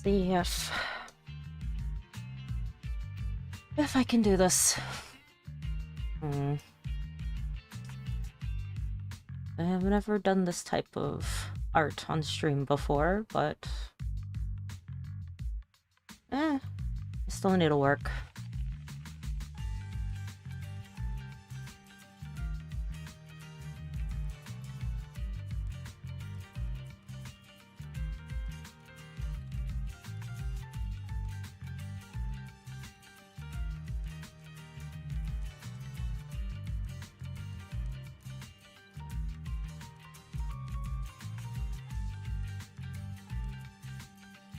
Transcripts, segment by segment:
See if I can do this. I have never done this type of art on stream before, but I still need to work.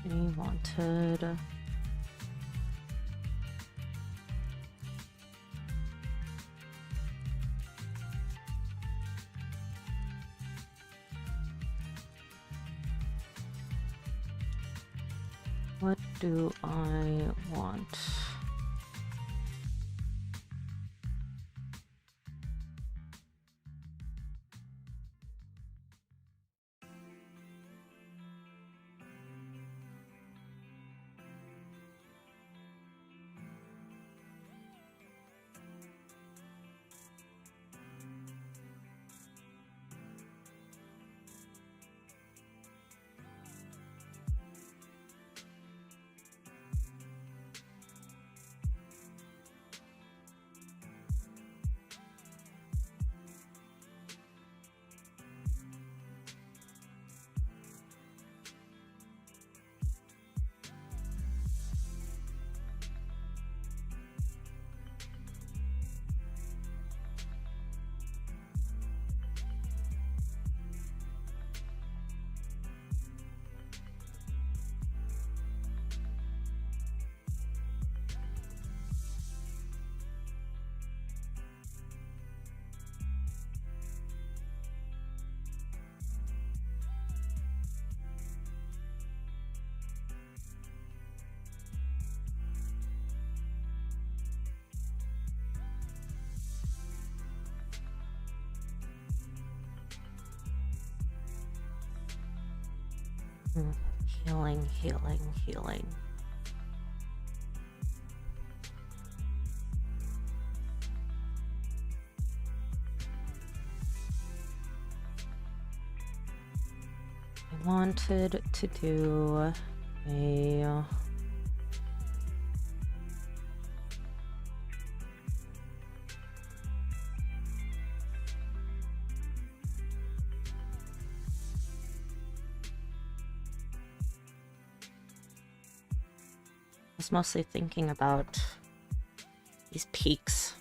We wanted... What do I want? Healing, healing, healing. I wanted to do a... I was mostly thinking about these peaks.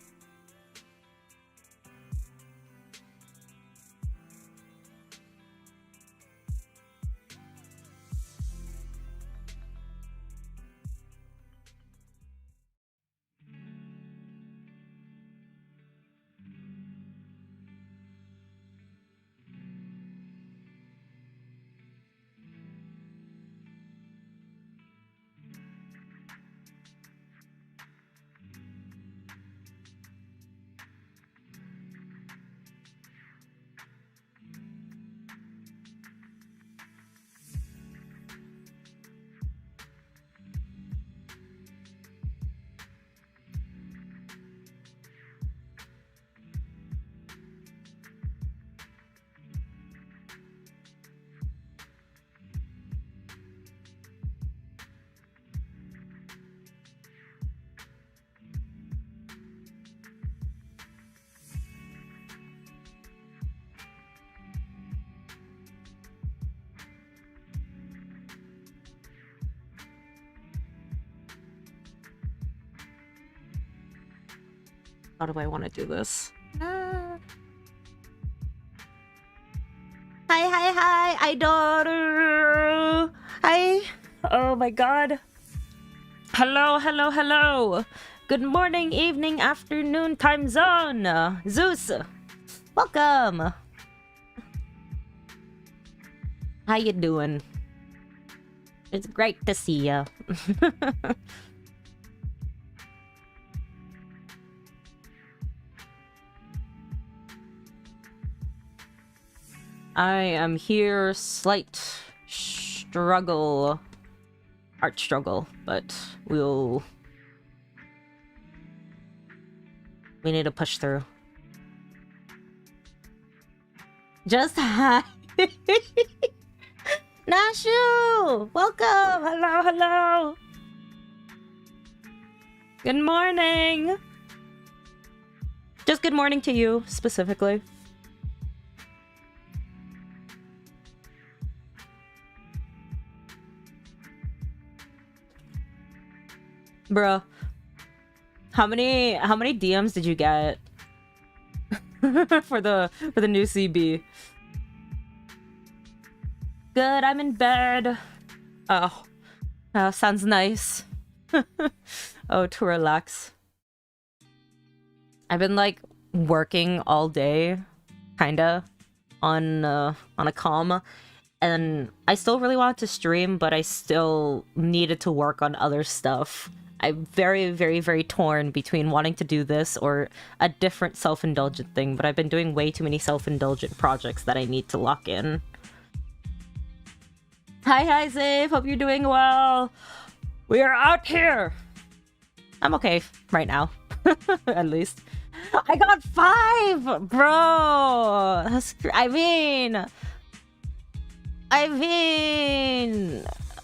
How do I want to do this? Hi, hi, Idoru! Hi! Oh my god. Hello, hello, hello! Good morning, evening, afternoon, time zone! Zeus! Welcome! How you doing? It's great to see ya. I am here, slight struggle art struggle, but we need to push through. Just hi. Nashu! Welcome! Hello, hello! Good morning! Just good morning to you, specifically. Bruh. How many DMs did you get? for the new CB? Good, I'm in bed. Oh, sounds nice. Oh, to relax. I've been like working all day, kinda, on a comm, and I still really wanted to stream, but I still needed to work on other stuff. I'm very, very, very torn between wanting to do this or a different self-indulgent thing, but I've been doing way too many self-indulgent projects that I need to lock in. Hi, Xeiv. Hope you're doing well. We are out here. I'm okay right now, at least. I got 5, bro. I mean,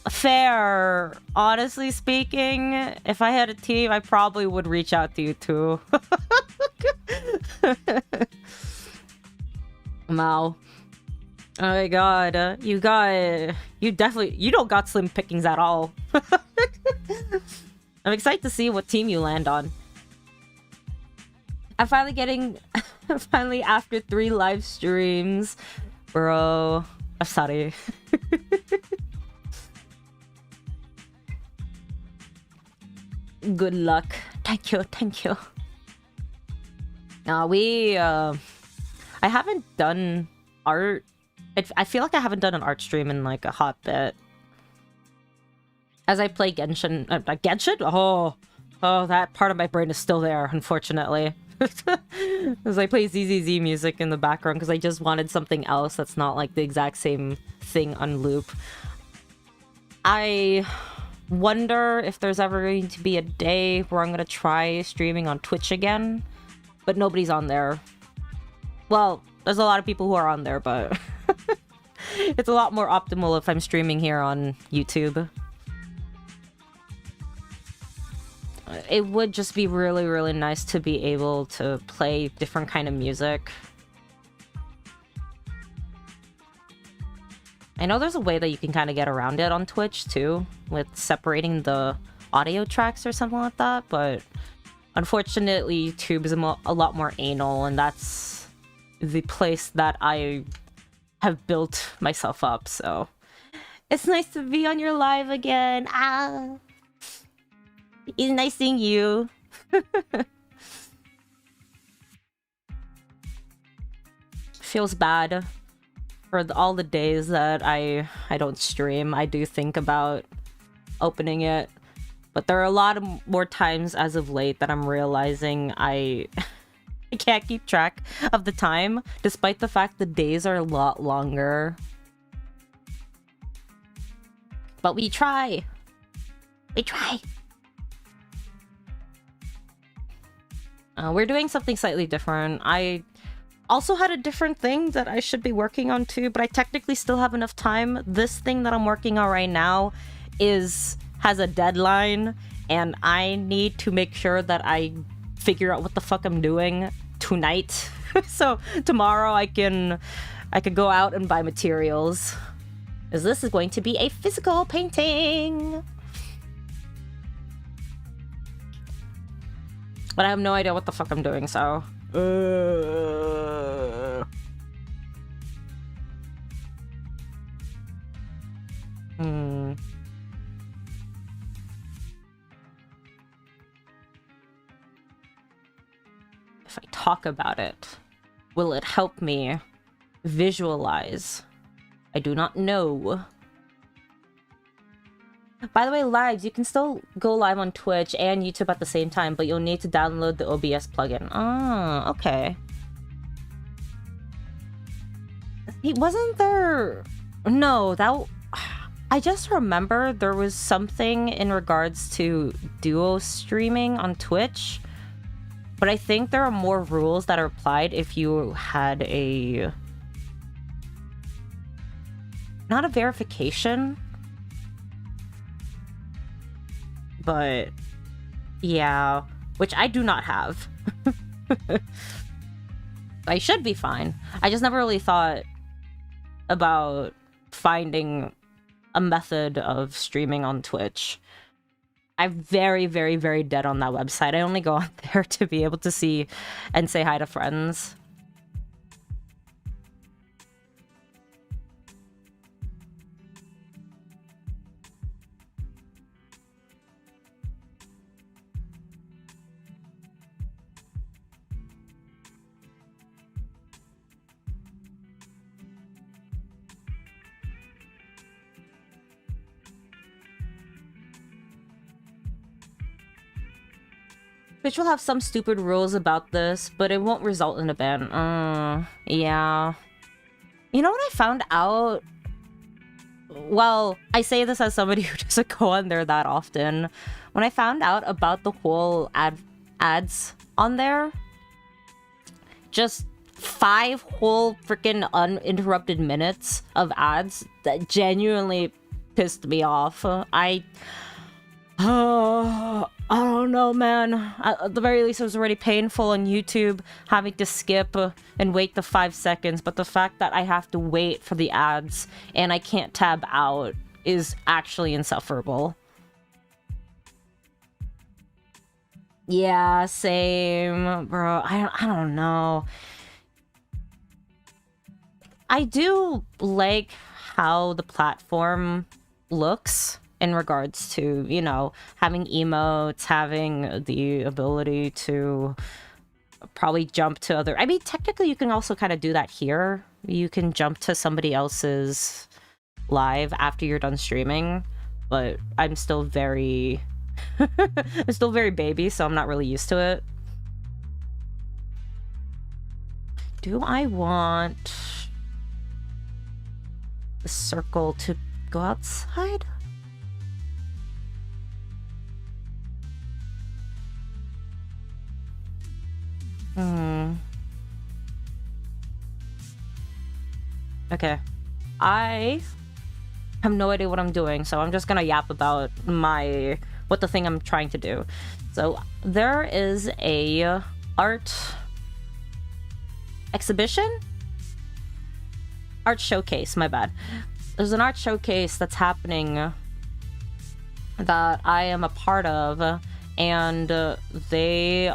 fair. Honestly speaking, if I had a team, I probably would reach out to you too. Wow. Oh my god, you don't got slim pickings at all. I'm excited to see what team you land on. I'm finally after 3 live streams. Bro, I'm sorry. Good luck. Thank you. I haven't done art. I feel like I haven't done an art stream in like a hot bit. As I play Genshin... Genshin? Oh, that part of my brain is still there, unfortunately. As I play ZZZ music in the background because I just wanted something else that's not like the exact same thing on loop. I wonder if there's ever going to be a day where I'm going to try streaming on Twitch again, but nobody's on there. Well, there's a lot of people who are on there, but it's a lot more optimal if I'm streaming here on YouTube. It would just be really, really nice to be able to play different kind of music. I know there's a way that you can kind of get around it on Twitch too, with separating the audio tracks or something like that, but unfortunately YouTube is a lot more anal, and that's the place that I have built myself up, so it's nice to be on your live again. It's nice seeing you. Feels bad for all the days that I don't stream. I do think about opening it, but there are a lot of more times as of late that I'm realizing I can't keep track of the time, despite the fact the days are a lot longer. But we try. We try. We're doing something slightly different. I also had a different thing that I should be working on too, but I technically still have enough time. This thing that I'm working on right now has a deadline, and I need to make sure that I figure out what the fuck I'm doing tonight. So tomorrow I can go out and buy materials, as this is going to be a physical painting. But I have no idea what the fuck I'm doing, so... If I talk about it, will it help me visualize? I do not know. By the way, lives, you can still go live on Twitch and YouTube at the same time, but you'll need to download the OBS plugin. Ah, okay. Wasn't there... No, that... I just remember there was something in regards to duo streaming on Twitch, but I think there are more rules that are applied if you had a... not a verification, but yeah, which I do not have. I should be fine. I just never really thought about finding a method of streaming on Twitch. I'm very, very, very dead on that website. I only go on there to be able to see and say hi to friends. Twitch will have some stupid rules about this, but it won't result in a ban. Yeah. You know what I found out? Well, I say this as somebody who doesn't go on there that often. When I found out about the whole ads on there, just 5 whole freaking uninterrupted minutes of ads that genuinely pissed me off. I don't know, man. At the very least, it was already painful on YouTube having to skip and wait the 5 seconds, but the fact that I have to wait for the ads and I can't tab out is actually insufferable. Yeah, same, bro. I don't know. I do like how the platform looks in regards to, you know, having emotes, having the ability to probably jump to other... I mean, technically you can also kind of do that here. You can jump to somebody else's live after you're done streaming, but I'm still very... I'm still very baby, so I'm not really used to it. Do I want the circle to go outside? Okay. I have no idea what I'm doing, so I'm just gonna yap about what the thing I'm trying to do. So there is a art exhibition? Art showcase, my bad. There's an art showcase that's happening that I am a part of, and they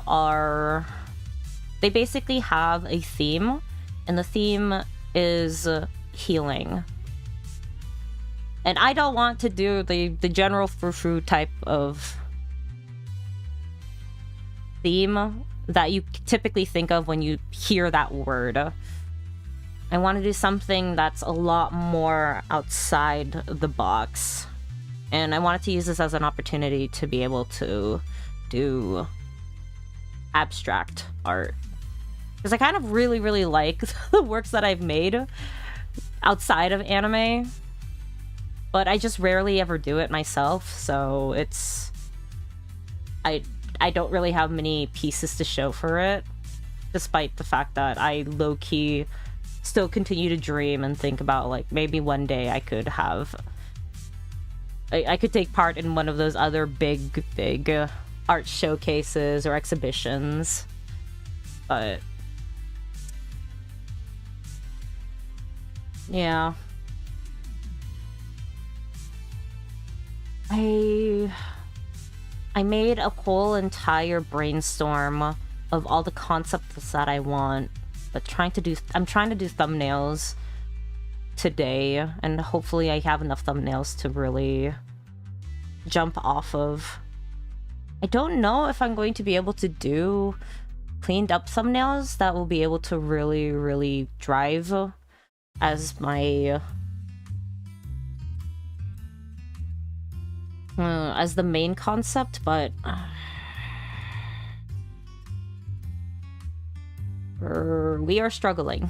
basically have a theme, and the theme is healing. And I don't want to do the general frou-frou type of theme that you typically think of when you hear that word. I want to do something that's a lot more outside the box. And I wanted to use this as an opportunity to be able to do abstract art. Because I kind of really, really like the works that I've made outside of anime. But I just rarely ever do it myself, so it's... I don't really have many pieces to show for it. Despite the fact that I low-key still continue to dream and think about, like, maybe one day I could have... I could take part in one of those other big art showcases or exhibitions. But... yeah. I made a whole entire brainstorm of all the concepts that I want, but I'm trying to do thumbnails today, and hopefully I have enough thumbnails to really jump off of. I don't know if I'm going to be able to do cleaned up thumbnails that will be able to really, really drive as my as the main concept, but we are struggling.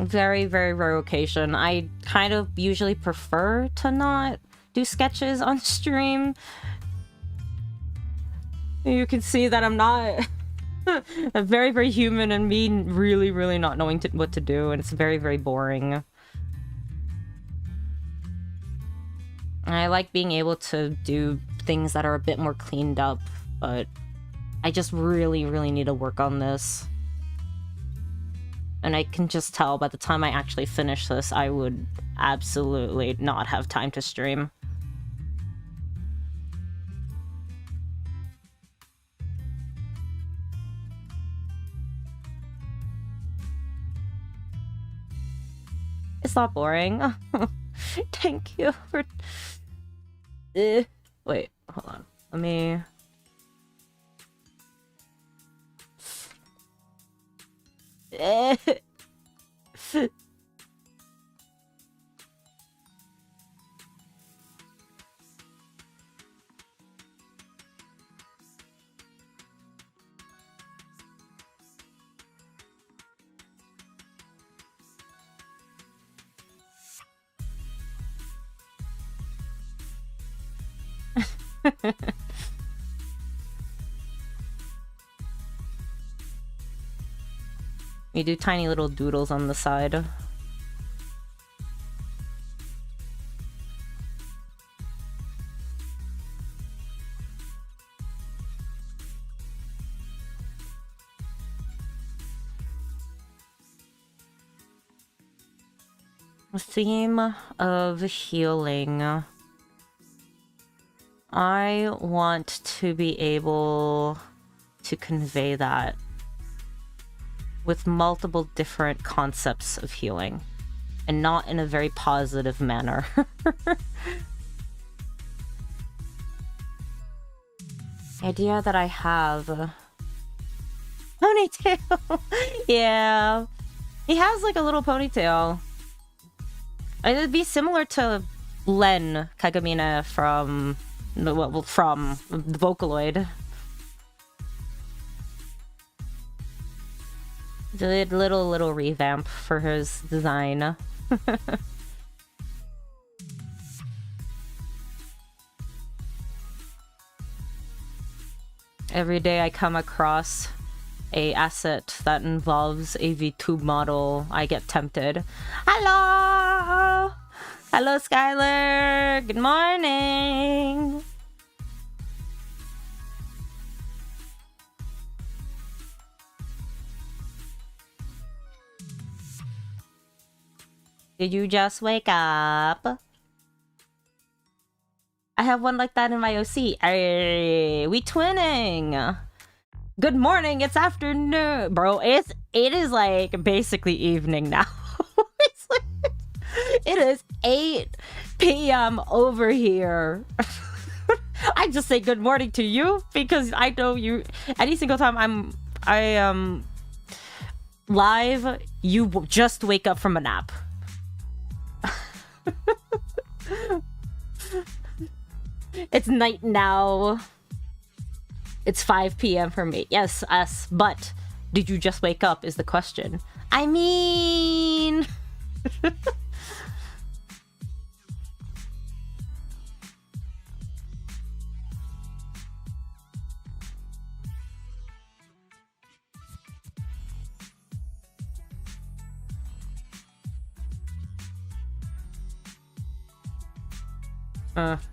Very, very rare occasion. I kind of usually prefer to not do sketches on stream. You can see that I'm not a very, very human and me really, really not knowing what to do, and it's very, very boring. I like being able to do things that are a bit more cleaned up, but I just really, really need to work on this. And I can just tell by the time I actually finish this, I would absolutely not have time to stream. It's not boring. Thank you for... Wait, hold on. Let me... We do tiny little doodles on the side. The theme of healing. I want to be able to convey that with multiple different concepts of healing, and not in a very positive manner. The idea that I have... Ponytail! Yeah. He has like a little ponytail. It'd be similar to Len Kagamine from the Vocaloid. The little revamp for his design. Every day I come across a asset that involves a VTube model, I get tempted. Hello! Hello, Skylar! Good morning! Did you just wake up? I have one like that in my OC. Hey, we twinning! Good morning, it's afternoon! Bro, it is like basically evening now. It's like, it is 8 p.m. over here. I just say good morning to you because I know you. Any single time I am live, you just wake up from a nap. It's night now. It's 5 p.m. for me. Yes, us. But did you just wake up is the question. I mean...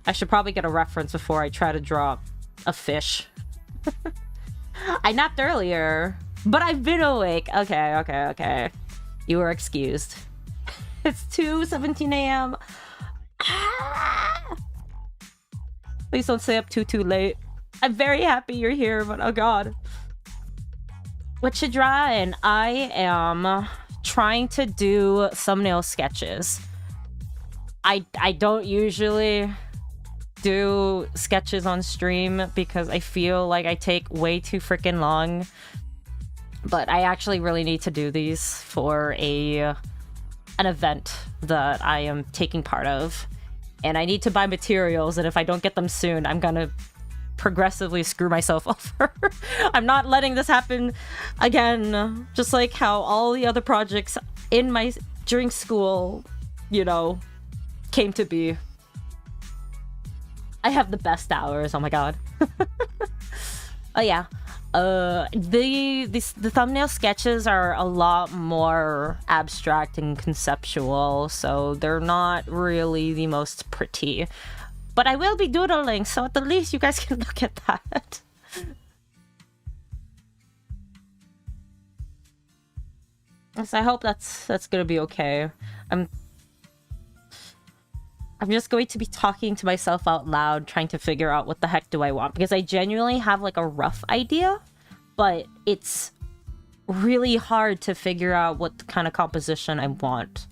I should probably get a reference before I try to draw a fish. I napped earlier, but I've been awake. Okay. You are excused. It's 2:17 a.m. Please don't stay up too late. I'm very happy you're here, but oh god. What you drawing? I am trying to do thumbnail sketches. I don't usually do sketches on stream because I feel like I take way too freaking long. But I actually really need to do these for an event that I am taking part of. And I need to buy materials, and if I don't get them soon, I'm gonna progressively screw myself over. I'm not letting this happen again. Just like how all the other projects during school, you know, came to be. I have the best hours. Oh my god. Oh yeah. The thumbnail sketches are a lot more abstract and conceptual, so they're not really the most pretty. But I will be doodling, so at the least you guys can look at that. So I hope that's gonna be okay. I'm just going to be talking to myself out loud, trying to figure out what the heck do I want, because I genuinely have like a rough idea, but it's really hard to figure out what kind of composition I want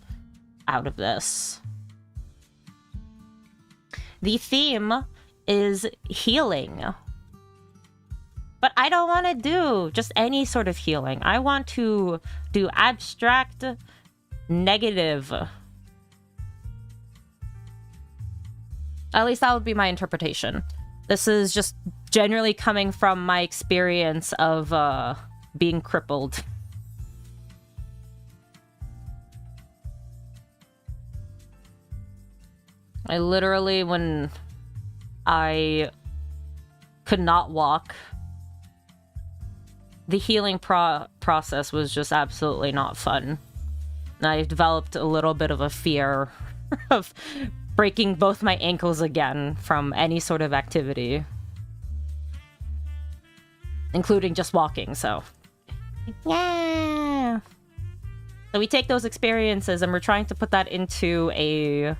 out of this. The theme is healing, but I don't want to do just any sort of healing. I want to do abstract, negative. At least that would be my interpretation. This is just generally coming from my experience of being crippled. I literally, when I could not walk, the healing process was just absolutely not fun. And I developed a little bit of a fear of breaking both my ankles again from any sort of activity, including just walking. So yeah, so we take those experiences and we're trying to put that into a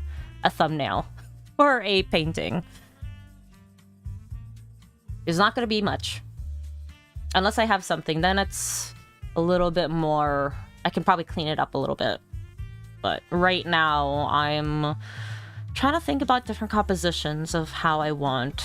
thumbnail or a painting. There's not going to be much unless I have something. Then it's a little bit more, I can probably clean it up a little bit, but right now I'm trying to think about different compositions of how I want.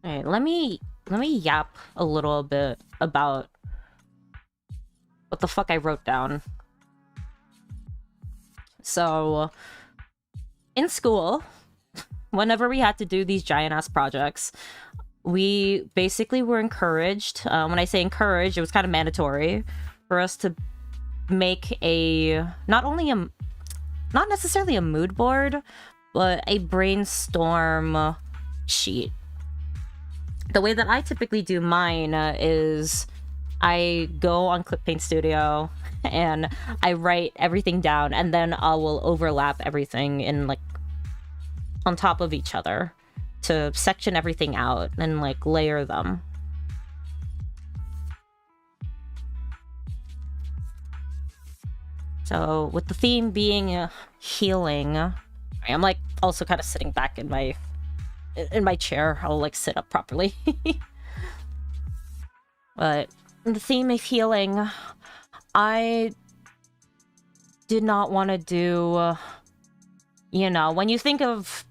Alright, let me yap a little bit about what the fuck I wrote down. So, in school, whenever we had to do these giant-ass projects, we basically were encouraged, when I say encouraged, it was kind of mandatory for us to make not necessarily a mood board, but a brainstorm sheet. The way that I typically do mine is I go on ClipPaint Studio and I write everything down, and then I will overlap everything in like on top of each other to section everything out and like layer them. So with the theme being healing, I'm like also kind of sitting back in my chair. I'll like sit up properly. But the theme of healing, I did not want to do, you know, when you think of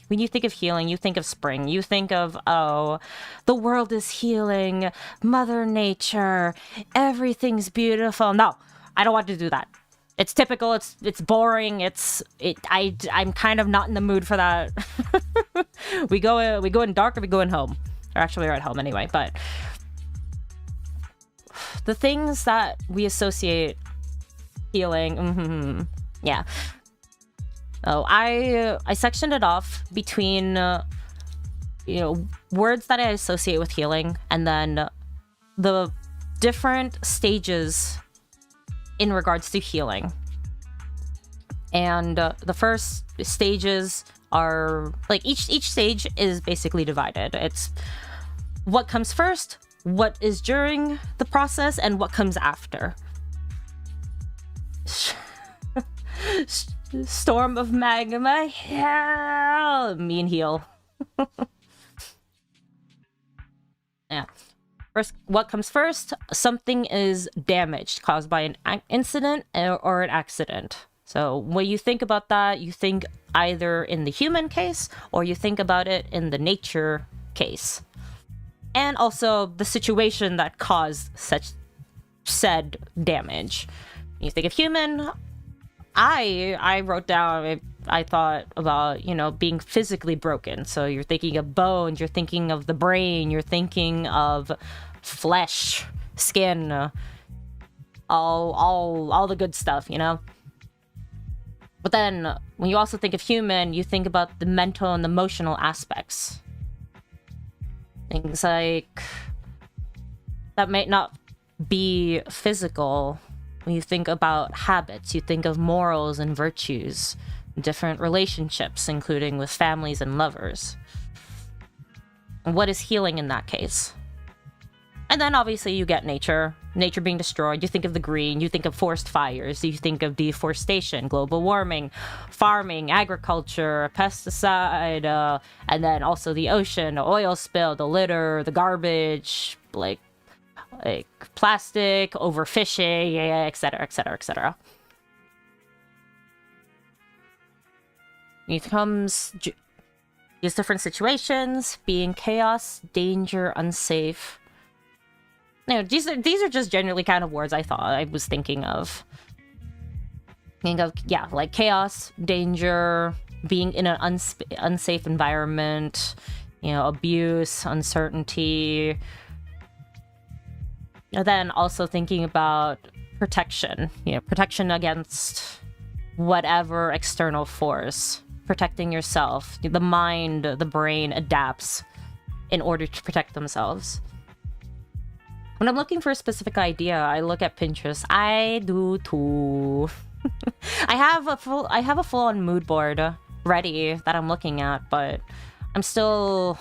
healing, you think of spring. You think of, oh, the world is healing, Mother Nature, everything's beautiful. No, I don't want to do that. It's typical, it's boring, I'm kind of not in the mood for that. we go in dark or we go in home. Or actually we're at home anyway, but the things that we associate healing, yeah. Oh, I sectioned it off between you know, words that I associate with healing, and then the different stages in regards to healing. And the first stages are like each stage is basically divided. It's what comes first, what is during the process, and what comes after. Storm of magma, hell, mean heal. Yeah. First, what comes first? Something is damaged, caused by an incident or an accident. So when you think about that, you think either in the human case or you think about it in the nature case. And also the situation that caused such said damage. When you think of human, I wrote down, I thought about, you know, being physically broken. So you're thinking of bones, you're thinking of the brain, you're thinking of flesh, skin, all the good stuff, you know? But then when you also think of human, you think about the mental and emotional aspects. Things like that might not be physical. When you think about habits, you think of morals and virtues, different relationships, including with families and lovers. And what is healing in that case? And then obviously you get nature being destroyed. You think of the green, you think of forest fires, you think of deforestation, global warming, farming, agriculture, pesticide, and then also the ocean, the oil spill, the litter, the garbage, like plastic, overfishing, etc., etc., etc. It comes these different situations, being chaos, danger, unsafe. No, these are just generally kind of words I was thinking of. Think of, yeah, like chaos, danger, being in an unsafe environment, you know, abuse, uncertainty. And then also thinking about protection, you know, protection against whatever external force, protecting yourself. The mind, the brain adapts in order to protect themselves. When I'm looking for a specific idea, I look at Pinterest. I do too. I have a full-on mood board ready that I'm looking at, but I'm still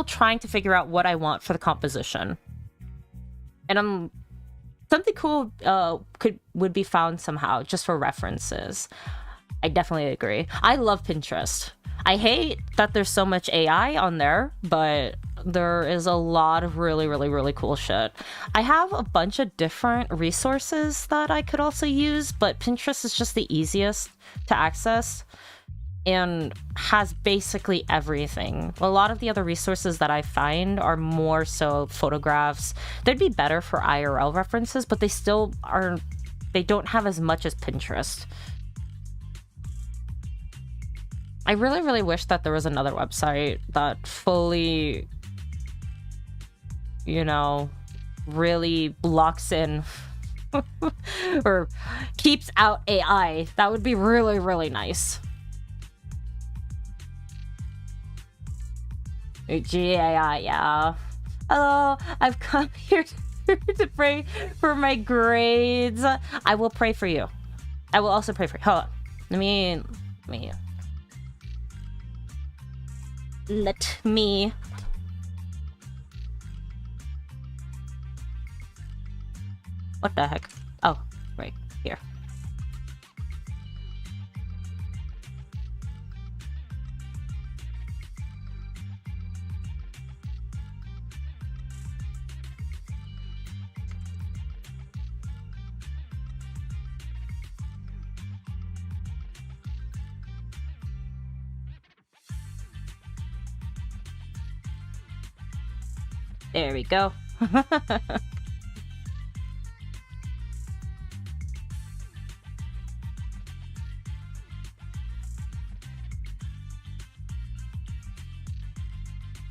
trying to figure out what I want for the composition. And something cool would be found somehow just for references. I definitely agree. I love Pinterest. I hate that there's so much AI on there, but there is a lot of really, really, really cool shit. I have a bunch of different resources that I could also use, but Pinterest is just the easiest to access and has basically everything. A lot of the other resources that I find are more so photographs. They'd be better for IRL references, but they don't have as much as Pinterest. I really, really wish that there was another website that fully, you know, really blocks in or keeps out AI. That would be really, really nice. GAI, yeah. Hello, I've come here to pray for my grades. I will pray for you. I will also pray for you. Hold on. Let me what the heck? Oh, right here. There we go.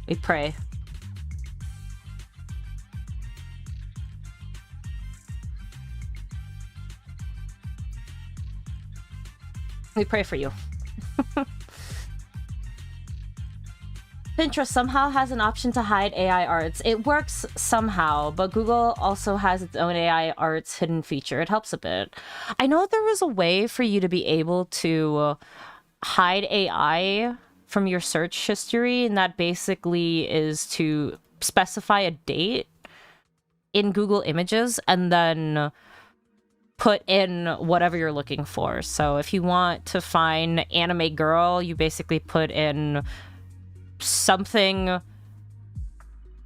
We pray. We pray for you. Pinterest somehow has an option to hide AI arts. It works somehow, but Google also has its own AI arts hidden feature. It helps a bit. I know there was a way for you to be able to hide AI from your search history, and that basically is to specify a date in Google Images and then put in whatever you're looking for. So if you want to find anime girl, you basically put in something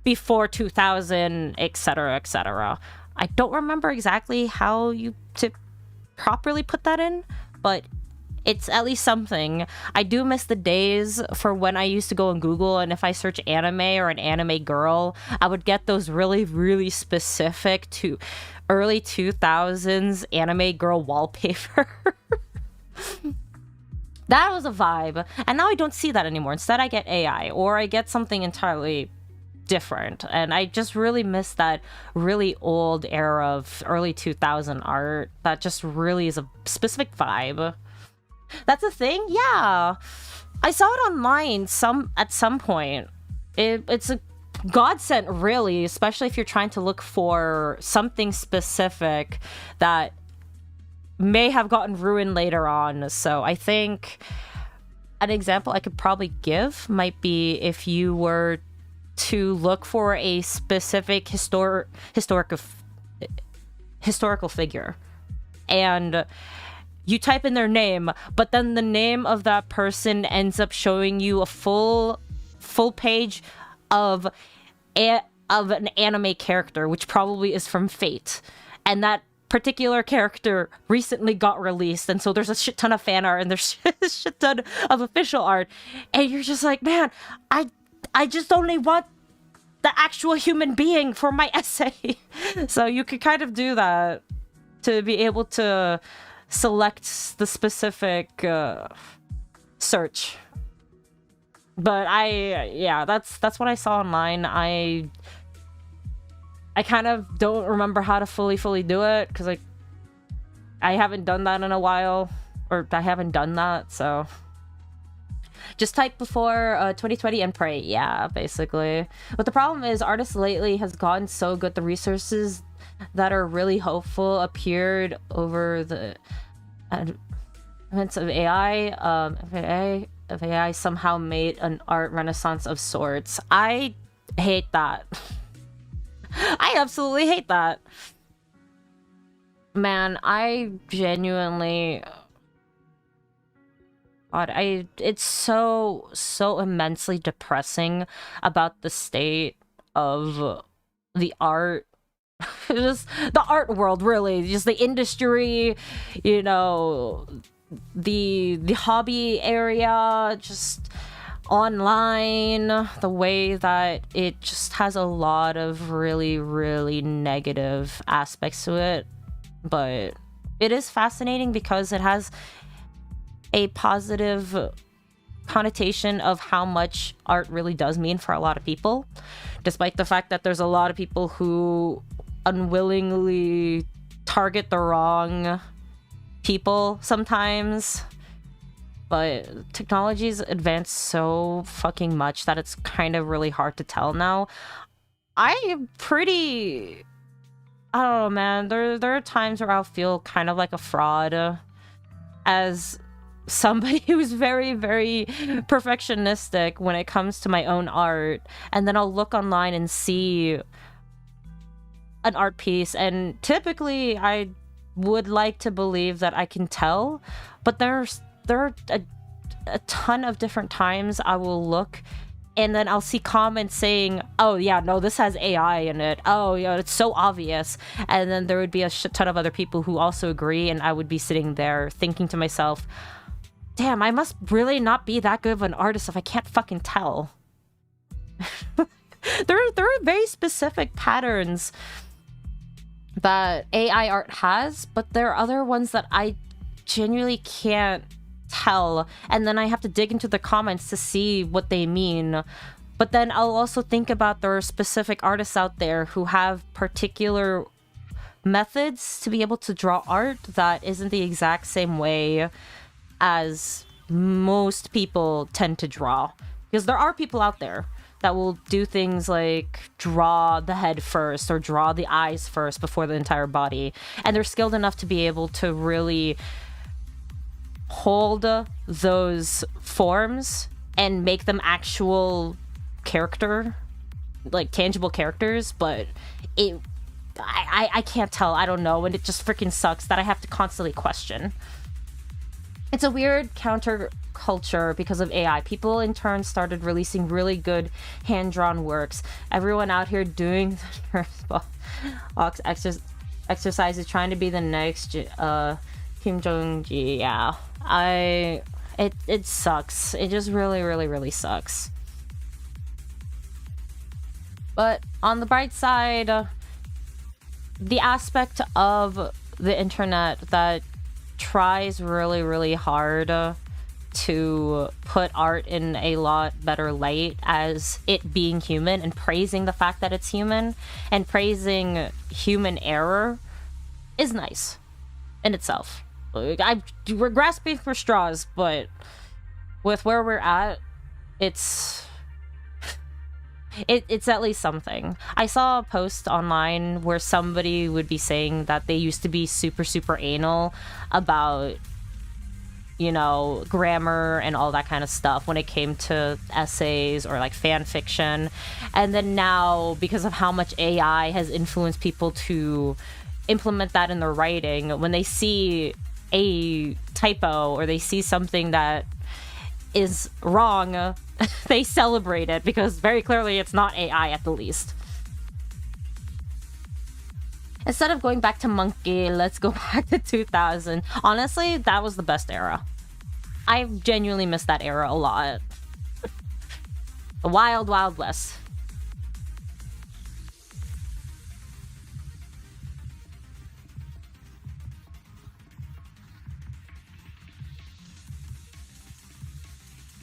before 2000, etc., etc. I don't remember exactly how you to properly put that in, but it's at least something. I do miss the days for when I used to go on Google, and if I search anime or an anime girl, I would get those really, really specific to early 2000s anime girl wallpaper. That was a vibe. And now I don't see that anymore. Instead, I get AI, or I get something entirely different. And I just really miss that really old era of early 2000 art that just really is a specific vibe. That's a thing? Yeah. I saw it online at some point. It's a godsend, really, especially if you're trying to look for something specific that may have gotten ruined later on. So I think an example I could probably give might be if you were to look for a specific historical figure, and you type in their name, but then the name of that person ends up showing you a full page of an anime character, which probably is from Fate, and that particular character recently got released, and so there's a shit ton of fan art and there's a shit ton of official art, and you're just like, man, I just only want the actual human being for my essay. So you could kind of do that to be able to select the specific search. But that's what I saw online. I kind of don't remember how to fully do it, because I haven't done that in a while, or I haven't done that, so just type before 2020 and pray. Yeah, basically. But the problem is, artists lately has gotten so good, the resources that are really hopeful appeared over the advance of AI. If AI somehow made an art renaissance of sorts. I hate that. I absolutely hate that. Man, I genuinely... God, it's so immensely depressing about the state of the art, just the art world, really, just the industry, you know, the hobby area, just online, the way that it just has a lot of really, really negative aspects to it. But it is fascinating because it has a positive connotation of how much art really does mean for a lot of people, despite the fact that there's a lot of people who unwillingly target the wrong people sometimes. But technology's advanced so fucking much that it's kind of really hard to tell now. I don't know, man. There are times where I'll feel kind of like a fraud as somebody who's very, very perfectionistic when it comes to my own art, and then I'll look online and see an art piece, and typically I would like to believe that I can tell, but there are a ton of different times I will look and then I'll see comments saying, oh yeah, no, this has AI in it, oh yeah, it's so obvious, and then there would be a shit ton of other people who also agree, and I would be sitting there thinking to myself, damn, I must really not be that good of an artist if I can't fucking tell. There are very specific patterns that AI art has, but there are other ones that I genuinely can't tell, and then I have to dig into the comments to see what they mean. But then I'll also think about there are specific artists out there who have particular methods to be able to draw art that isn't the exact same way as most people tend to draw, because there are people out there that will do things like draw the head first or draw the eyes first before the entire body. And they're skilled enough to be able to really hold those forms and make them actual character, like tangible characters. But I can't tell. I don't know. And it just freaking sucks that I have to constantly question. It's a weird counter culture because of AI. People in turn started releasing really good hand-drawn works. Everyone out here doing exercises, trying to be the next Kim Jong-ji. Yeah, it sucks. It just really sucks. But on the bright side, the aspect of the internet that tries really hard to put art in a lot better light as it being human and praising the fact that it's human and praising human error is nice in itself. We're grasping for straws, but with where we're at, it's at least something. I saw a post online where somebody would be saying that they used to be super anal about, you know, grammar and all that kind of stuff when it came to essays or like fan fiction. And then now, because of how much AI has influenced people to implement that in their writing, when they see a typo or they see something that is wrong, they celebrate it because very clearly it's not AI at the least. Instead of going back to Monkey, let's go back to 2000. Honestly, that was the best era. I genuinely miss that era a lot. The wild west.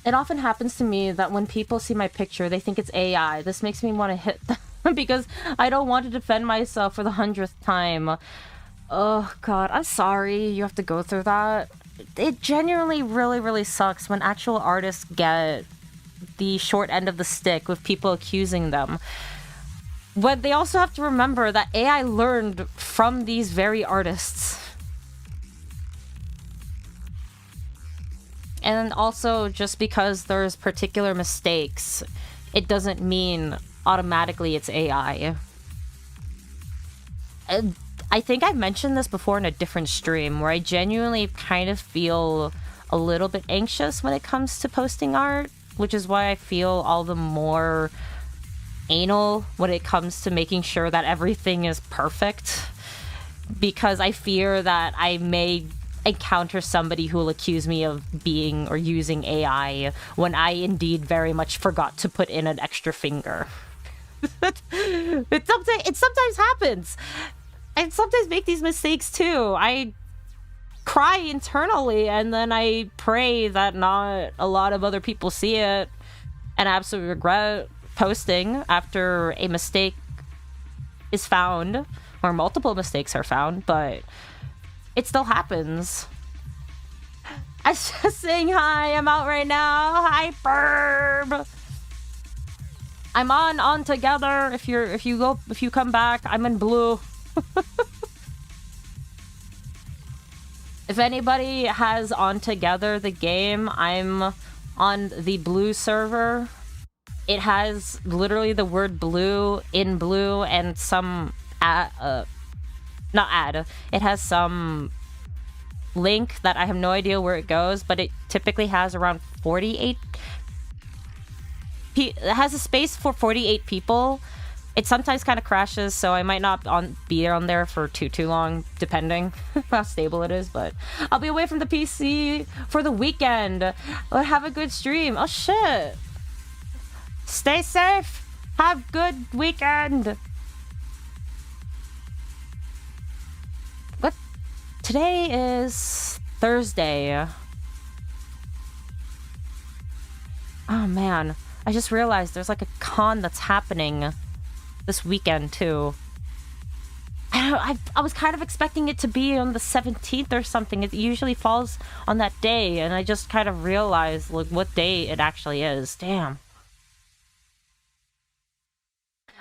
It often happens to me that when people see my picture, they think it's AI. This makes me want to hit them because I don't want to defend myself for the 100th time. Oh god, I'm sorry you have to go through that. It genuinely really sucks when actual artists get the short end of the stick with people accusing them. But they also have to remember that AI learned from these very artists. And also, just because there's particular mistakes, it doesn't mean automatically it's AI. I think I mentioned this before in a different stream, where I genuinely kind of feel a little bit anxious when it comes to posting art, which is why I feel all the more anal when it comes to making sure that everything is perfect. Because I fear that I may encounter somebody who will accuse me of being or using AI when I indeed very much forgot to put in an extra finger. It sometimes happens. I sometimes make these mistakes too. I cry internally and then I pray that not a lot of other people see it, and I absolutely regret posting after a mistake is found or multiple mistakes are found, but it still happens. I was just saying hi. I'm out right now. Hi, Burb. I'm on together. If you come back, I'm in blue. If anybody has on together the game, I'm on the blue server. It has literally the word blue in blue and some it has some link that I have no idea where it goes, but it typically has around 48 it has a space for 48 people. It sometimes kind of crashes, so I might not be on there for too long, depending how stable it is, but I'll be away from the PC for the weekend. Have a good stream. Oh shit. Stay safe. Have good weekend. Today is Thursday. Oh man, I just realized there's like a con that's happening this weekend too. I was kind of expecting it to be on the 17th or something. It usually falls on that day, and I just kind of realized like what day it actually is. Damn.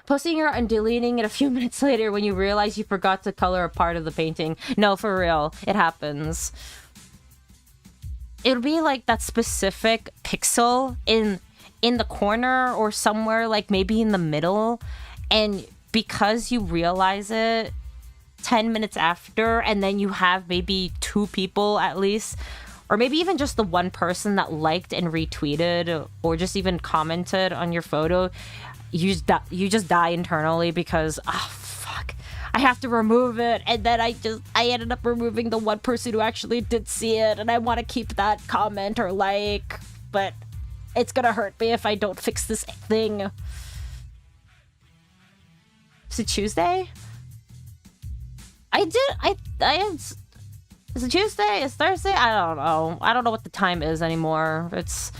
Posting it and deleting it a few minutes later when you realize you forgot to color a part of the painting. No, for real. It happens. It'll be like that specific pixel in the corner or somewhere, like maybe in the middle. And because you realize it 10 minutes after, and then you have maybe 2 people at least, or maybe even just the one person that liked and retweeted or just even commented on your photo, you just die internally because, oh, fuck, I have to remove it. And then I ended up removing the one person who actually did see it, and I want to keep that comment or like, but it's gonna hurt me if I don't fix this thing. Is it Tuesday? Is it Tuesday? Is Thursday? I don't know. I don't know what the time is anymore. It's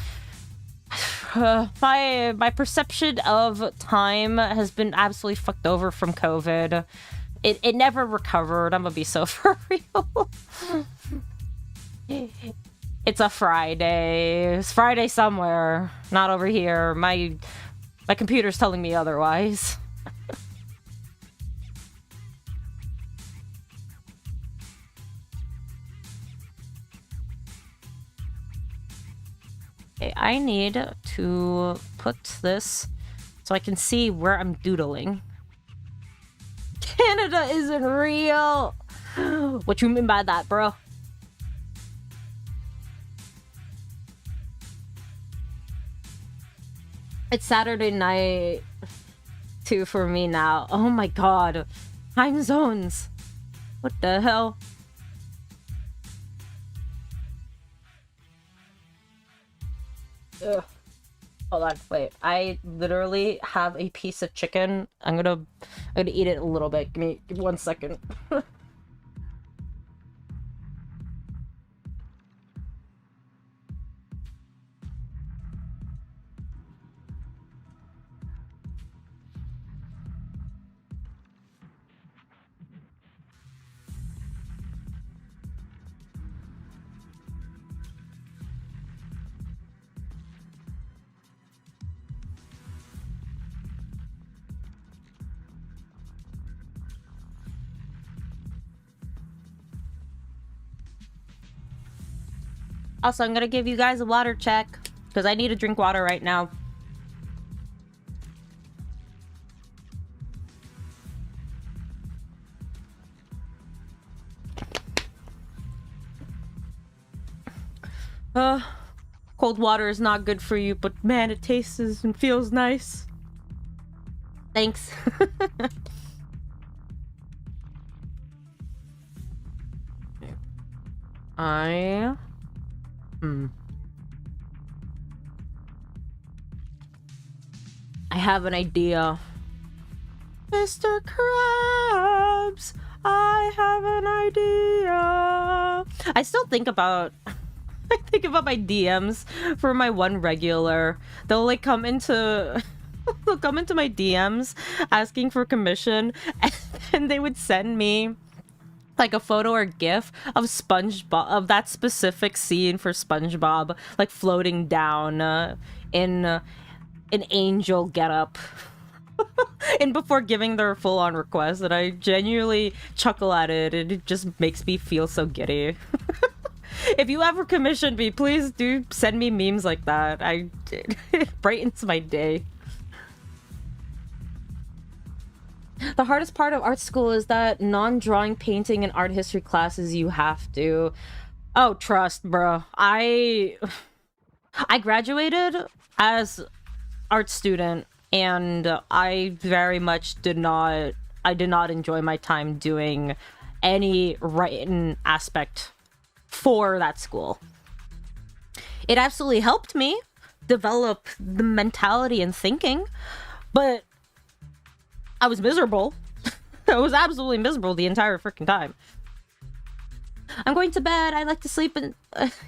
my perception of time has been absolutely fucked over from COVID. It never recovered. I'm gonna be so for real. It's a Friday. It's Friday somewhere, not over here. My computer's telling me otherwise. Okay, I need to put this so I can see where I'm doodling. Canada isn't real! What you mean by that, bro? It's Saturday night, too, for me now. Oh my god. Time zones. What the hell? Ugh. Hold on, wait. I literally have a piece of chicken. I'm gonna eat it a little bit. Give me 1 second. Also, I'm gonna give you guys a water check because I need to drink water right now. Cold water is not good for you, but man, it tastes and feels nice. Thanks. I have an idea. Mr. Krabs, I have an idea. I still think about my DMs for my one regular. They'll like come into my DMs asking for commission, and they would send me like a photo or GIF of SpongeBob, of that specific scene for SpongeBob, like floating down in an angel getup. And before giving their full-on request, and I genuinely chuckle at it, and it just makes me feel so giddy. If you ever commission me, please do send me memes like that. It brightens my day. The hardest part of art school is that non-drawing, painting, and art history classes you have to. Oh, trust, bro. I graduated as art student, and I very much did not enjoy my time doing any written aspect for that school. It absolutely helped me develop the mentality and thinking, but I was miserable. I was absolutely miserable the entire freaking time. I'm going to bed. I like to sleep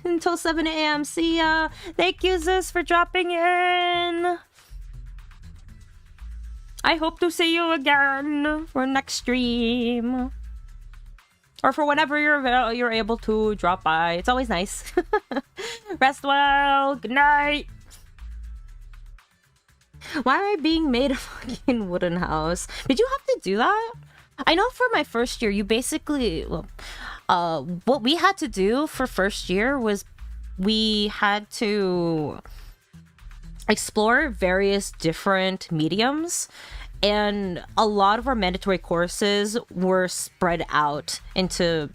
until 7 a.m. See ya. Thank you, Sis, for dropping in. I hope to see you again for next stream. Or for whenever you're able to drop by. It's always nice. Rest well. Good night. Why am I being made a fucking wooden house? Did you have to do that? I know for my first year, you basically, well, what we had to do for first year was we had to explore various different mediums, and a lot of our mandatory courses were spread out into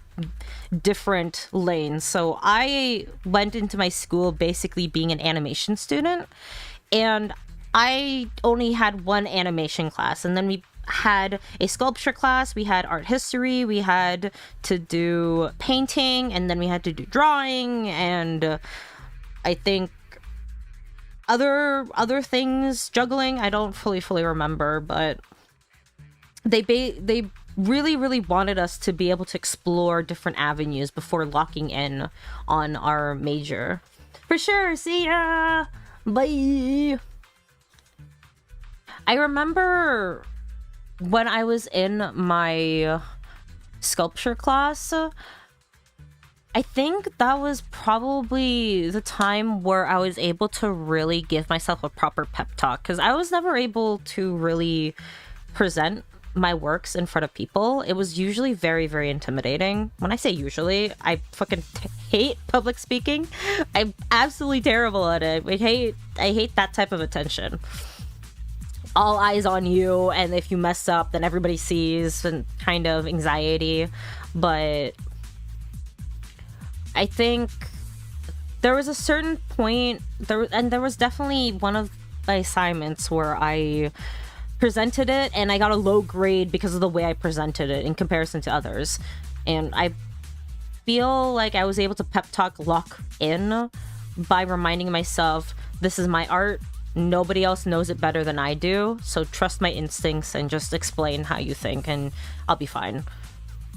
different lanes. So I went into my school basically being an animation student, and I only had one animation class, and then we had a sculpture class, we had art history, we had to do painting, and then we had to do drawing, and I think other things, juggling. I don't fully remember, but they really wanted us to be able to explore different avenues before locking in on our major. For sure. See ya. Bye. I remember when I was in my sculpture class, I think that was probably the time where I was able to really give myself a proper pep talk, because I was never able to really present my works in front of people. It was usually very intimidating. When I say usually, I fucking hate public speaking. I'm absolutely terrible at it. I hate that type of attention. All eyes on you, and if you mess up, then everybody sees, and kind of anxiety. But I think there was a certain point there was definitely one of my assignments where I presented it and I got a low grade because of the way I presented it in comparison to others. And I feel like I was able to pep talk lock in by reminding myself, this is my art. Nobody else knows it better than I do. So trust my instincts and just explain how you think, and I'll be fine.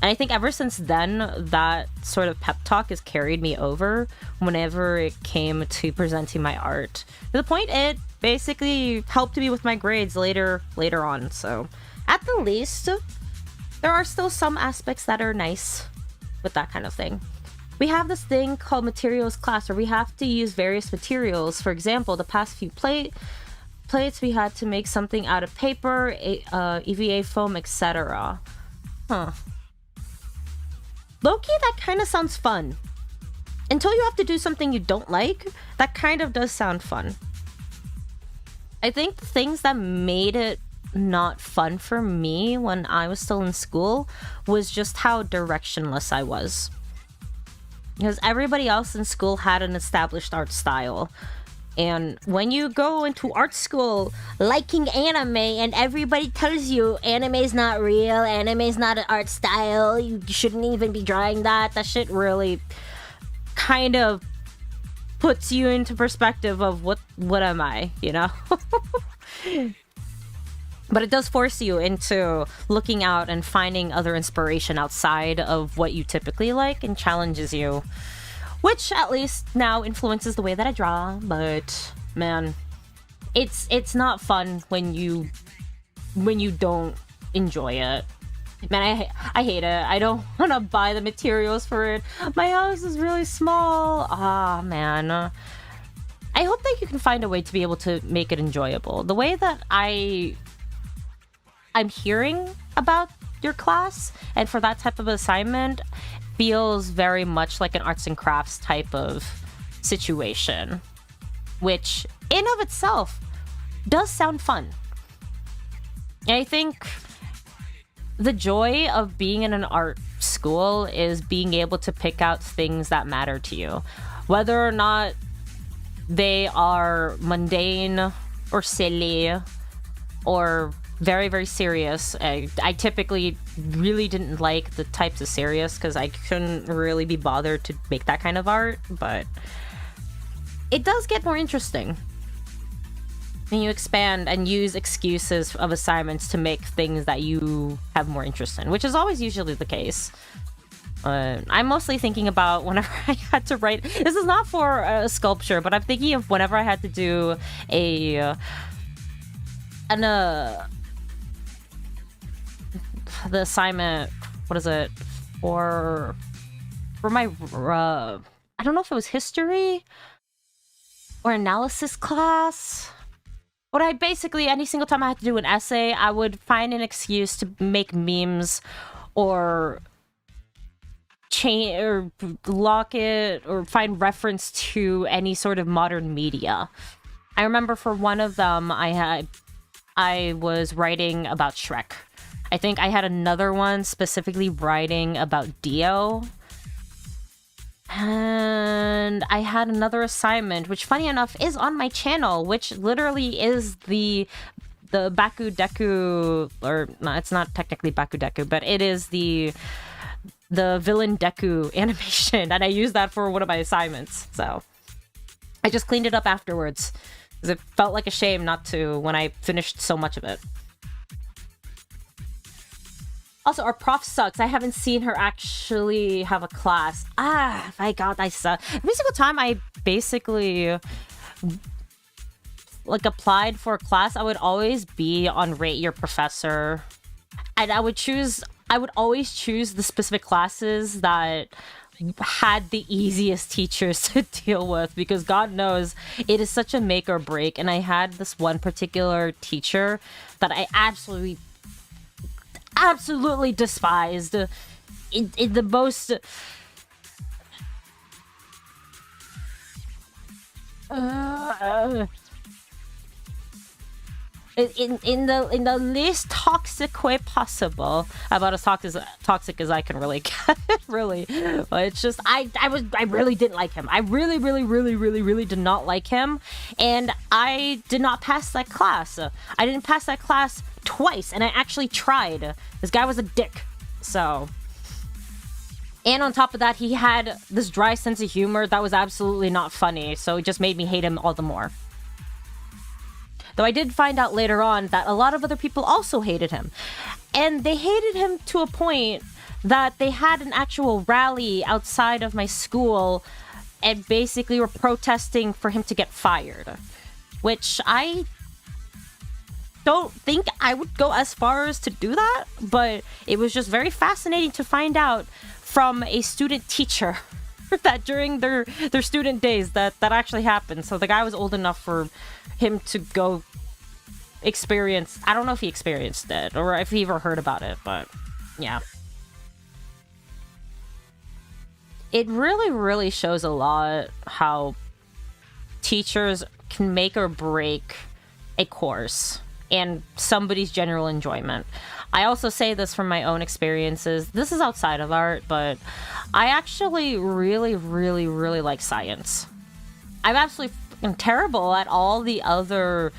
And I think ever since then, that sort of pep talk has carried me over whenever it came to presenting my art. To the point it basically helped me with my grades later on. So at the least, there are still some aspects that are nice with that kind of thing. We have this thing called materials class where we have to use various materials. For example, the past few plates, we had to make something out of paper, EVA foam, etc. Low-key, that kind of sounds fun. Until you have to do something you don't like, that kind of does sound fun. I think the things that made it not fun for me when I was still in school was just how directionless I was. Because everybody else in school had an established art style. And when you go into art school liking anime and everybody tells you anime's not real, anime's not an art style, you shouldn't even be drawing that, that shit really kind of puts you into perspective of what am I, you know? But it does force you into looking out and finding other inspiration outside of what you typically like, and challenges you. Which at least now influences the way that I draw, but man, it's not fun when you don't enjoy it. Man, I hate it. I don't want to buy the materials for it. My house is really small. Ah, man. I hope that you can find a way to be able to make it enjoyable. The way that I'm hearing about your class and for that type of assignment feels very much like an arts and crafts type of situation, which in of itself does sound fun. And I think the joy of being in an art school is being able to pick out things that matter to you, whether or not they are mundane or silly or very serious. I typically really didn't like the types of serious because I couldn't really be bothered to make that kind of art, but it does get more interesting when you expand and use excuses of assignments to make things that you have more interest in, which is always usually the case. I'm mostly thinking about whenever I had to write, this is not for a sculpture, but I'm thinking of whenever I had to do the assignment, what is it, for my I don't know if it was history or analysis class. But I basically, any single time I had to do an essay, I would find an excuse to make memes or change or lock it or find reference to any sort of modern media. I remember for one of them, I was writing about Shrek. I think I had another one specifically writing about Dio. And I had another assignment, which funny enough is on my channel, which literally is the Baku Deku, or no, it's not technically Baku Deku, but it is the villain Deku animation, and I used that for one of my assignments. So I just cleaned it up afterwards because it felt like a shame not to when I finished so much of it. Also, our prof sucks. I haven't seen her actually have a class. Ah, my god, I suck. Every single time I basically like applied for a class, I would always be on Rate Your Professor. And I would always choose the specific classes that had the easiest teachers to deal with, because God knows it is such a make or break. And I had this one particular teacher that I absolutely despised in the most in the least toxic way possible. About as toxic as I can really get. Really, but it's just I really didn't like him. I really did not like him, and I did not pass that class. I didn't pass that class twice, and I actually tried. This guy was a dick. So, and on top of that, he had this dry sense of humor that was absolutely not funny, so it just made me hate him all the more. Though I did find out later on that a lot of other people also hated him. And they hated him to a point that they had an actual rally outside of my school and basically were protesting for him to get fired. Which I don't think I would go as far as to do that, but it was just very fascinating to find out from a student teacher that during their student days that actually happened. So the guy was old enough for him to go experience. I don't know if he experienced it or if he ever heard about it, but yeah. It really shows a lot how teachers can make or break a course and somebody's general enjoyment. I also say this from my own experiences. This is outside of art, but I actually really like science. I'm absolutely terrible at all the other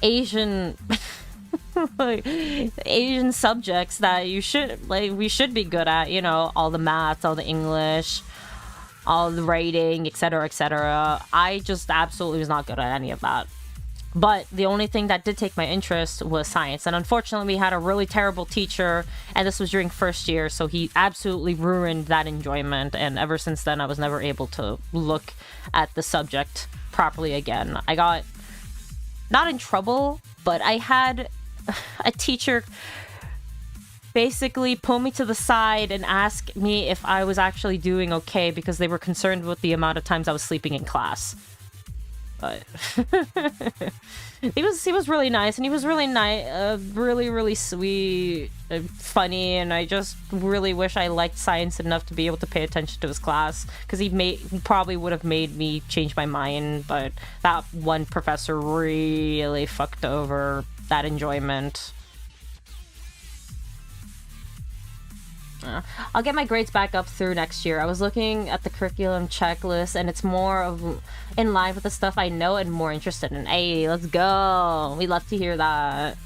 Asian Asian subjects that we should be good at, you know, all the maths, all the English, all the writing, etc. I just absolutely was not good at any of that. But the only thing that did take my interest was science. And unfortunately, we had a really terrible teacher, and this was during first year, so he absolutely ruined that enjoyment. And ever since then, I was never able to look at the subject properly again. I got not in trouble, but I had a teacher basically pull me to the side and ask me if I was actually doing okay because they were concerned with the amount of times I was sleeping in class. But he was really nice, and he was really nice, really sweet, funny, and I just really wish I liked science enough to be able to pay attention to his class, because he probably would have made me change my mind. But that one professor really fucked over that enjoyment. I'll get my grades back up through next year. I was looking at the curriculum checklist, and it's more of in line with the stuff I know and more interested in. Hey, let's go. We love to hear that.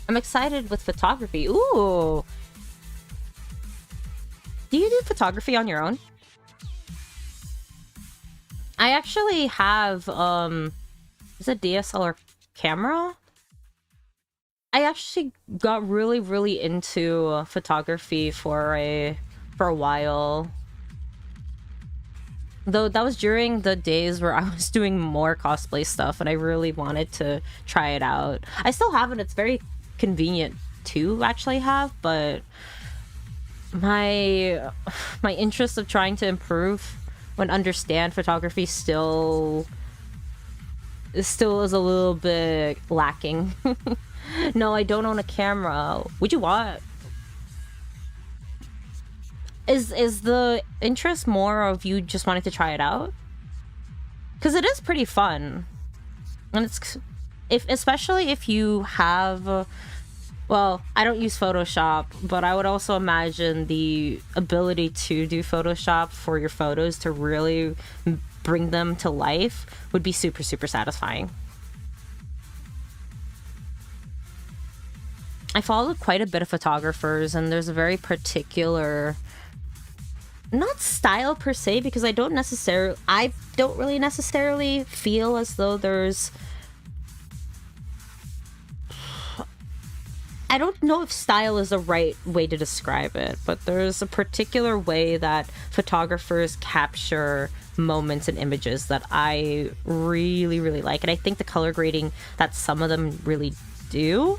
I'm excited with photography. Ooh. Do you do photography on your own? I actually have is a DSLR camera. I actually got really, really into photography for a while. Though that was during the days where I was doing more cosplay stuff and I really wanted to try it out. I still have it. It's very convenient to actually have, but my interest of trying to improve and understand photography still is a little bit lacking. No, I don't own a camera. Would you want? Is the interest more of you just wanting to try it out? Because it is pretty fun, and it's especially if you have. Well, I don't use Photoshop, but I would also imagine the ability to do Photoshop for your photos to really bring them to life would be super, super satisfying. I follow quite a bit of photographers, and there's a very particular, not style per se, because I don't really necessarily feel as though there's, I don't know if style is the right way to describe it, but there's a particular way that photographers capture moments and images that I really, really like. And I think the color grading that some of them really do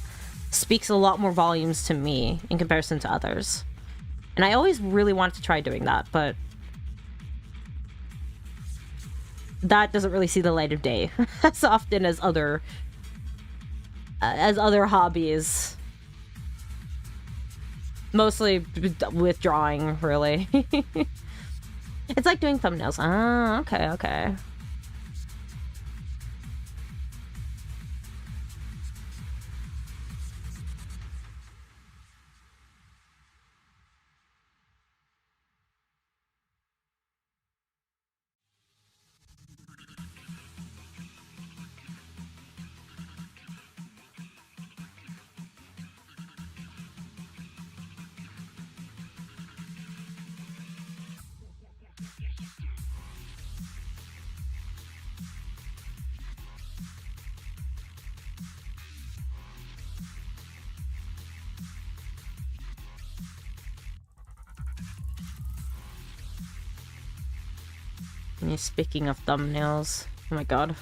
speaks a lot more volumes to me in comparison to others. And I always really wanted to try doing that, but that doesn't really see the light of day as often as other hobbies. Mostly with drawing, really. It's like doing thumbnails. Ah, okay. Speaking of thumbnails, oh my god.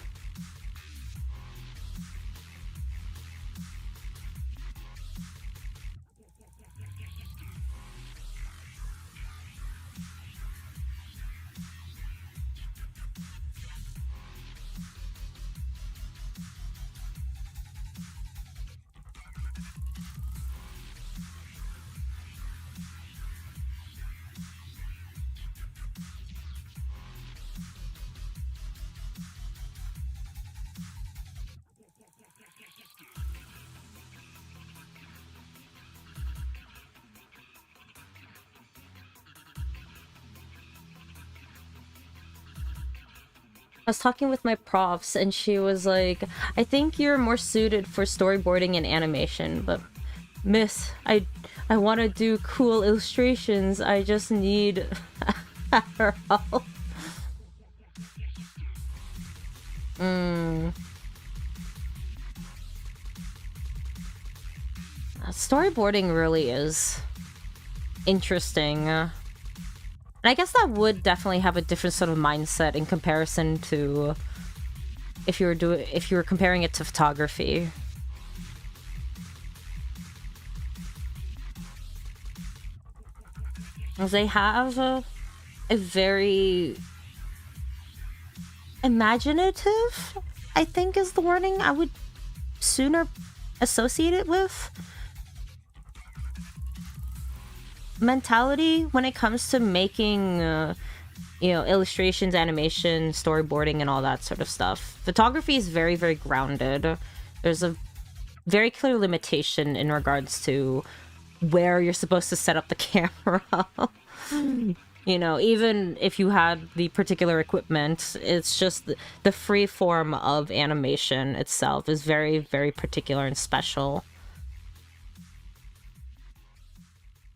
I was talking with my profs and she was like, I think you're more suited for storyboarding and animation, but miss, I want to do cool illustrations. I just need her help. Storyboarding really is interesting. And I guess that would definitely have a different sort of mindset in comparison to if you were comparing it to photography. They have a very imaginative, I think is the wording I would sooner associate it with, mentality when it comes to making illustrations, animation, storyboarding, and all that sort of stuff. Photography is very, very grounded. There's a very clear limitation in regards to where you're supposed to set up the camera. Even if you had the particular equipment, it's just the free form of animation itself is very, very particular and special.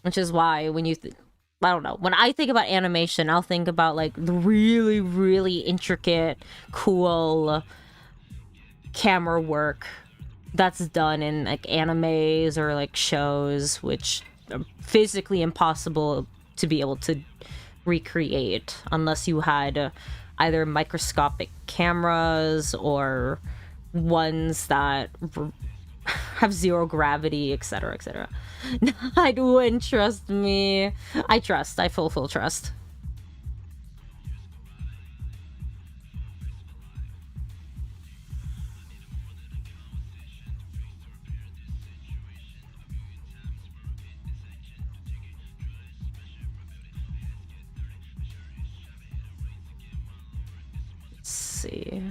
Which is why when you I don't know. When I think about animation, I'll think about like the really, really intricate, cool camera work that's done in like animes or like shows, which are physically impossible to be able to recreate unless you had either microscopic cameras or ones that have zero gravity, etc., etc. I wouldn't trust me. I trust. I full trust. Let's see.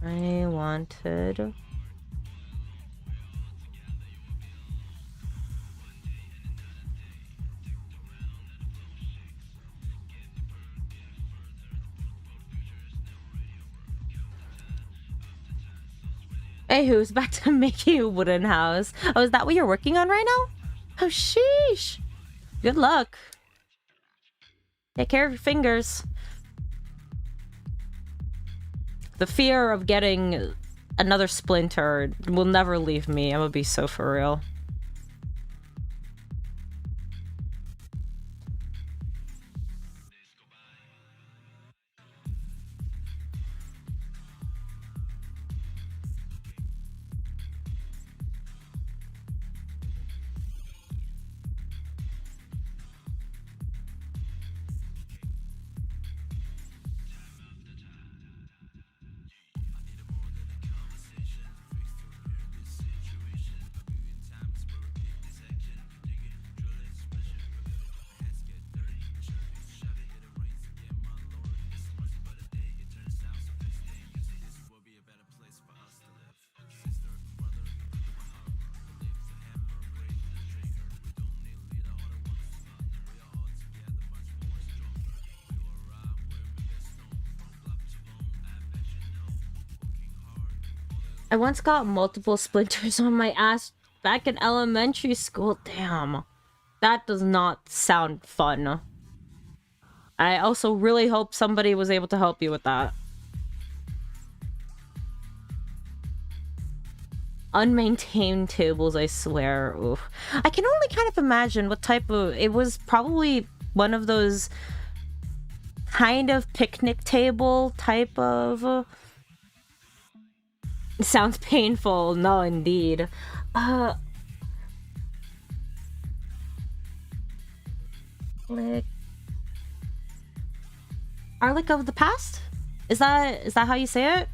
I wanted... Hey, who's back to making a wooden house? Oh, is that what you're working on right now? Oh, sheesh. Good luck. Take care of your fingers. The fear of getting another splinter will never leave me. I'm gonna be so for real. I once got multiple splinters on my ass back in elementary school. Damn. That does not sound fun. I also really hope somebody was able to help you with that. Unmaintained tables, I swear. Oof. I can only kind of imagine what type of... It was probably one of those kind of picnic table type of... Sounds painful. No, indeed. Like... Arlic of the Past? Is that how you say it?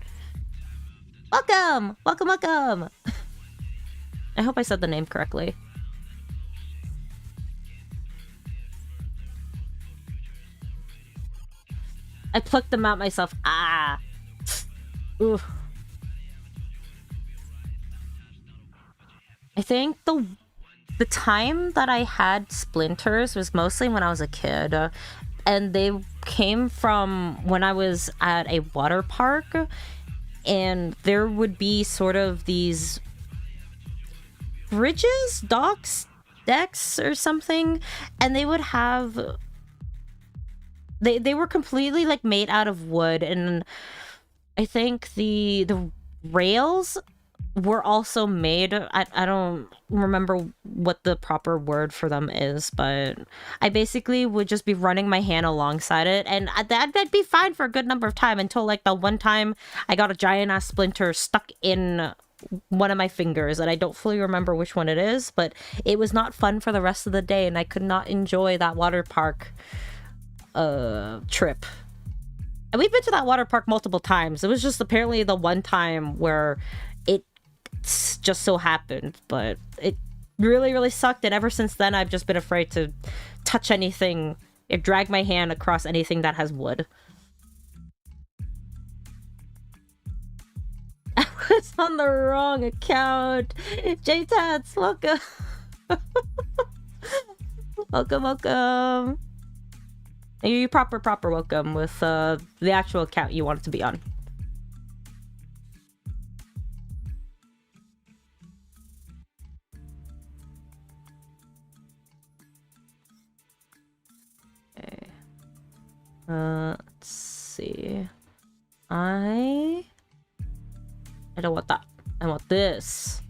Welcome! Welcome, welcome! I hope I said the name correctly. I plucked them out myself. Ah! Ooh. I think the time that I had splinters was mostly when I was a kid. And they came from when I was at a water park. And there would be sort of these bridges, docks, decks or something. And they would have... They were completely like made out of wood. And I think the rails were also made... I don't remember what the proper word for them is, but I basically would just be running my hand alongside it, and that'd be fine for a good number of time until like the one time I got a giant ass splinter stuck in one of my fingers, and I don't fully remember which one it is, but it was not fun for the rest of the day, and I could not enjoy that water park trip. And we've been to that water park multiple times. It was just apparently the one time where just so happened, but it really, really sucked, and ever since then I've just been afraid to touch anything or drag my hand across anything that has wood. I was on the wrong account. J-Tats, welcome. Welcome, welcome. You proper welcome with the actual account you want it to be on. Okay. Let's see. I don't want that. I want this.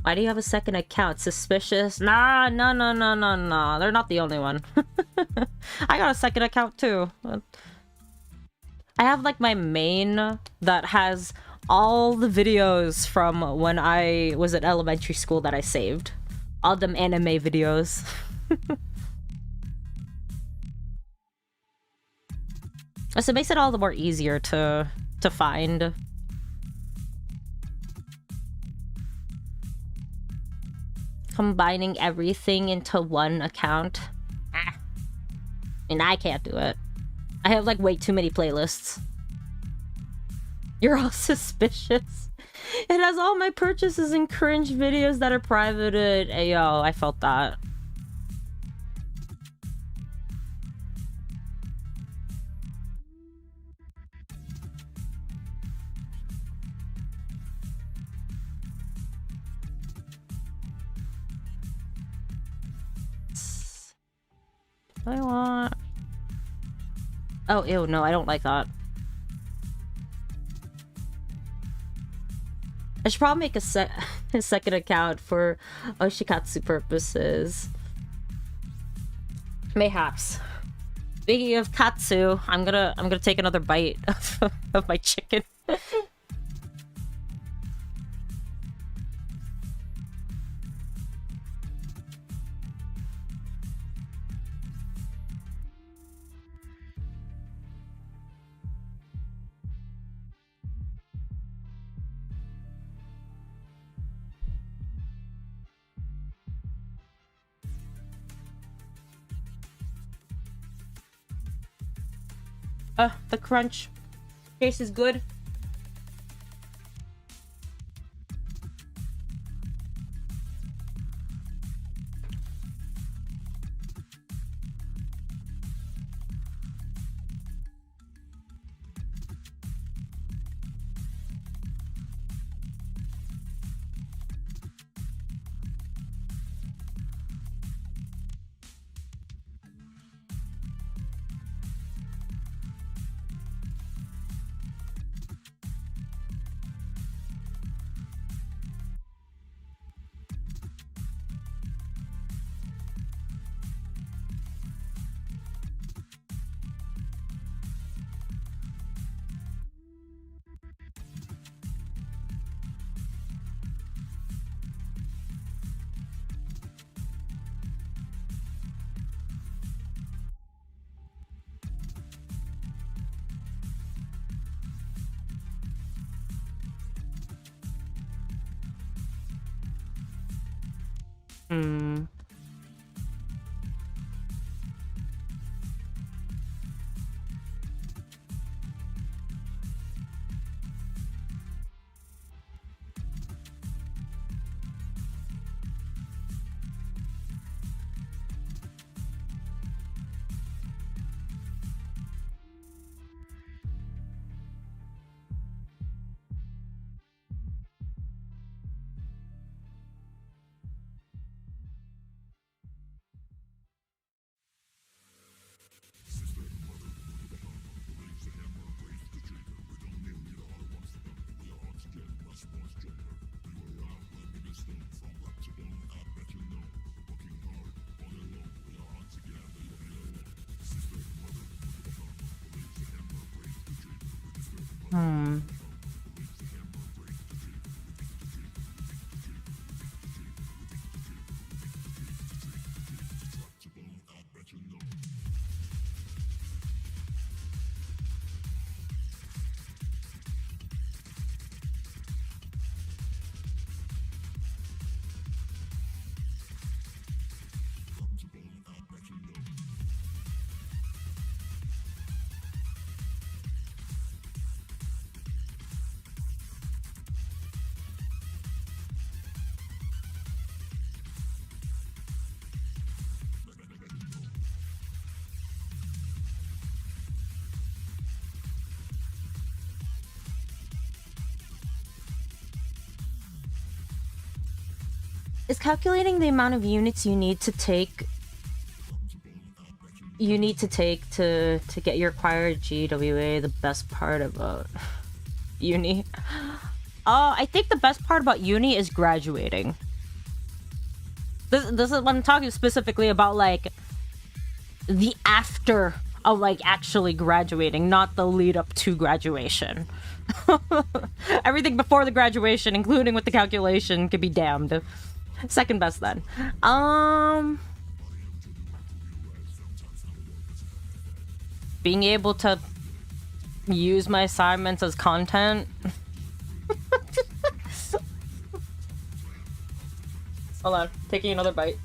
Why do you have a second account? Suspicious? Nah, no. They're not the only one. I got a second account too. I have like my main that has all the videos from when I was at elementary school that I saved. All them anime videos. So it makes it all the more easier to find. Combining everything into one account. And I can't do it. I have like way too many playlists. You're all suspicious. It has all my purchases and cringe videos that are privated. Ayo, I felt that. I want... Oh, ew, no, I don't like that. I should probably make a second account for Oshikatsu purposes. Mayhaps. Speaking of katsu, I'm gonna take another bite of my chicken. The crunch taste is good. Is calculating the amount of units you need to take to get your required GWA the best part about uni? I think the best part about uni is graduating. This is what I'm talking specifically about, like the after of like actually graduating, not the lead up to graduation. Everything before the graduation, including with the calculation, could be damned. Second best then. Being able to use my assignments as content. Hold on, taking another bite.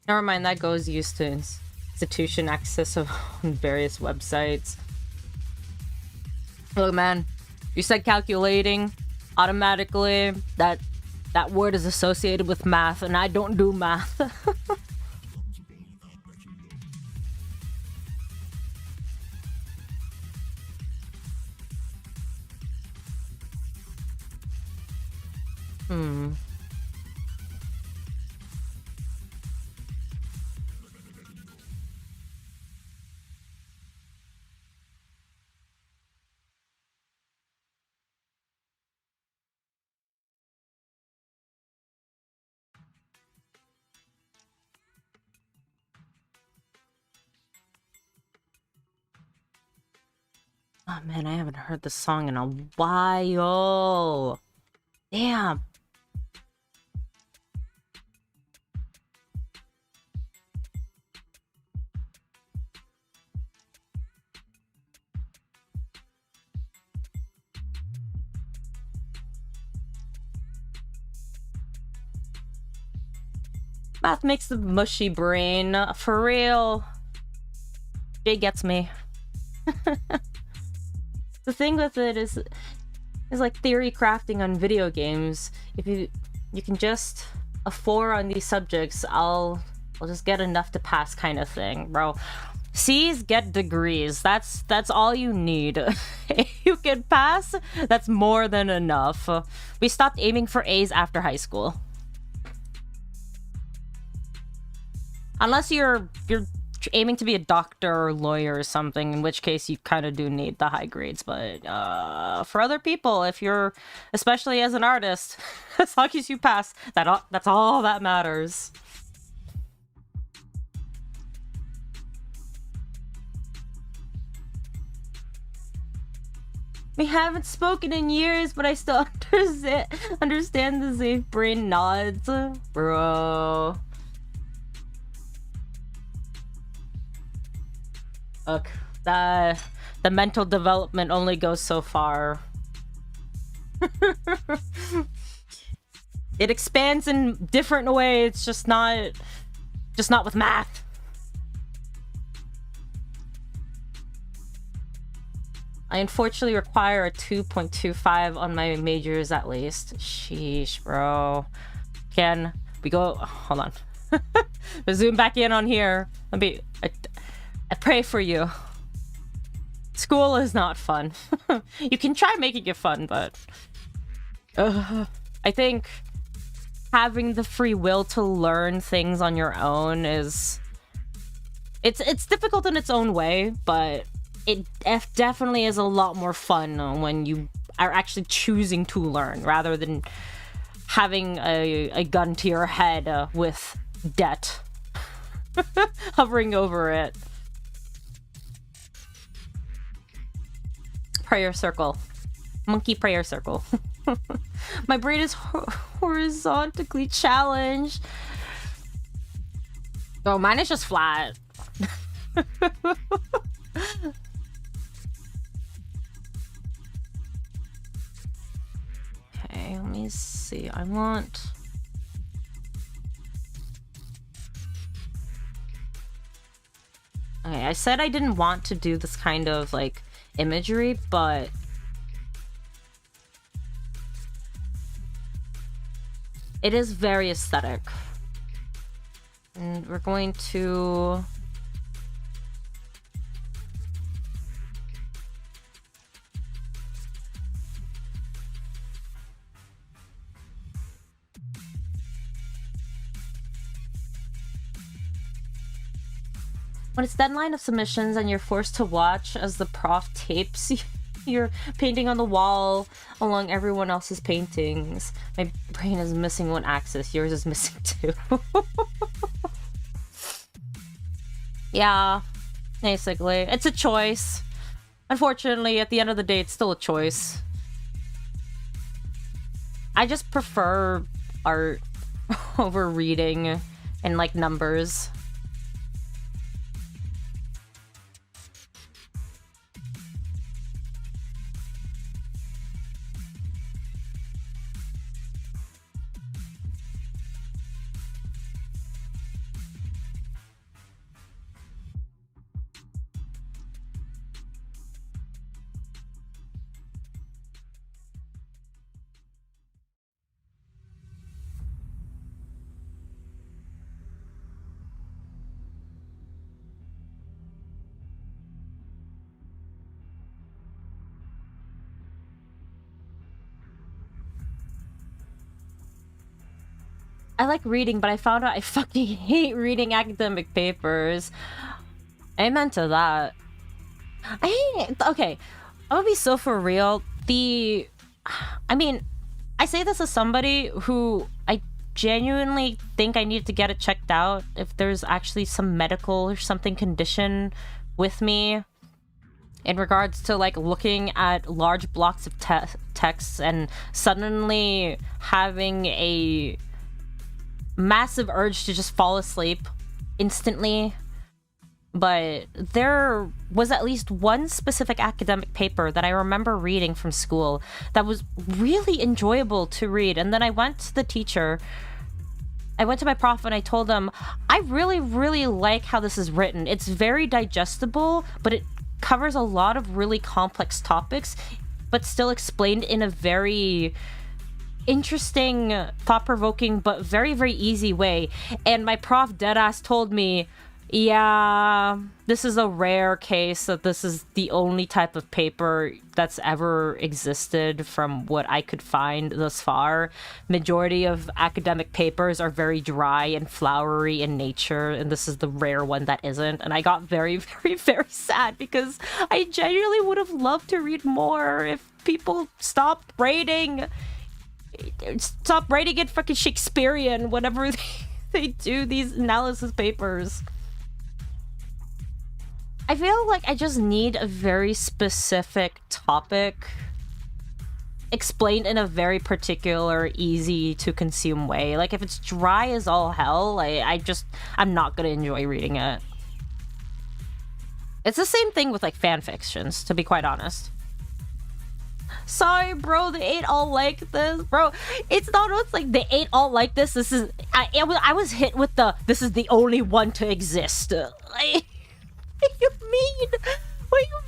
Never mind, that goes used to institution access on various websites. Look, man, you said calculating, automatically that word is associated with math, and I don't do math. Oh man, I haven't heard this song in a while. Damn. Math makes the mushy brain. For real. Jay gets me. The thing with it is like theory crafting on video games. If you can just a 4 on these subjects, I'll just get enough to pass kind of thing, bro. C's get degrees. That's all you need. If you can pass, that's more than enough. We stopped aiming for A's after high school. Unless you're aiming to be a doctor or lawyer or something, in which case you kind of do need the high grades. But for other people, if you're, especially as an artist, as long as you pass, that's all that matters. We haven't spoken in years, but I still understand the Xeiv brain nods, bro. Look, the mental development only goes so far. It expands in different ways, just not with math. I unfortunately require a 2.25 on my majors at least. Sheesh, bro. Can we go? Hold on. Zoom back in on here. I pray for you. School is not fun. You can try making it fun, but I think having the free will to learn things on your own is it's difficult in its own way, but it definitely is a lot more fun when you are actually choosing to learn rather than having a gun to your head with debt hovering over it. Prayer circle. Monkey prayer circle. My brain is horizontally challenged. Oh, mine is just flat. Let me see. I want... Okay, I said I didn't want to do this kind of, like, imagery, but... it is very aesthetic. And we're going to... when it's deadline of submissions and you're forced to watch as the prof tapes your painting on the wall along everyone else's paintings. My brain is missing one axis. Yours is missing two. Yeah, basically. It's a choice. Unfortunately, at the end of the day, it's still a choice. I just prefer art over reading and, like, numbers. I like reading, but I found out I fucking hate reading academic papers. Amen to that. I hate it. Okay, I'm gonna be so for real. I mean, I say this as somebody who I genuinely think I need to get it checked out if there's actually some medical or something condition with me in regards to, like, looking at large blocks of texts and suddenly having a massive urge to just fall asleep instantly. But there was at least one specific academic paper that I remember reading from school that was really enjoyable to read. And then I went to the teacher, I went to my prof and I told them, I really, really like how this is written. It's very digestible, but it covers a lot of really complex topics, but still explained in a very interesting, thought-provoking, but very, very easy way. And my prof deadass told me, yeah, this is a rare case that this is the only type of paper that's ever existed from what I could find thus far. Majority of academic papers are very dry and flowery in nature, and this is the rare one that isn't. And I got very, very, very sad because I genuinely would have loved to read more if people stopped rating it fucking Shakespearean whenever they do these analysis papers. I feel like I just need a very specific topic explained in a very particular, easy to consume way. Like, if it's dry as all hell, I'm not gonna enjoy reading it. It's the same thing with, like, fan fictions, to be quite honest. Sorry, bro, they ain't all like this, bro. It's not, it's like they ain't all like this. This is, I was hit with this is the only one to exist. Like, what do you mean? What do you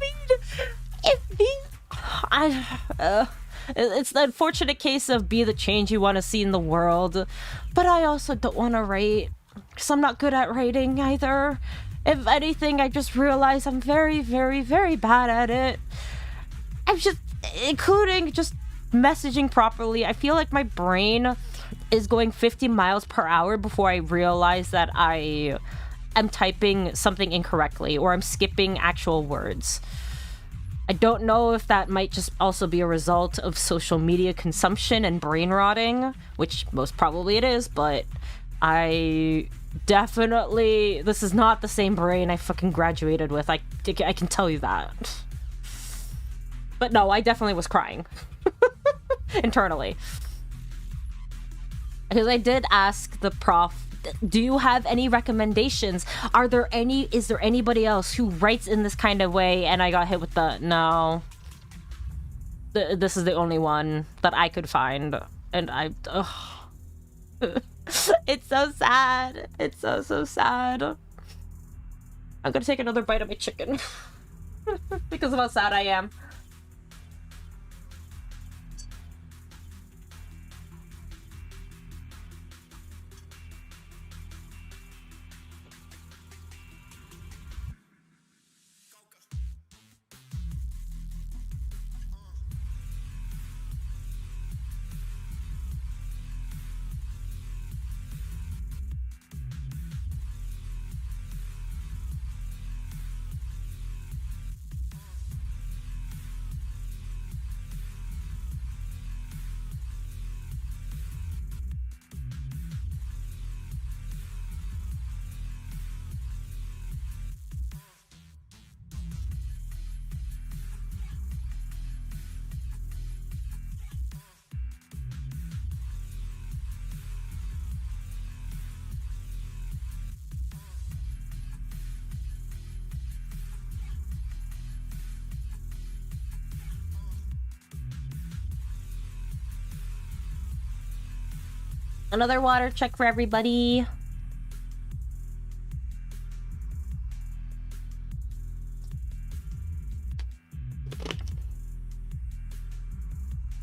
mean? It's the unfortunate case of be the change you want to see in the world. But I also don't want to write, because I'm not good at writing either. If anything, I just realized I'm very, very, very bad at it. I'm just, including just messaging properly. I feel like my brain is going 50 miles per hour before I realize that I am typing something incorrectly or I'm skipping actual words. I don't know if that might just also be a result of social media consumption and brain rotting, which most probably it is, but I definitely, this is not the same brain I fucking graduated with. I can tell you that. But no, I definitely was crying. Internally. Because I did ask the prof, do you have any recommendations? Is there anybody else who writes in this kind of way? And I got hit with the, no. This is the only one that I could find. and I... Ugh. It's so sad. It's so sad. I'm gonna take another bite of my chicken. Because of how sad I am. Another water check for everybody.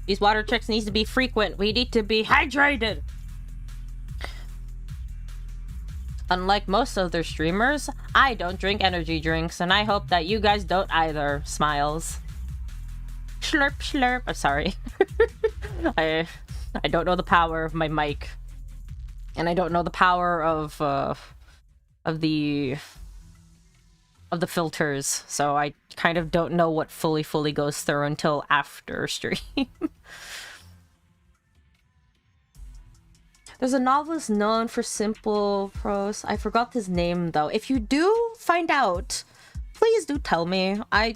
These water checks needs to be frequent. We need to be hydrated. Unlike most other streamers, I don't drink energy drinks, and I hope that you guys don't either. Smiles. Slurp, slurp. I'm sorry. I don't know the power of my mic, and I don't know the power of the filters, so I kind of don't know what fully goes through until after stream. There's a novelist known for simple prose. I forgot his name though. If you do find out, please do tell me. I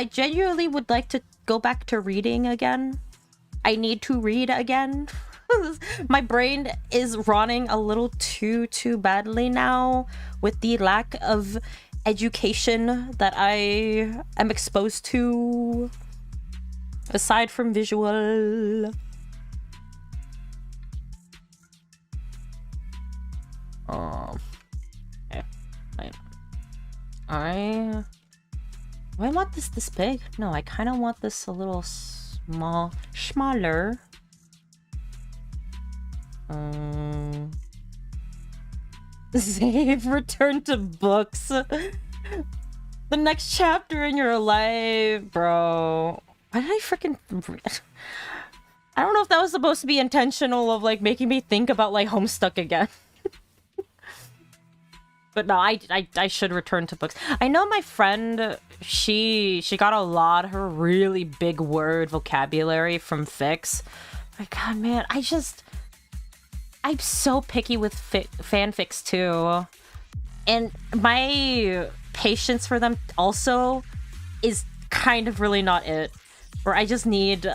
genuinely would like to go back to reading again. I need to read again. My brain is rotting a little too badly now with the lack of education that I am exposed to aside from visual. Okay. Do I want this big? No, I kind of want this a little smaller. Xeiv, return to books. The next chapter in your life, bro. Why did I freaking... I don't know if that was supposed to be intentional of, like, making me think about, like, Homestuck again. But no, I should return to books. I know my friend, she got a lot of her really big word vocabulary from fics. My god, man, I'm so picky with fanfics too. And my patience for them also is kind of really not it. Where I just need...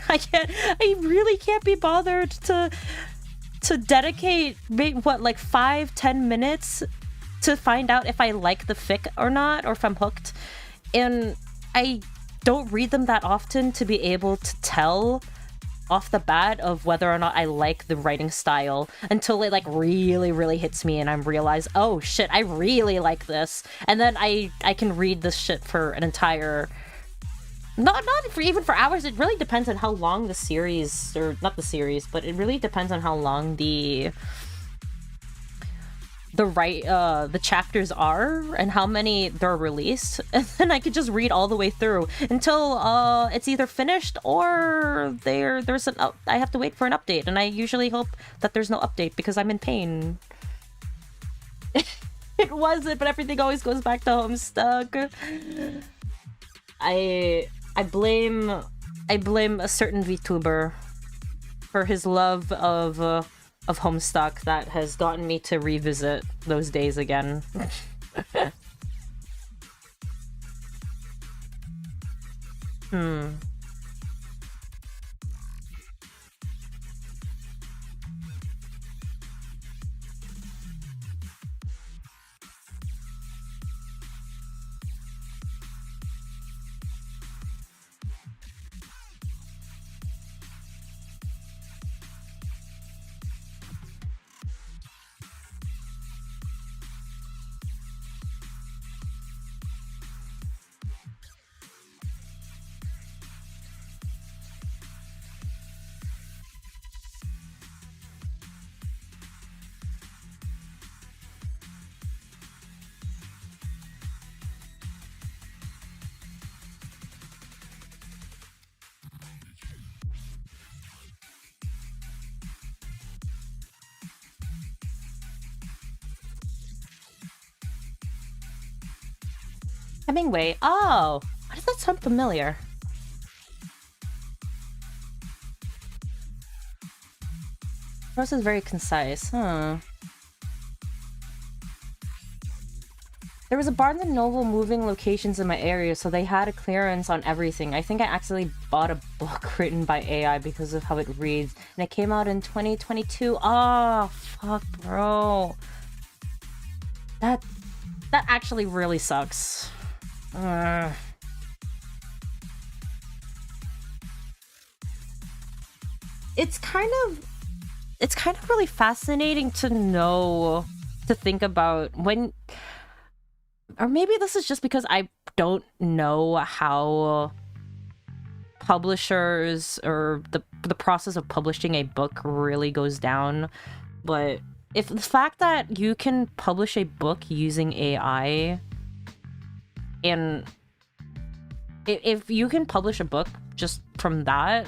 I really can't be bothered to dedicate, what, like 5-10 minutes to find out if I like the fic or not, or if I'm hooked. And I don't read them that often to be able to tell off the bat of whether or not I like the writing style until it like really hits me and I realize, oh shit, I really like this. And then I can read this shit for an entire... Not for even for hours. It really depends on how long the series, or not the series, but it really depends on how long the chapters are and how many they're released, and then I could just read all the way through until it's either finished or I have to wait for an update, and I usually hope that there's no update because I'm in pain. It wasn't, but everything always goes back to Homestuck. I blame a certain VTuber for his love of Homestuck that has gotten me to revisit those days again. Hemingway. Oh, why does that sound familiar? Prose is very concise. Huh. There was a Barnes & Noble moving locations in my area, so they had a clearance on everything. I think I accidentally bought a book written by AI because of how it reads, and it came out in 2022. Oh, fuck, bro. That actually really sucks. It's kind of really fascinating to know, to think about when, or maybe this is just because I don't know how publishers or the process of publishing a book really goes down, but if the fact that you can publish a book using AI, and if you can publish a book just from that,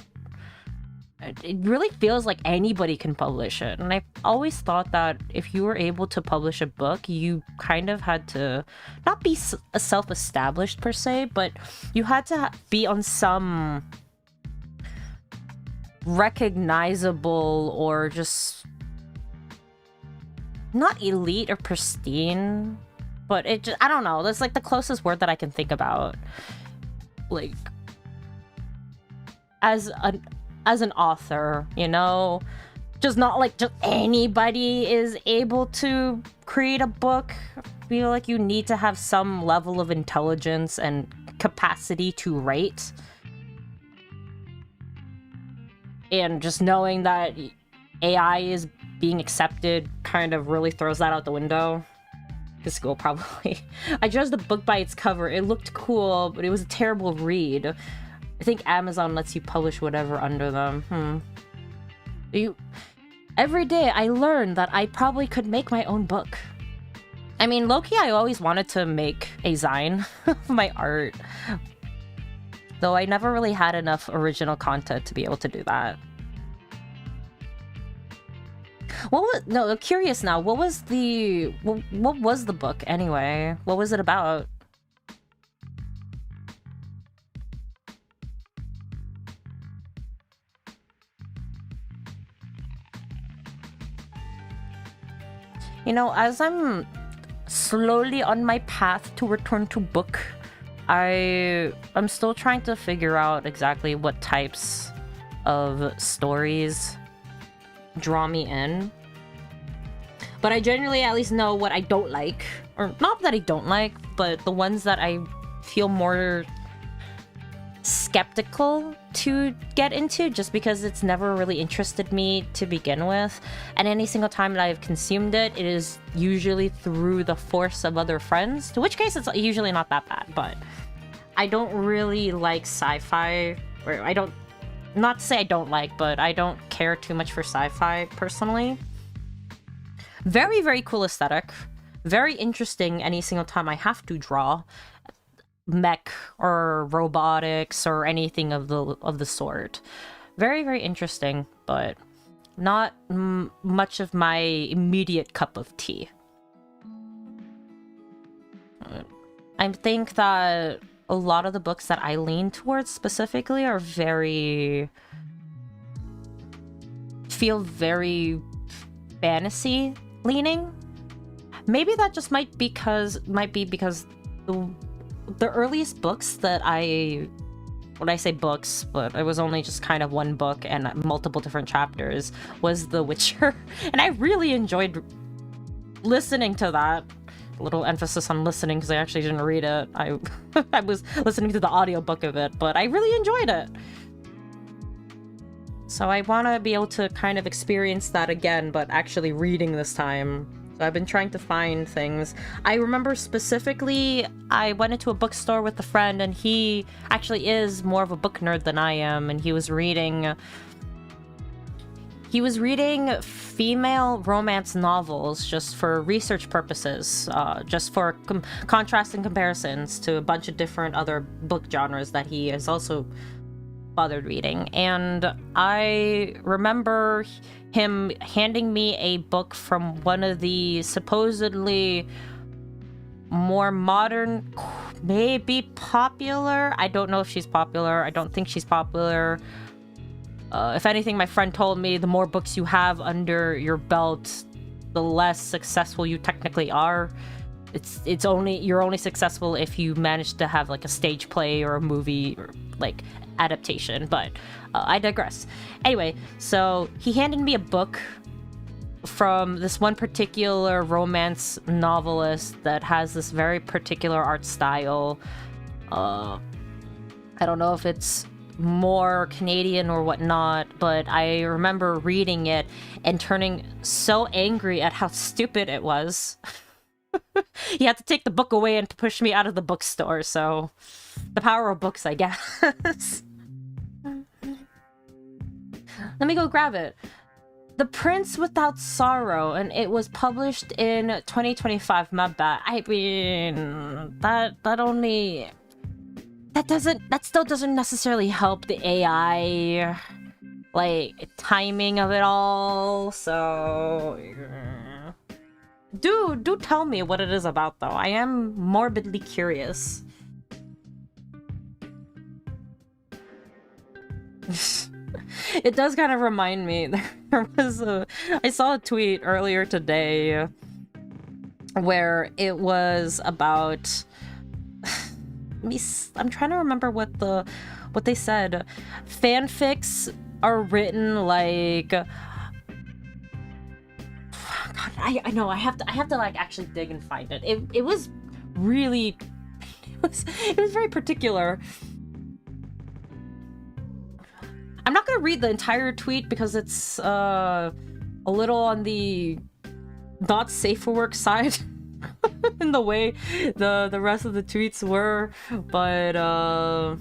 it really feels like anybody can publish it. And I've always thought that if you were able to publish a book, you kind of had to not be a self-established per se, but you had to be on some recognizable or just not elite or pristine, but it just, I don't know, that's like the closest word that I can think about. Like, as an author, you know, just not like just anybody is able to create a book. I feel like you need to have some level of intelligence and capacity to write. And just knowing that AI is being accepted kind of really throws that out the window. This school probably. I judged the book by its cover. It looked cool, but it was a terrible read. I think Amazon lets you publish whatever under them. Every day I learn that I probably could make my own book. I mean, low-key, I always wanted to make a zine of my art, though I never really had enough original content to be able to do that. I'm curious now. What was the book anyway? What was it about? You know, as I'm slowly on my path to return to book, I'm still trying to figure out exactly what types of stories draw me in. But I generally at least know what I don't like. Or not that I don't like, but the ones that I feel more skeptical to get into, just because it's never really interested me to begin with. And any single time that I've consumed it, it is usually through the force of other friends, to which case it's usually not that bad. But I don't really like sci-fi, or I don't, not to say I don't like, but I don't care too much for sci-fi personally. Very, very cool aesthetic. Very interesting any single time I have to draw mech or robotics or anything of the sort. Very, very interesting, but not much of my immediate cup of tea. I think that a lot of the books that I lean towards specifically are feel very fantasy leaning. Maybe that just might be because the earliest books that when I say books, but it was only just kind of one book and multiple different chapters, was The Witcher. And I really enjoyed listening to that. A little emphasis on listening because I actually didn't read it. I was listening to the audiobook of it, but I really enjoyed it. So I want to be able to kind of experience that again, but actually reading this time. So I've been trying to find things. I remember specifically, I went into a bookstore with a friend, and he actually is more of a book nerd than I am, and he was reading female romance novels just for research purposes, just for contrast and comparisons to a bunch of different other book genres that he is also bothered reading. And I remember him handing me a book from one of the supposedly more modern may be popular. I don't know if she's popular. I don't think she's popular. If anything, my friend told me the more books you have under your belt, the less successful you technically are. You're only successful if you manage to have like a stage play or a movie or like adaptation. But I digress. Anyway, so he handed me a book from this one particular romance novelist that has this very particular art style. I don't know if it's more Canadian or whatnot, but I remember reading it and turning so angry at how stupid it was. He had to take the book away and push me out of the bookstore, so the power of books, I guess. Let me go grab it. The Prince Without Sorrow, and it was published in 2025. My bad. I mean, that still doesn't necessarily help the AI, like, timing of it all, so... Do tell me what it is about, though. I am morbidly curious. It does kind of remind me. I saw a tweet earlier today where it was about... I'm trying to remember what they said. Fanfics are written like... God, I know I have to like actually dig and find it. It was really it was very particular. I'm not gonna read the entire tweet because it's a little on the not safe for work side. In the way the rest of the tweets were, but oh,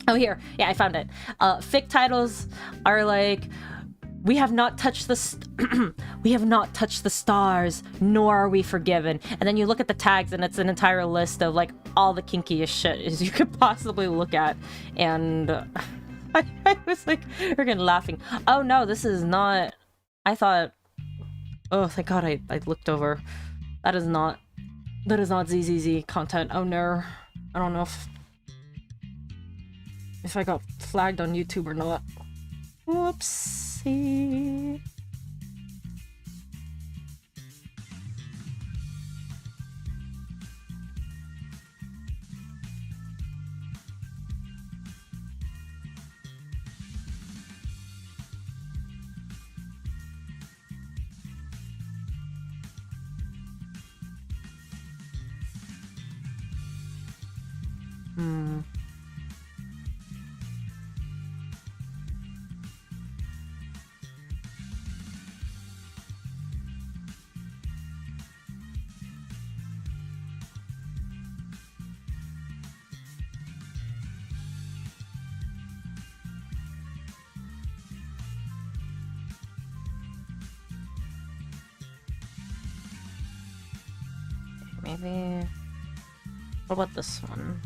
here, yeah, I found it. Fic titles are like, we have not touched the we have not touched the stars, nor are we forgiven. And then you look at the tags, and it's an entire list of like all the kinkiest shit as you could possibly look at, and I was like freaking laughing. Oh no, this is not. I thought. Oh, thank God I looked over. That is not ZZZ content. Oh no. I don't know if I got flagged on YouTube or not. Whoopsie. Maybe... What about this one?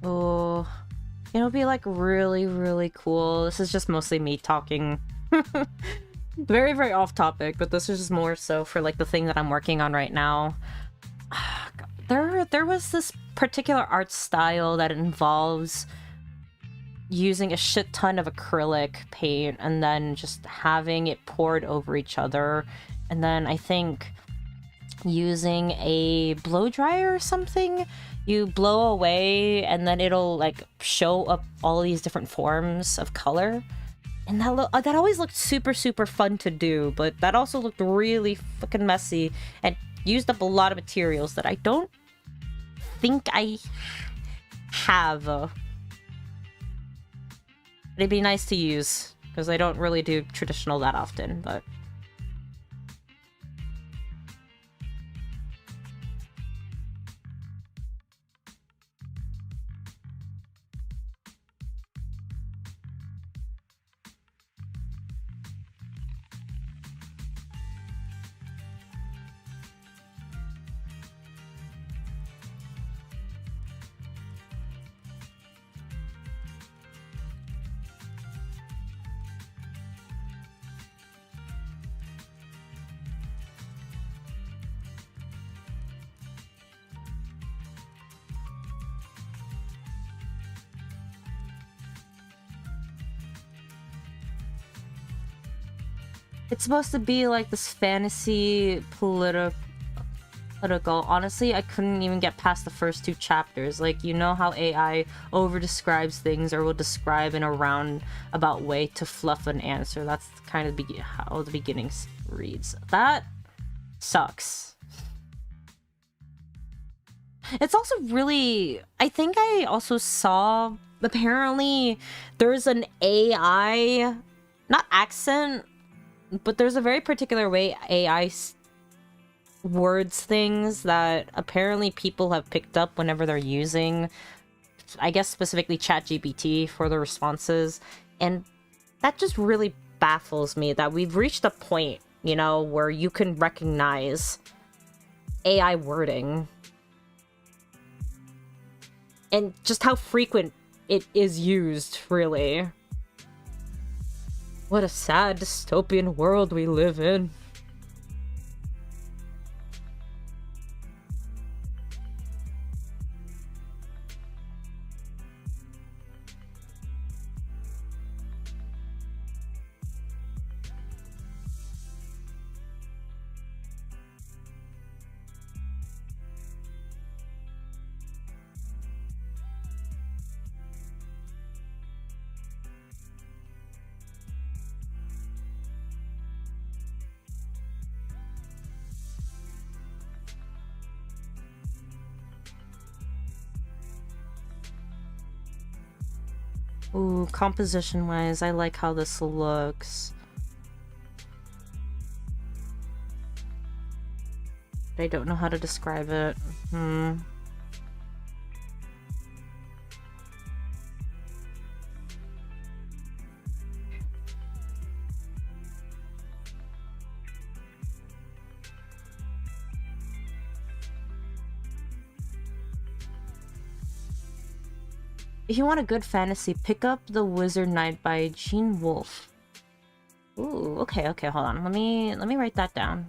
Oh, it'll be like really, really cool. This is just mostly me talking. Very, very off topic, but this is just more so for like the thing that I'm working on right now. There was this particular art style that involves using a shit ton of acrylic paint and then just having it poured over each other. And then I think using a blow dryer or something. You blow away and then it'll like show up all these different forms of color. And that always looked super, super fun to do, but that also looked really fucking messy and used up a lot of materials that I don't think I have. It'd be nice to use, because I don't really do traditional that often, but... It's supposed to be like this fantasy political. Honestly, I couldn't even get past the first 2 chapters. Like, you know how AI over-describes things or will describe in a roundabout way to fluff an answer. That's kind of how the beginning reads. That sucks. It's also really... I think I also saw... Apparently, there's an AI... Not accent... But there's a very particular way AI words things that apparently people have picked up whenever they're using, I guess specifically ChatGPT for the responses. And that just really baffles me that we've reached a point, you know, where you can recognize AI wording. And just how frequent it is used, really. What a sad dystopian world we live in. Ooh, composition-wise, I like how this looks. I don't know how to describe it. If you want a good fantasy, pick up The Wizard Knight by Gene Wolfe. Ooh, okay, hold on. Let me write that down.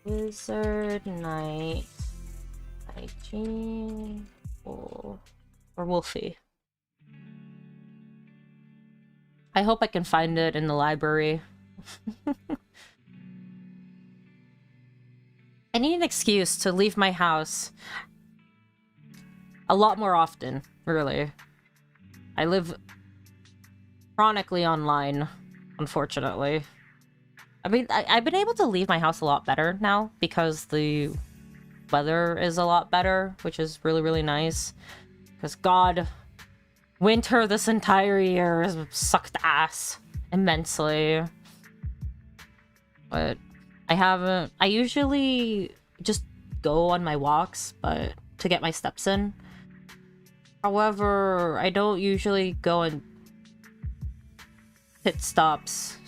Wizard Knight by Gene Wolfe or Wolfie. I hope I can find it in the library. I need an excuse to leave my house a lot more often, really. I live chronically online, unfortunately. I mean, I've been able to leave my house a lot better now because the weather is a lot better, which is really, really nice. Because, God, winter this entire year has sucked ass immensely. But I usually just go on my walks, but to get my steps in. However, I don't usually go and pit stops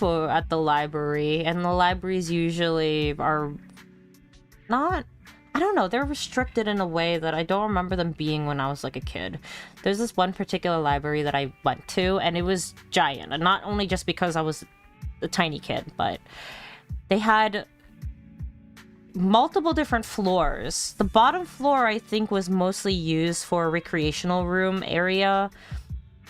at the library, and the libraries usually are not, I don't know, they're restricted in a way that I don't remember them being when I was like a kid. There's this one particular library that I went to, and it was giant, and not only just because I was a tiny kid, but they had multiple different floors. The bottom floor, I think, was mostly used for a recreational room area,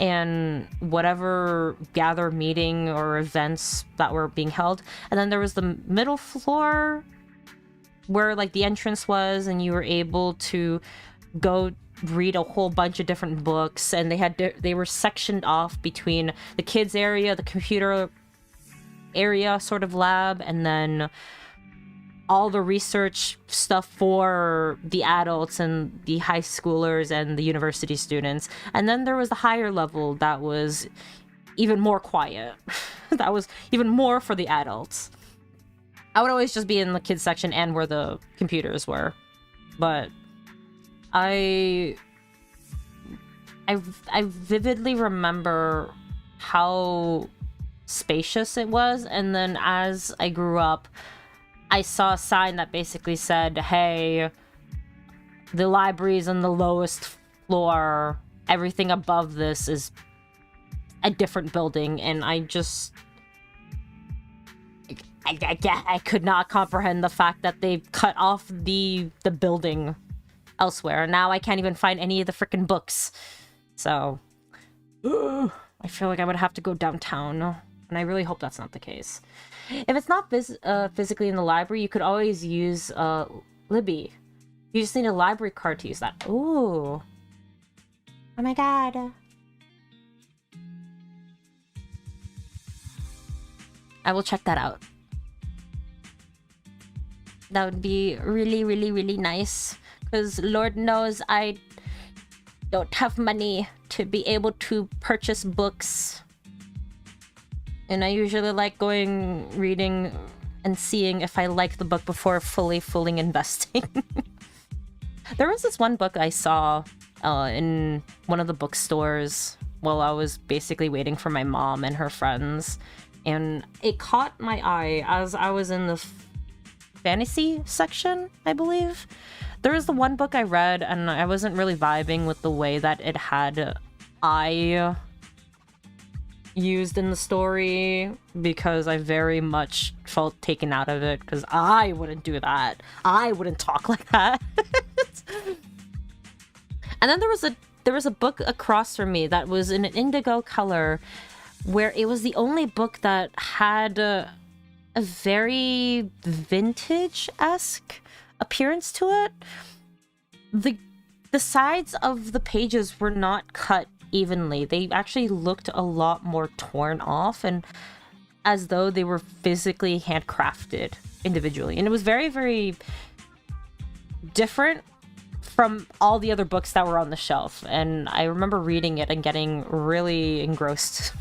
and whatever gather meeting or events that were being held. And then there was the middle floor where like the entrance was, and you were able to go read a whole bunch of different books, and they were sectioned off between the kids area, the computer area sort of lab, and then all the research stuff for the adults and the high schoolers and the university students. And then there was the higher level that was even more quiet. That was even more for the adults. I would always just be in the kids section and where the computers were. But I vividly remember how spacious it was, and then as I grew up, I saw a sign that basically said, hey, the library's on the lowest floor. Everything above this is a different building. And I could not comprehend the fact that they cut off the building elsewhere. Now I can't even find any of the freaking books. So, I feel like I would have to go downtown. And I really hope that's not the case. If it's not physically in the library, you could always use Libby. You just need a library card to use that. Ooh. Oh my god. I will check that out. That would be really, really, really nice. Because Lord knows I don't have money to be able to purchase books. And I usually like going, reading, and seeing if I like the book before fully investing. There was this one book I saw in one of the bookstores while I was basically waiting for my mom and her friends. And it caught my eye as I was in the fantasy section, I believe. There was the one book I read, and I wasn't really vibing with the way that it had I used in the story, because I very much felt taken out of it, because I wouldn't do that. I wouldn't talk like that. And then there was a book across from me that was in an indigo color, where it was the only book that had a very vintage-esque appearance to it. The sides of the pages were not cut evenly. They actually looked a lot more torn off, and as though they were physically handcrafted individually. And it was very, very different from all the other books that were on the shelf. And I remember reading it and getting really engrossed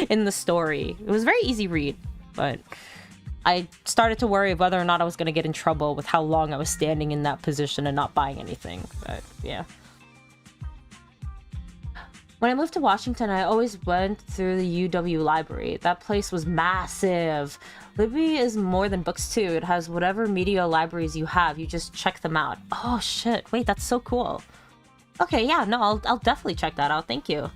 in the story. It was a very easy read, but I started to worry of whether or not I was going to get in trouble with how long I was standing in that position and not buying anything. But yeah. When I moved to Washington, I always went through the UW library. That place was massive. Libby is more than books too. It has whatever media libraries you have. You just check them out. Oh shit, wait, that's so cool. Okay, yeah, no, I'll definitely check that out. Thank you.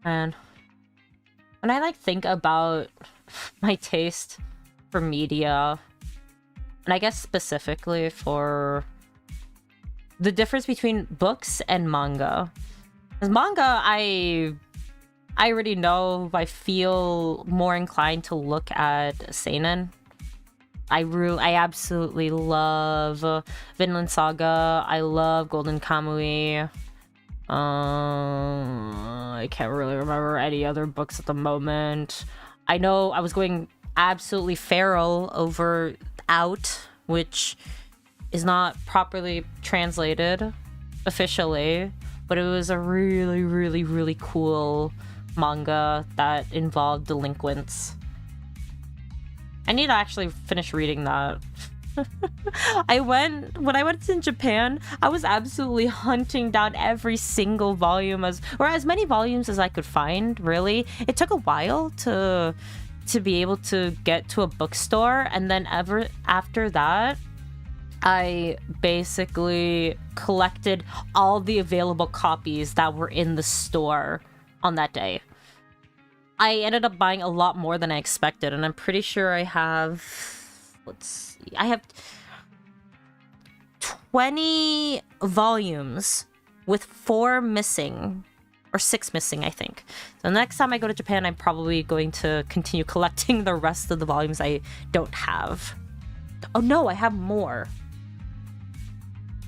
And when I like think about my taste for media, and I guess specifically for the difference between books and manga. Because manga, I already know I feel more inclined to look at seinen. I absolutely love Vinland Saga. I love Golden Kamui. I can't really remember any other books at the moment. I know I was going absolutely feral over Out, which is not properly translated officially, but it was a really, really, really cool manga that involved delinquents. I need to actually finish reading that. When I went in Japan, I was absolutely hunting down every single volume as many volumes as I could find, really. It took a while to be able to get to a bookstore, and then after that, I basically collected all the available copies that were in the store on that day. I ended up buying a lot more than I expected, and I'm pretty sure I have... Let's see. I have 20 volumes with 4 missing. Or 6 missing, I think. So next time I go to Japan, I'm probably going to continue collecting the rest of the volumes I don't have. Oh no, I have more.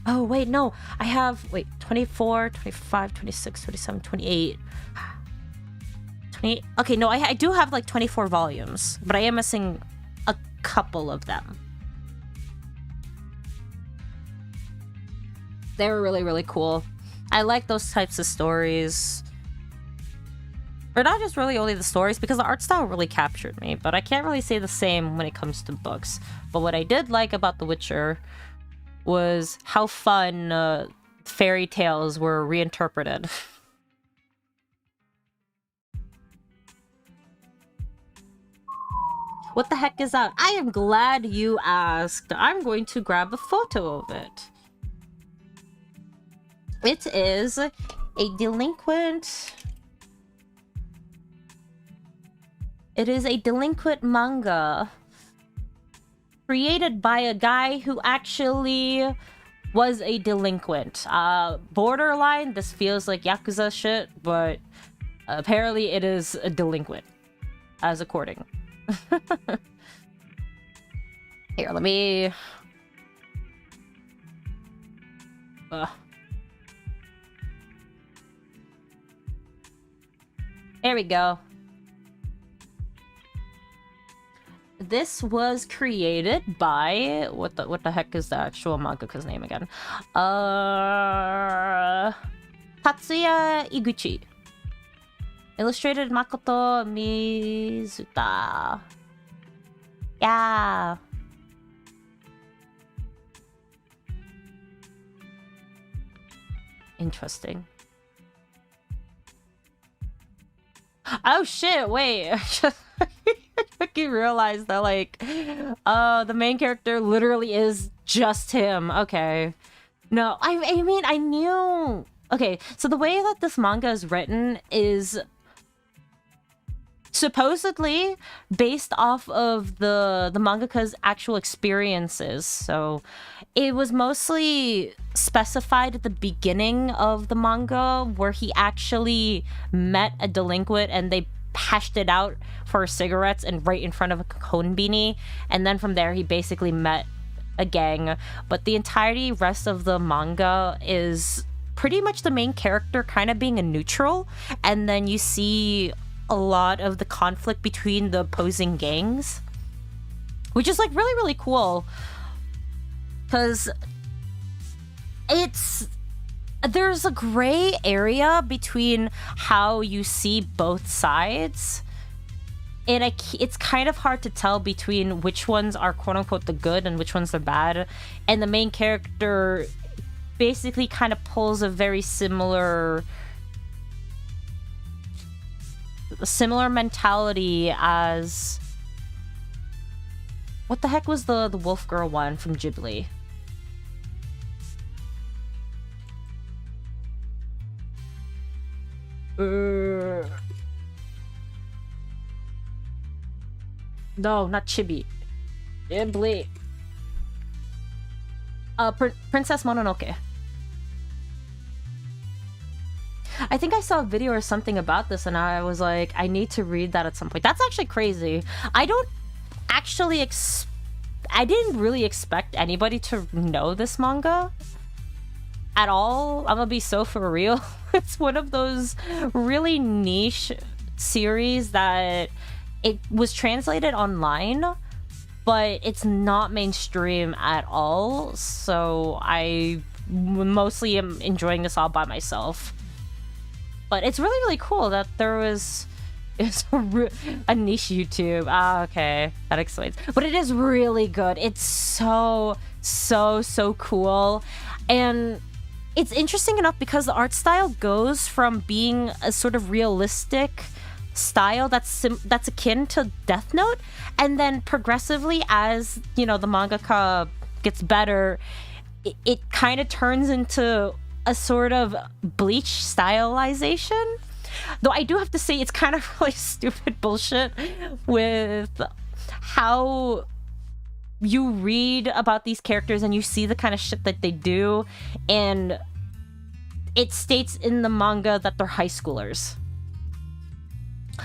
Oh wait, no. I have, 24, 25, 26, 27, 28. 28. Okay, no, I do have like 24 volumes, but I am missing a couple of them. They were really, really cool. I like those types of stories. Or not just really only the stories, because the art style really captured me, but I can't really say the same when it comes to books. But what I did like about The Witcher was how fun fairy tales were reinterpreted. What the heck is that? I am glad you asked. I'm going to grab a photo of it. It is a delinquent... It is a delinquent manga created by a guy who actually was a delinquent. Borderline, this feels like Yakuza shit, but apparently it is a delinquent, as according. Here, let me... There we go. This was created by... What the heck is the actual mangaka's name again? Tatsuya Iguchi. Illustrated Makoto Mizuta. Yeah. Interesting. Oh shit, wait. I fucking realized that, like, the main character literally is just him. Okay. No, I mean, I knew... Okay, so the way that this manga is written is supposedly based off of the mangaka's actual experiences. So it was mostly specified at the beginning of the manga where he actually met a delinquent and they hashed it out for cigarettes and right in front of a konbini, and then from there he basically met a gang. But the entirety rest of the manga is pretty much the main character kind of being a neutral, and then you see a lot of the conflict between the opposing gangs, which is like really, really cool, because there's a gray area between how you see both sides, and it's kind of hard to tell between which ones are quote-unquote the good and which ones are bad. And the main character basically kind of pulls a very similar mentality as... What the heck was the wolf girl one from Ghibli? No, not Chibi. Ghibli. Princess Mononoke. I think I saw a video or something about this, and I was like, I need to read that at some point. That's actually crazy. I don't actually I didn't really expect anybody to know this manga at all. I'm gonna be so for real. It's one of those really niche series that it was translated online, but it's not mainstream at all. So I mostly am enjoying this all by myself. But it's really, really cool that there was a niche YouTube. Ah, okay. That explains. But it is really good. It's so cool. And it's interesting enough because the art style goes from being a sort of realistic style that's akin to Death Note, and then progressively, as you know, the mangaka gets better, it kind of turns into a sort of Bleach stylization. Though I do have to say, it's kind of really stupid bullshit with how you read about these characters and you see the kind of shit that they do, and it states in the manga that they're high schoolers.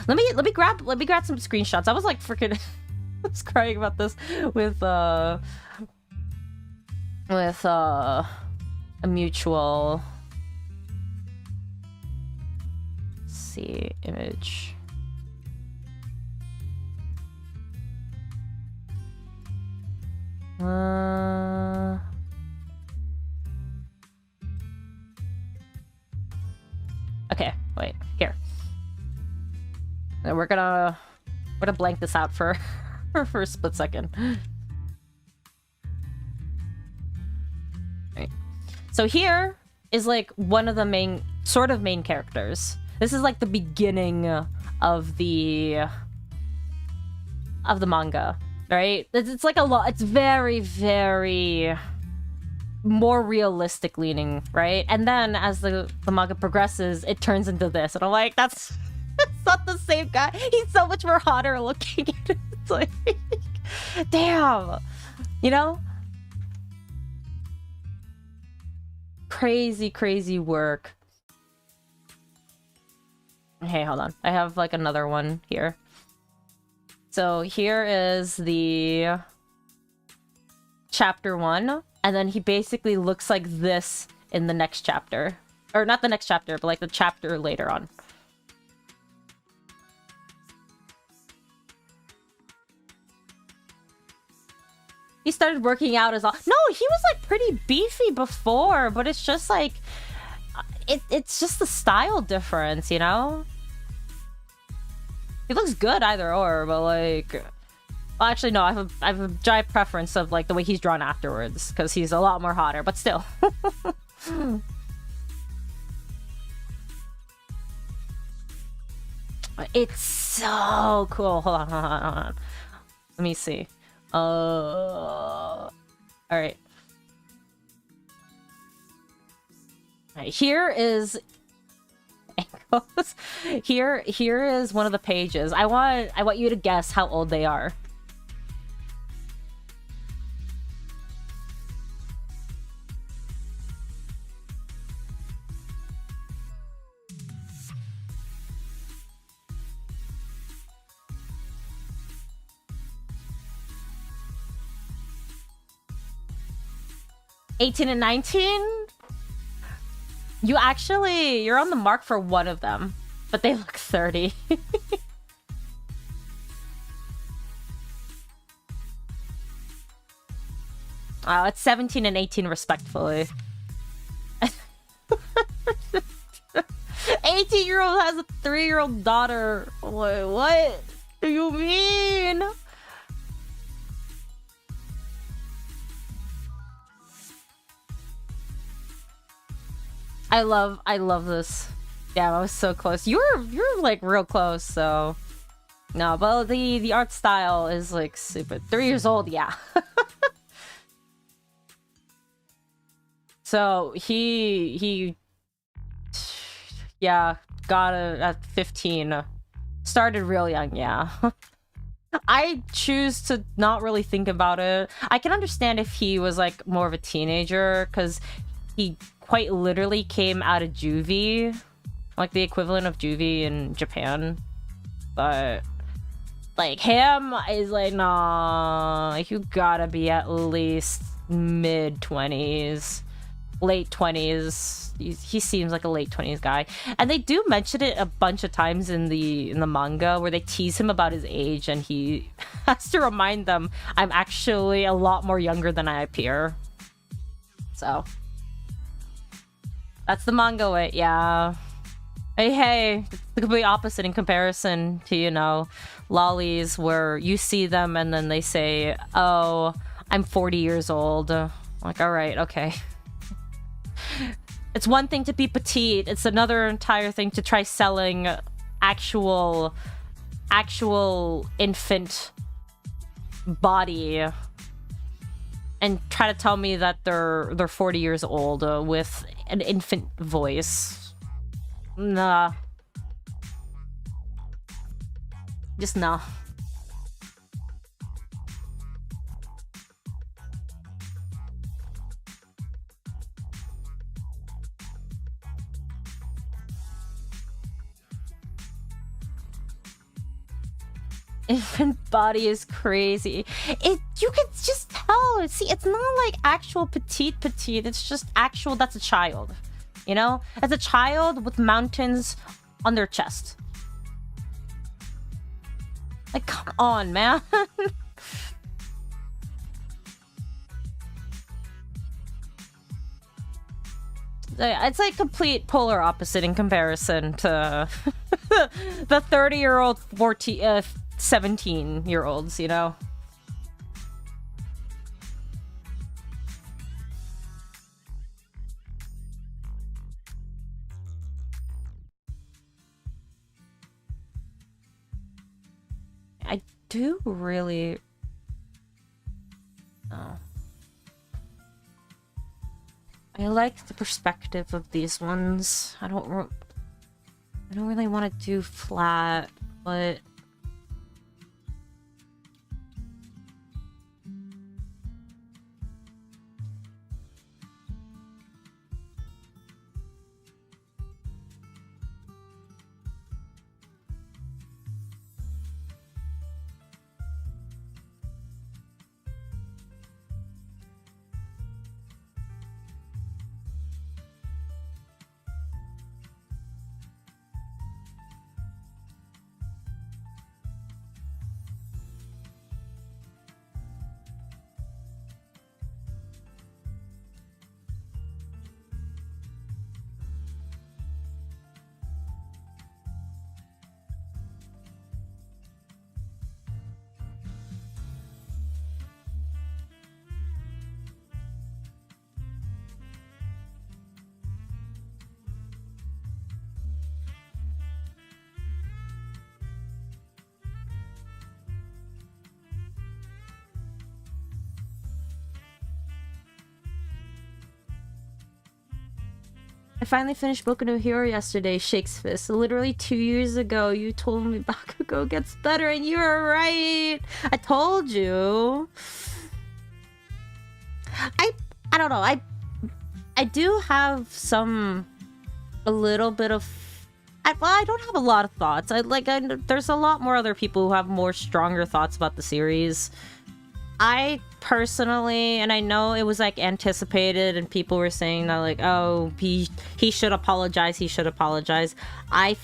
Let me grab some screenshots. I was like freaking I was crying about this with a mutual. Let's see, image. Okay, wait, here. And we're gonna blank this out for for a split second. Right. So here is like one of the main characters. This is like the beginning of the manga, right? It's like a lot. It's very, very more realistic leaning, right? And then as the manga progresses, it turns into this, and I'm like, that's not the same guy. He's so much more hotter looking. It's like, damn, you know? Crazy work. Hey, hold on. I have like another one here. So here is the chapter 1, and then he basically looks like this in the next chapter. Or not the next chapter, but like the chapter later on. He started working out as all. No, he was like pretty beefy before, but it's just like it's just the style difference, you know? He looks good either or, but like, well, actually no, I have a giant preference of like the way he's drawn afterwards, because he's a lot more hotter, but still. It's so cool. Hold on. Let me see. All right. Here is here is one of the pages. I want you to guess how old they are. (18 and 19? You're on the mark for one of them, but they look 30. Oh, it's 17 and 18 respectfully. 18-year-old has a 3-year-old daughter. Wait, what do you mean? I love this. Yeah, I was so close. You're like real close, so no, but the art style is like super. 3 years old, yeah. So he yeah, got it at 15. Started real young, yeah. I choose to not really think about it. I can understand if he was like more of a teenager, because he quite literally came out of juvie, like the equivalent of juvie in Japan. But like him is like, nah, you gotta be at least mid-20s, late 20s. He seems like a late 20s guy, and they do mention it a bunch of times in the manga where they tease him about his age, and he has to remind them, I'm actually a lot more younger than I appear. So that's the manga way, yeah. Hey, it's the complete opposite in comparison to, you know, lollies, where you see them and then they say, oh, I'm 40 years old. Like, all right, okay. It's one thing to be petite. It's another entire thing to try selling actual infant body and try to tell me that they're 40 years old with an infant voice. Nah. Just no. Infant body is crazy. You can just tell. See, it's not like actual petite. It's just actual. That's a child, you know. As a child with mountains on their chest. Like, come on, man. It's like complete polar opposite in comparison to the 30-year-old 17-year-olds, you know? I do really... Oh. I like the perspective of these ones. I don't really want to do flat, but... I finally finished Boku no Hero yesterday, Shakes Fist. Literally 2 years ago, you told me Bakugo gets better, and you were right. I told you. I don't know. I do have a little bit of... I don't have a lot of thoughts. There's a lot more other people who have more stronger thoughts about the series. I personally, and I know it was like anticipated and people were saying that like, oh, he should apologize, I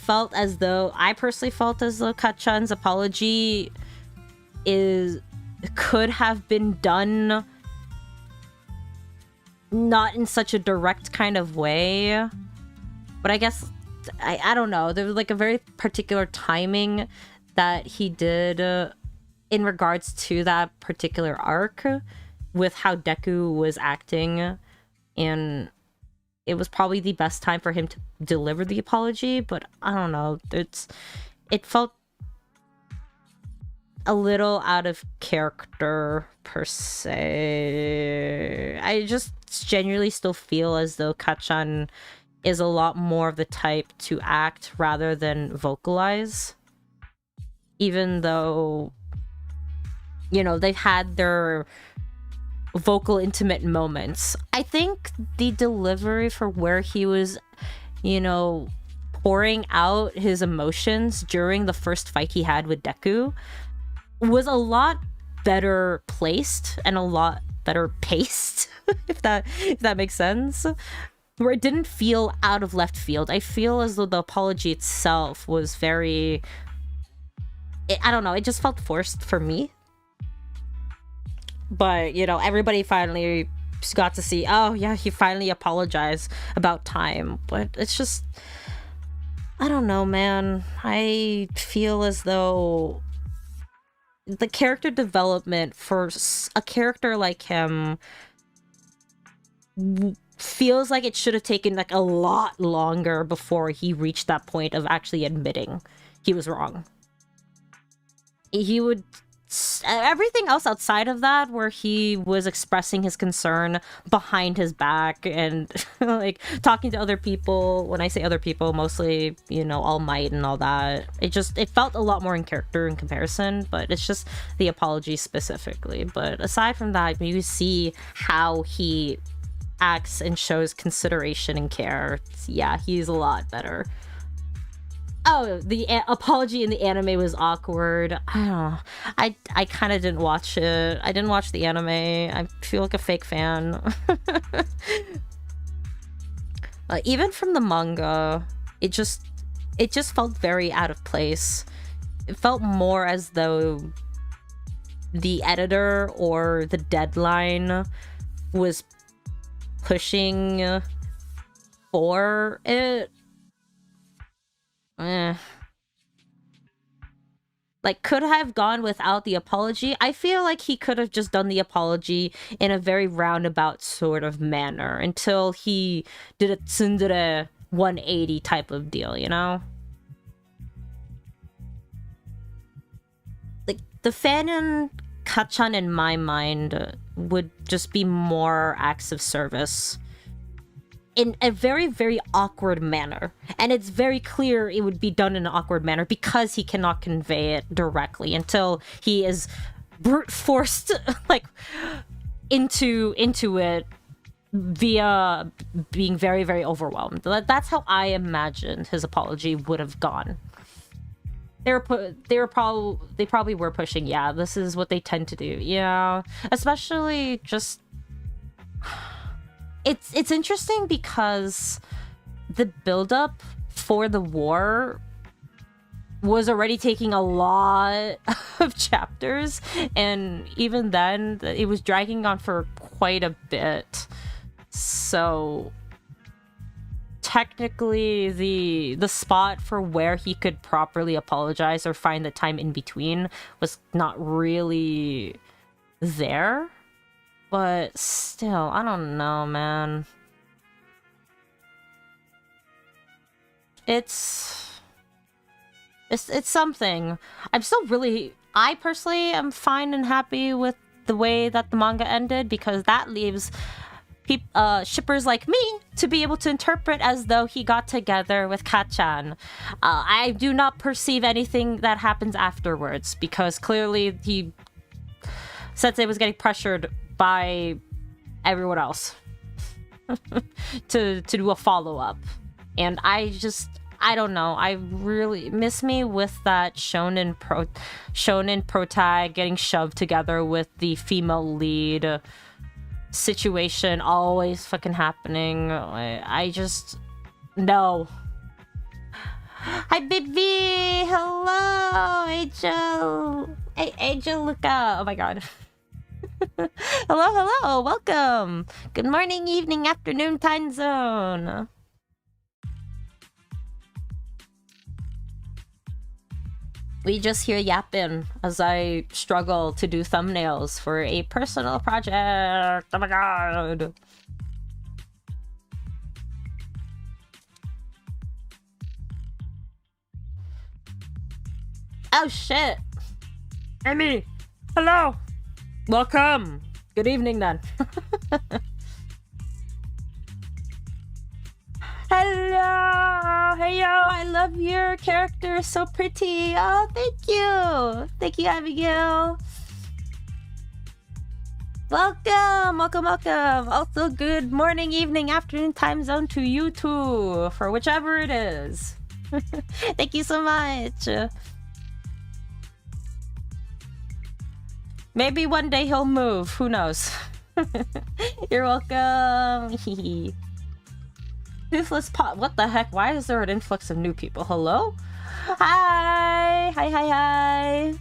personally felt as though Kachan's apology could have been done not in such a direct kind of way, but I guess I don't know, there was like a very particular timing that he did in regards to that particular arc with how Deku was acting, and it was probably the best time for him to deliver the apology, but I don't know, it felt a little out of character per se. I just genuinely still feel as though Kachan is a lot more of the type to act rather than vocalize, even though, you know, they've had their vocal intimate moments. I think the delivery for where he was, you know, pouring out his emotions during the first fight he had with Deku was a lot better placed and a lot better paced, if that makes sense. Where it didn't feel out of left field. I feel as though the apology itself was very... I don't know, it just felt forced for me. But, you know, everybody finally got to see, oh yeah, he finally apologized about time. But it's just, I don't know, man. I feel as though the character development for a character like him feels like it should have taken like a lot longer before he reached that point of actually admitting he was wrong. He would everything else outside of that, where he was expressing his concern behind his back and like talking to other people. When I say other people, mostly, you know, All Might and all that. It felt a lot more in character in comparison, but it's just the apology specifically. But aside from that, you see how he acts and shows consideration and care. Yeah, he's a lot better. Oh, the apology in the anime was awkward. I don't know. I kind of didn't watch it. I didn't watch the anime. I feel like a fake fan. Even from the manga, it just felt very out of place. It felt more as though the editor or the deadline was pushing for it. Like, could have gone without the apology. I feel like he could have just done the apology in a very roundabout sort of manner until he did a tsundere 180 type of deal, you know? Like, the fanon kachan in my mind would just be more acts of service in a very, very awkward manner. And it's very clear it would be done in an awkward manner because he cannot convey it directly until he is brute forced like into it via being very, very overwhelmed. That's how I imagined his apology would have gone. They probably were pushing, yeah, this is what they tend to do. Yeah, especially just it's interesting because the buildup for the war was already taking a lot of chapters, and even then it was dragging on for quite a bit. So technically the spot for where he could properly apologize or find the time in between was not really there. But still, I don't know, man. It's something. I personally am fine and happy with the way that the manga ended, because that leaves shippers like me to be able to interpret as though he got together with Kachan. I do not perceive anything that happens afterwards, because clearly Sensei was getting pressured by everyone else to do a follow-up. And I don't know, I really miss me with that shonen protag getting shoved together with the female lead situation always fucking happening. I just no. Hi baby, hello Angel. Hey Angel, look out. Oh my god. Hello, welcome. Good morning, evening, afternoon time zone. We just hear yapping as I struggle to do thumbnails for a personal project. Oh my god. Oh shit. Amy, hello. Welcome. Good evening then. Hello. Hey yo, I love your character. So pretty. Oh, thank you. Thank you, Abigail. Welcome. Also, good morning, evening, afternoon time zone to you too, for whichever it is. Thank you so much. Maybe one day he'll move. Who knows? You're welcome. Toothless pot. What the heck? Why is there an influx of new people? Hello? Hi. Hi.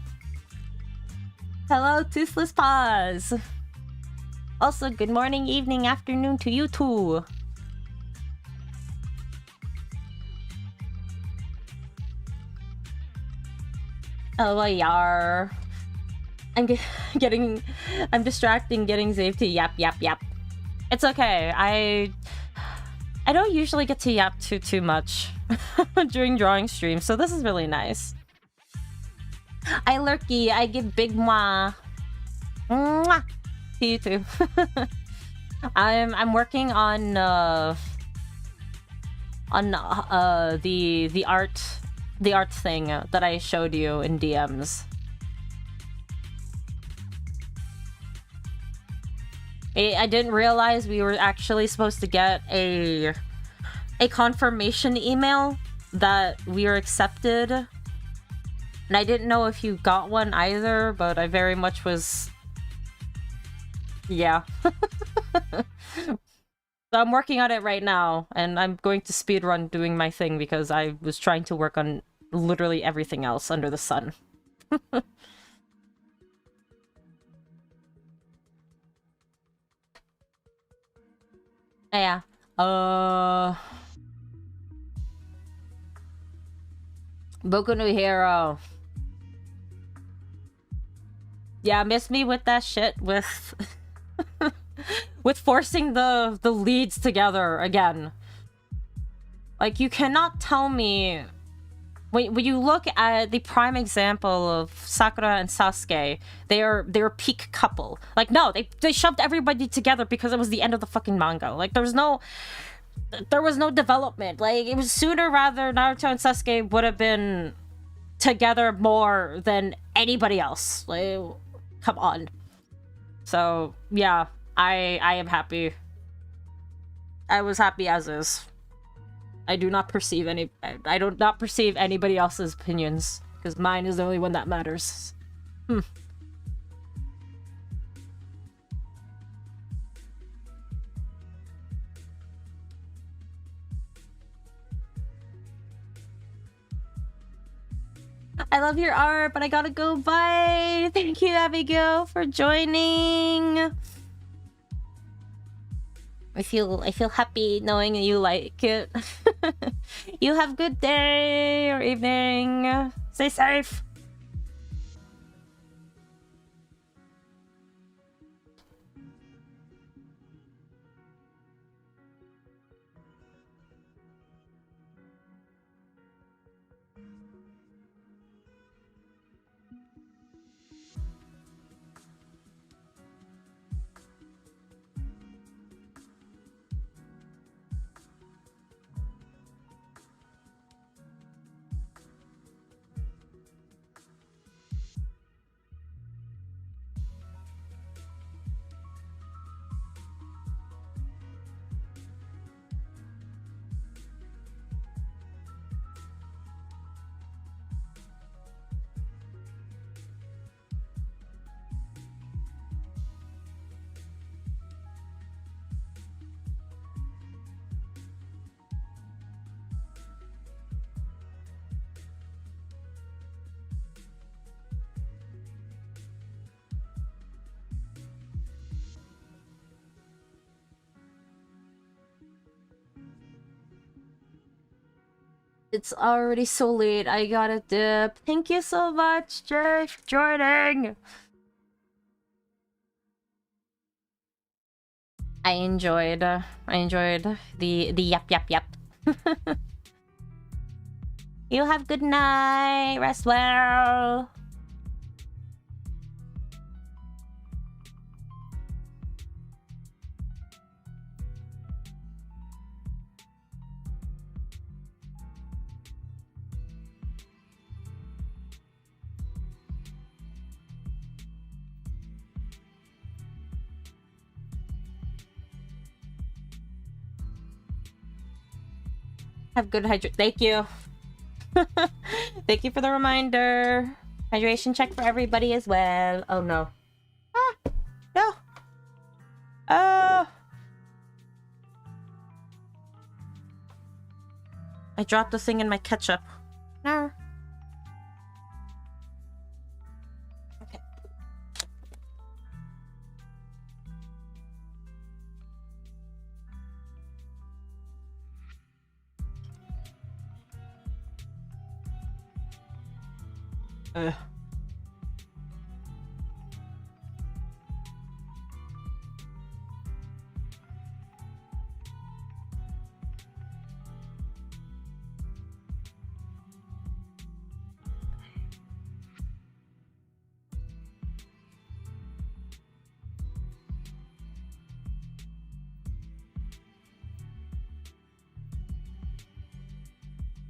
Hello, Toothless Paws. Also, good morning, evening, afternoon to you too. Oh, yar. I'm distracting getting Xeiv to yap. It's okay. I don't usually get to yap too much during drawing streams, so this is really nice. I lurky. I give big mwah. Mwah. To you too. I'm working on the art thing that I showed you in DMs. I didn't realize we were actually supposed to get a confirmation email that we were accepted. And I didn't know if you got one either, but I very much was... Yeah. So I'm working on it right now, and I'm going to speedrun doing my thing because I was trying to work on literally everything else under the sun. Yeah. Boku no Hero. Yeah, miss me with that shit with with forcing the leads together again. Like, you cannot tell me when you look at the prime example of Sakura and Sasuke, they're peak couple. Like, no, they shoved everybody together because it was the end of the fucking manga. Like, there was no development. Like, it was sooner rather Naruto and Sasuke would have been together more than anybody else. Like, come on. So yeah, I am happy. I was happy as is. I do not perceive not perceive anybody else's opinions, because mine is the only one that matters. I love your art, but I gotta go. Bye. Thank you, Abigail, for joining. I feel happy knowing you like it. You have a good day or evening. Stay safe. It's already so late. I gotta dip. Thank you so much, Jay, for joining. I enjoyed the yep. You have good night. Rest well. Have good hydration. Thank you. Thank you for the reminder. Hydration check for everybody as well. Oh no. Ah, no. Oh. I dropped the thing in my ketchup. No. Okay.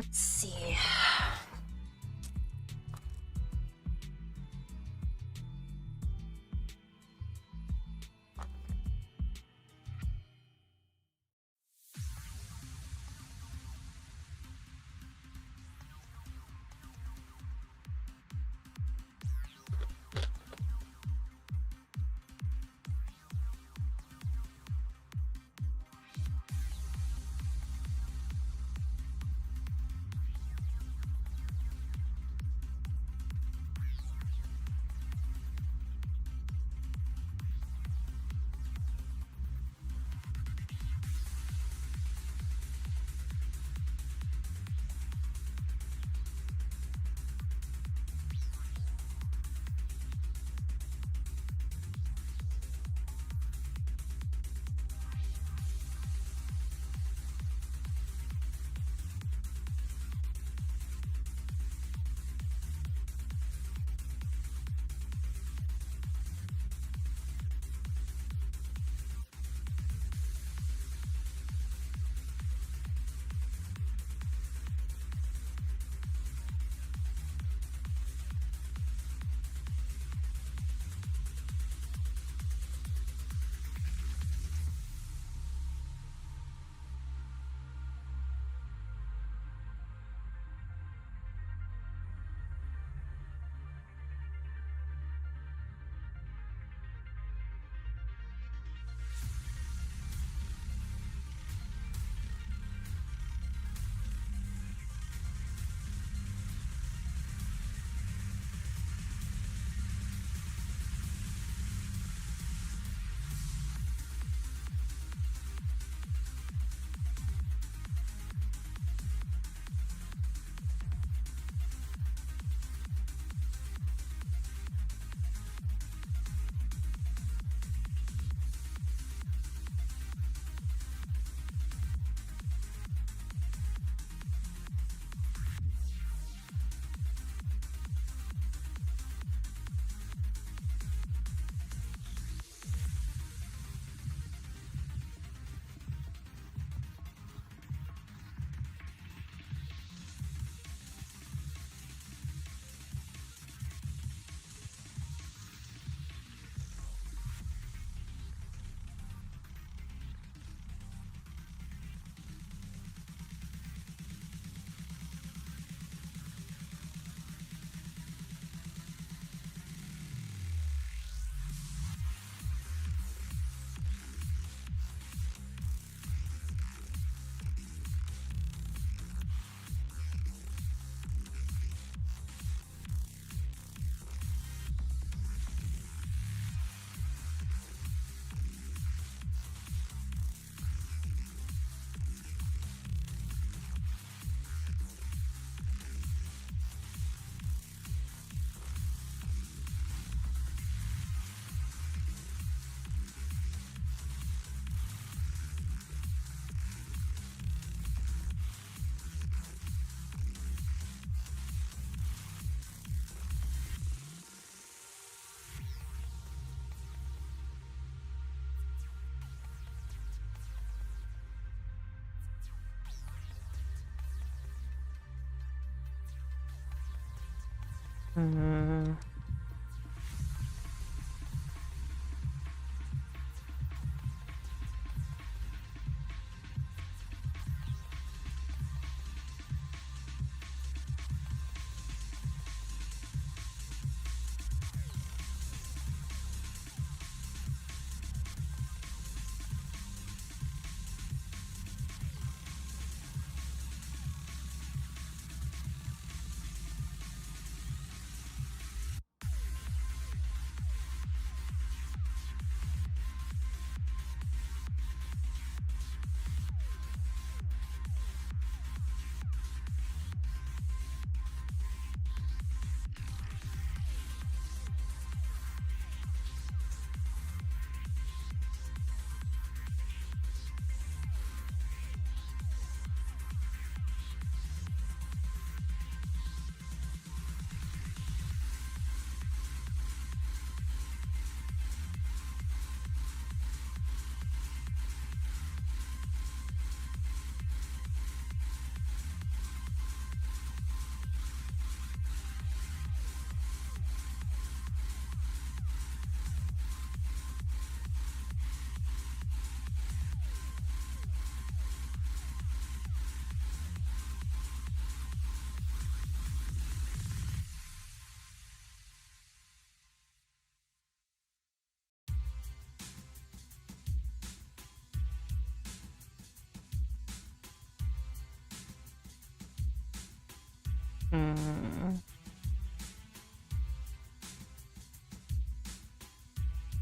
Let's see. Mm-hmm.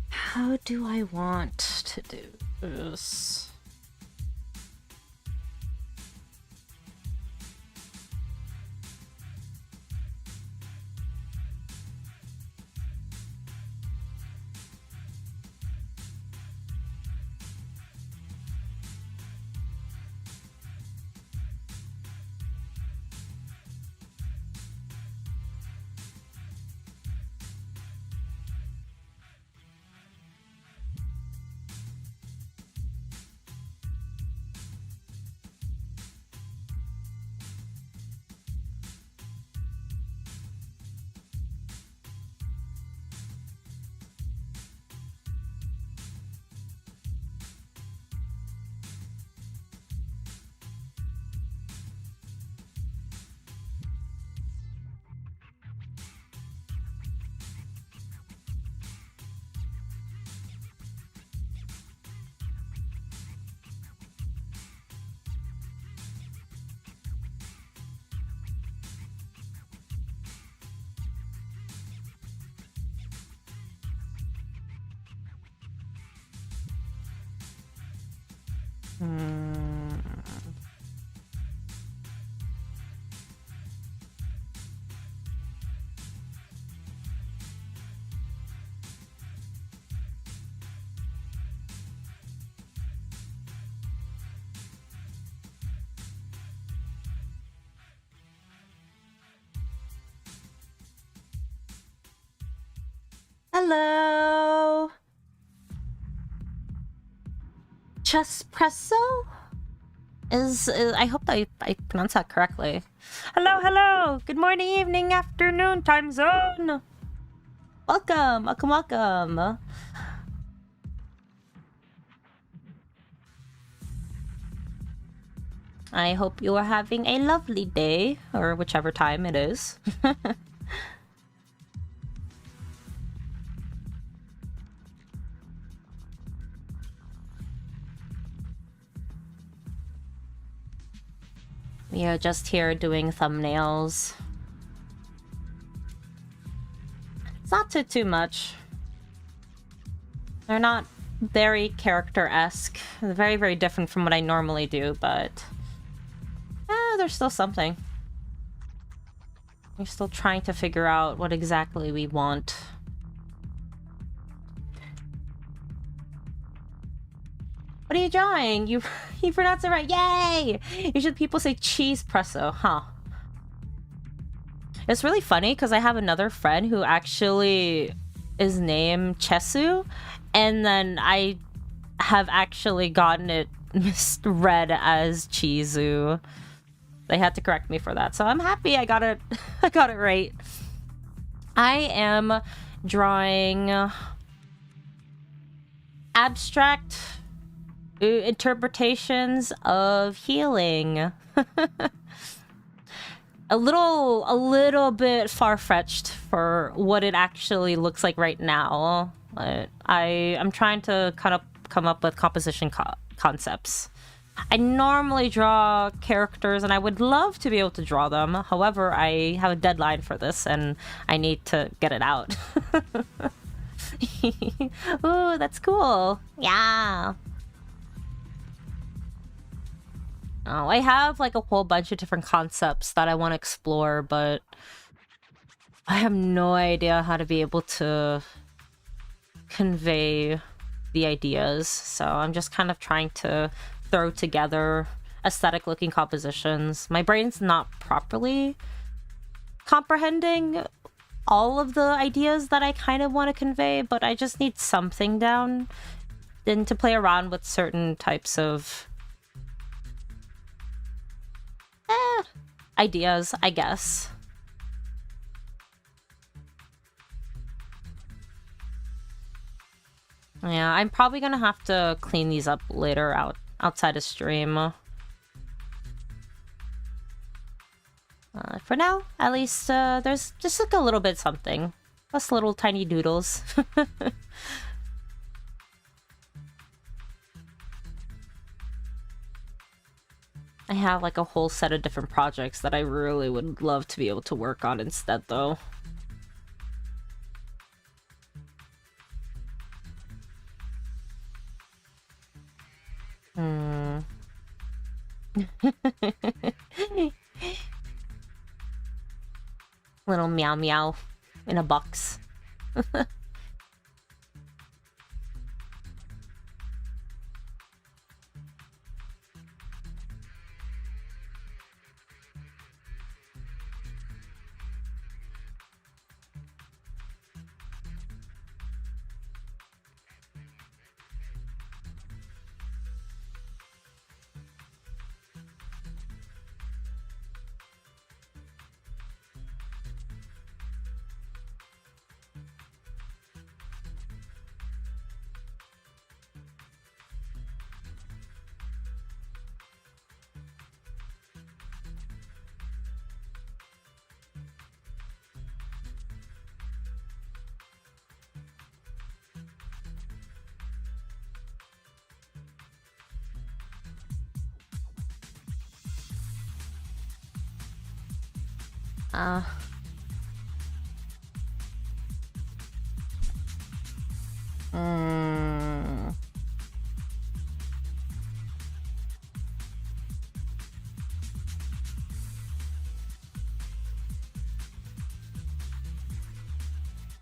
How do I want to do this? Hello! Chespresso? I hope I pronounced that correctly. Hello, hello! Good morning, evening, afternoon, time zone! Welcome, welcome, welcome! I hope you are having a lovely day, or whichever time it is. We are just here doing thumbnails. It's not too much. They're not very character-esque. They're very, very different from what I normally do, but... there's still something. We're still trying to figure out what exactly we want. What are you drawing? You pronounced it right. Yay! Usually people say cheese presso, huh? It's really funny because I have another friend who actually is named Chesu, and then I have actually gotten it misread as Chizu. They had to correct me for that, so I'm happy I got it. I got it right. I am drawing abstract interpretations of healing. a little bit far-fetched for what it actually looks like right now. I'm trying to kind of come up with composition concepts. I normally draw characters and I would love to be able to draw them. However, I have a deadline for this and I need to get it out. Ooh, that's cool. Yeah. Oh, I have like a whole bunch of different concepts that I want to explore, but I have no idea how to be able to convey the ideas. So I'm just kind of trying to throw together aesthetic looking compositions. My brain's not properly comprehending all of the ideas that I kind of want to convey, but I just need something down and to play around with certain types of ideas, I guess. Yeah, I'm probably gonna have to clean these up later outside of stream. For now, at least there's just like a little bit something. Just little tiny doodles. I have like a whole set of different projects that I really would love to be able to work on instead, though. Little meow meow in a box.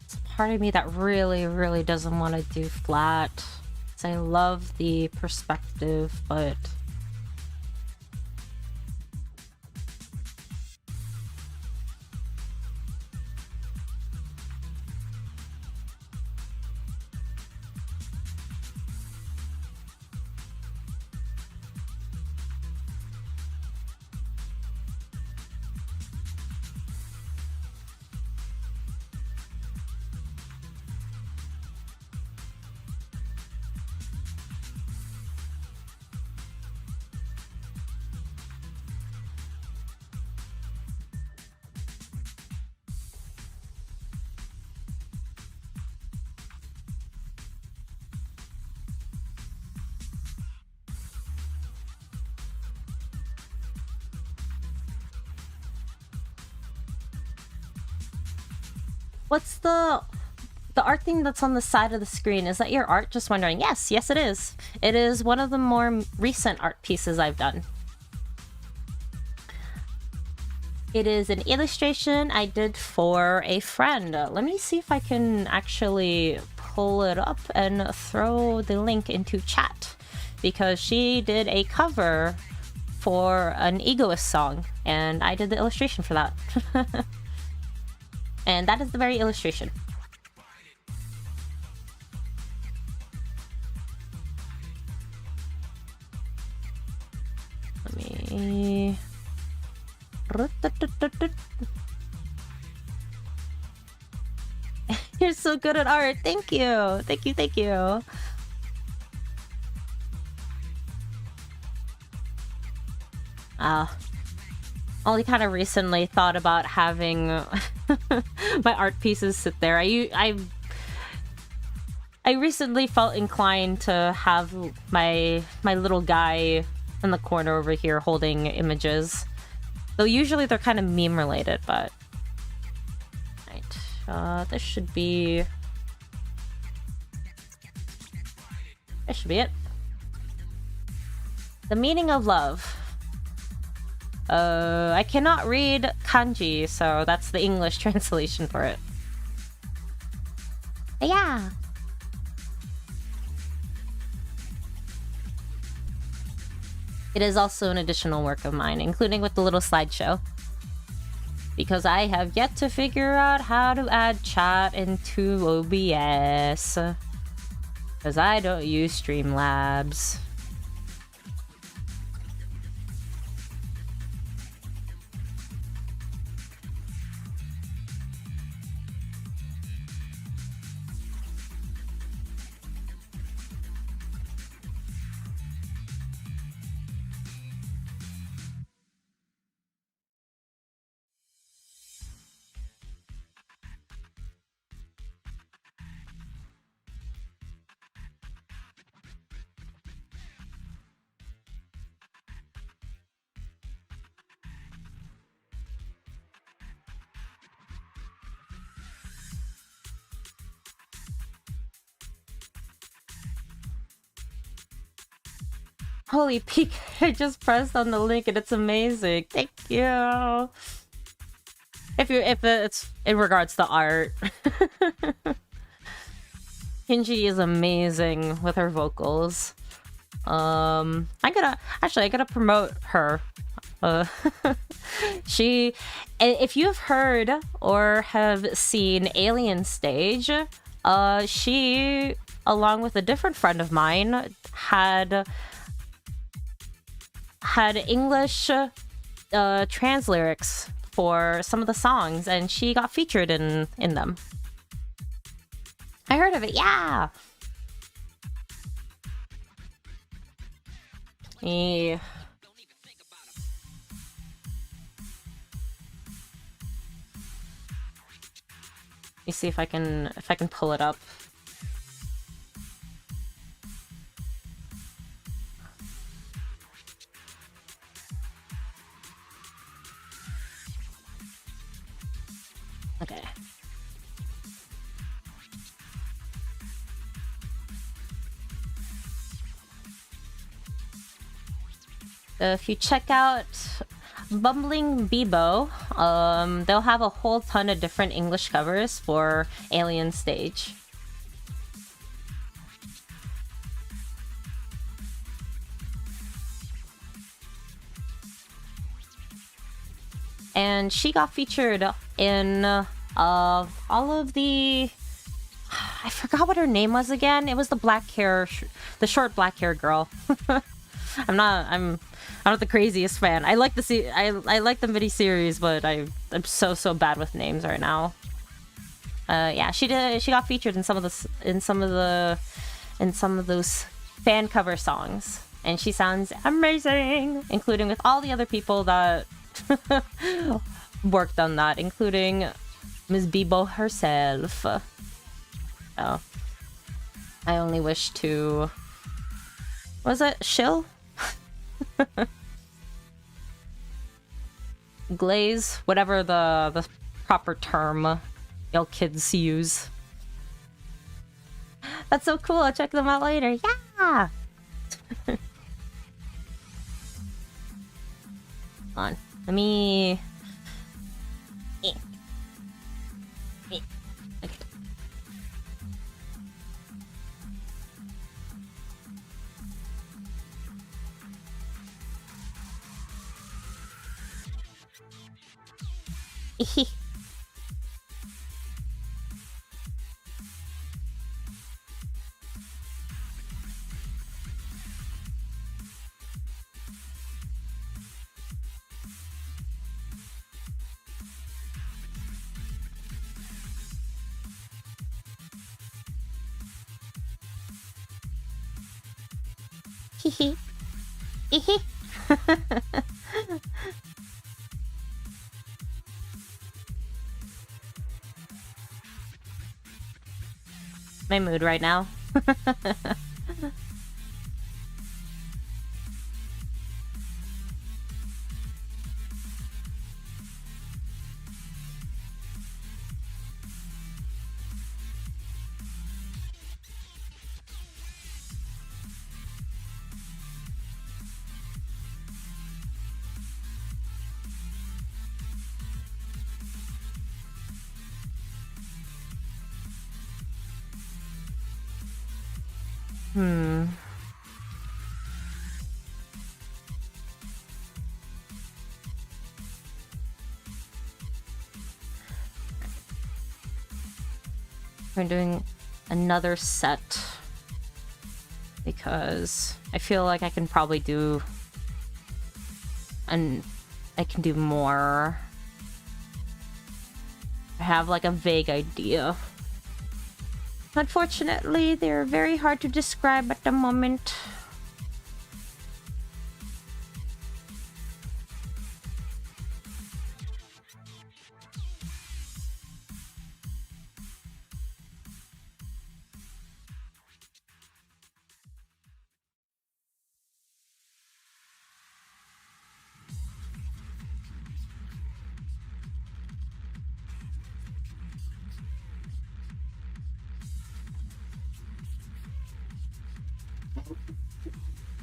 It's part of me that really, really doesn't want to do flat. 'Cause I love the perspective, but... What's the art thing that's on the side of the screen? Is that your art? Just wondering. Yes, yes it is. It is one of the more recent art pieces I've done. It is an illustration I did for a friend. Let me see if I can actually pull it up and throw the link into chat, because she did a cover for an Egoist song and I did the illustration for that. And that is the very illustration. Let me... You're so good at art. Thank you. Thank you, thank you. Only kind of recently thought about having my art pieces sit there. I recently felt inclined to have my little guy in the corner over here holding images. Though usually they're kind of meme related, but... Right. This should be... This should be it. The meaning of love. I cannot read kanji, so that's the English translation for it. Yeah. It is also an additional work of mine, including with the little slideshow. Because I have yet to figure out how to add chat into OBS. Because I don't use Streamlabs. Holy peak, I just pressed on the link and it's amazing. Thank you. If it's in regards to art. Hinji is amazing with her vocals. I gotta promote her. If you've heard or have seen Alien Stage, she, along with a different friend of mine, had English trans lyrics for some of the songs, and she got featured in them. I heard of it, yeah. Yeah. Let me see if I can pull it up. Okay. If you check out Bumbling Bebo, they'll have a whole ton of different English covers for Alien Stage. And she got featured in all of the... I forgot what her name was again. It was the black hair, the short black hair girl. I'm not the craziest fan. I like I like the mini series, but I'm so bad with names right now. Yeah, she got featured in some of those fan cover songs, and she sounds amazing, including with all the other people that worked on that, including Ms. Bebo herself. Oh, I only wish to... Was it shill? Glaze, whatever the proper term y'all kids use. That's so cool. I'll check them out later. Yeah. Hold on. Let me... Okay. My mood right now. We're doing another set because I feel like I can probably do I can do more. I have like a vague idea. Unfortunately, they're very hard to describe at the moment.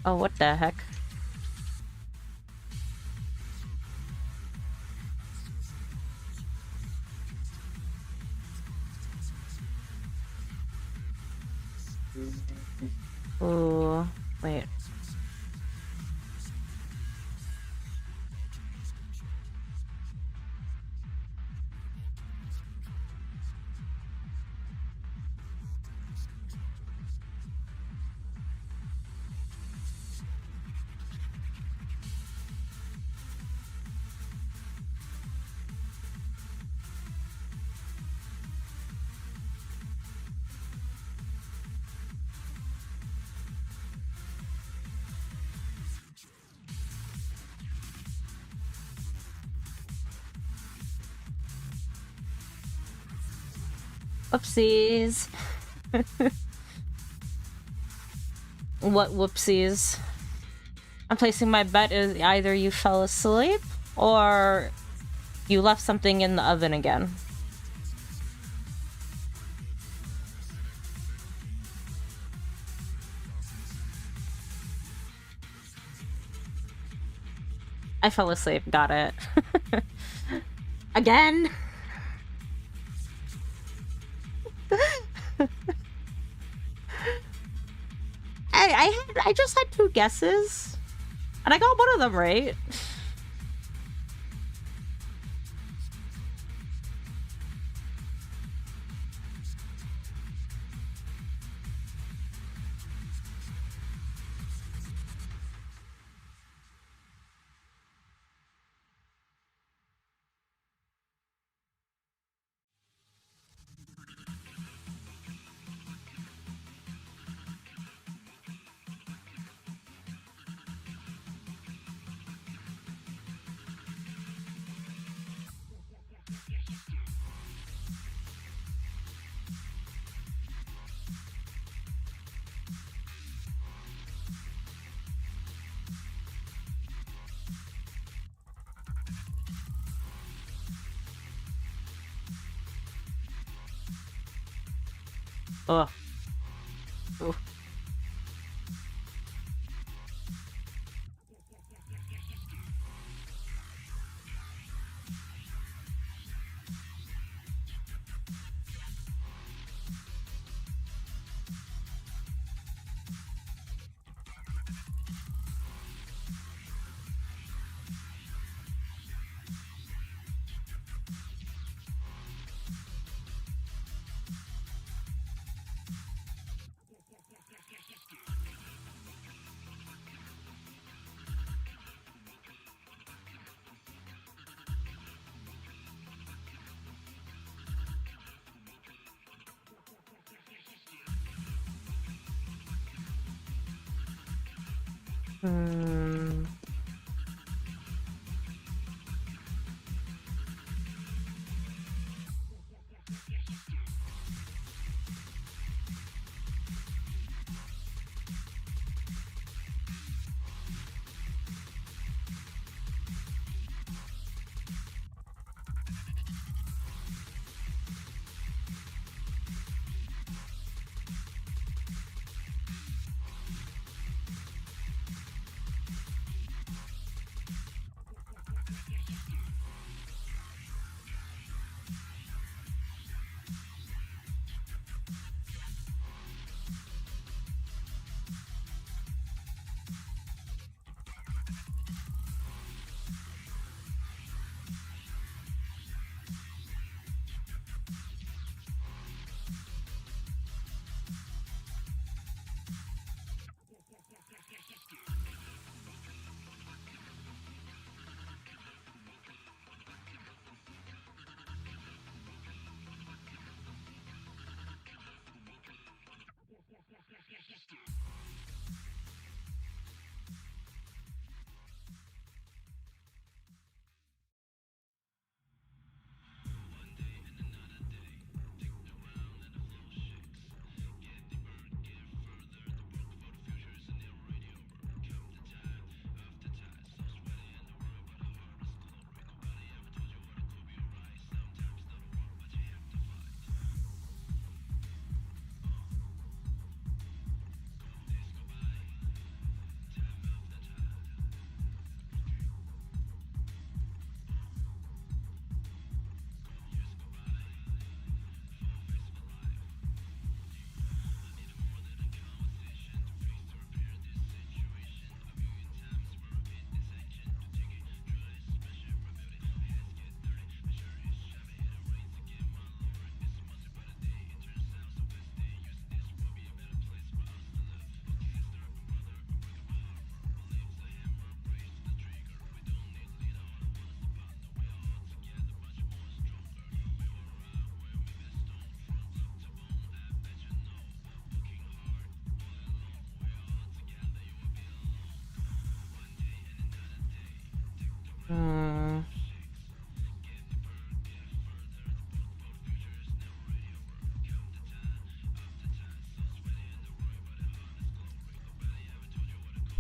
Oh, what the heck? Ooh, wait. Whoopsies. What whoopsies? I'm placing my bet is either you fell asleep or you left something in the oven again. I fell asleep. Got it. Again? I just had 2 guesses, and I got one of them right. Ugh. Ooh. Hmm.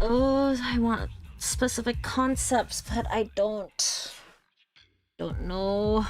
Oh, I want specific concepts, but I don't know.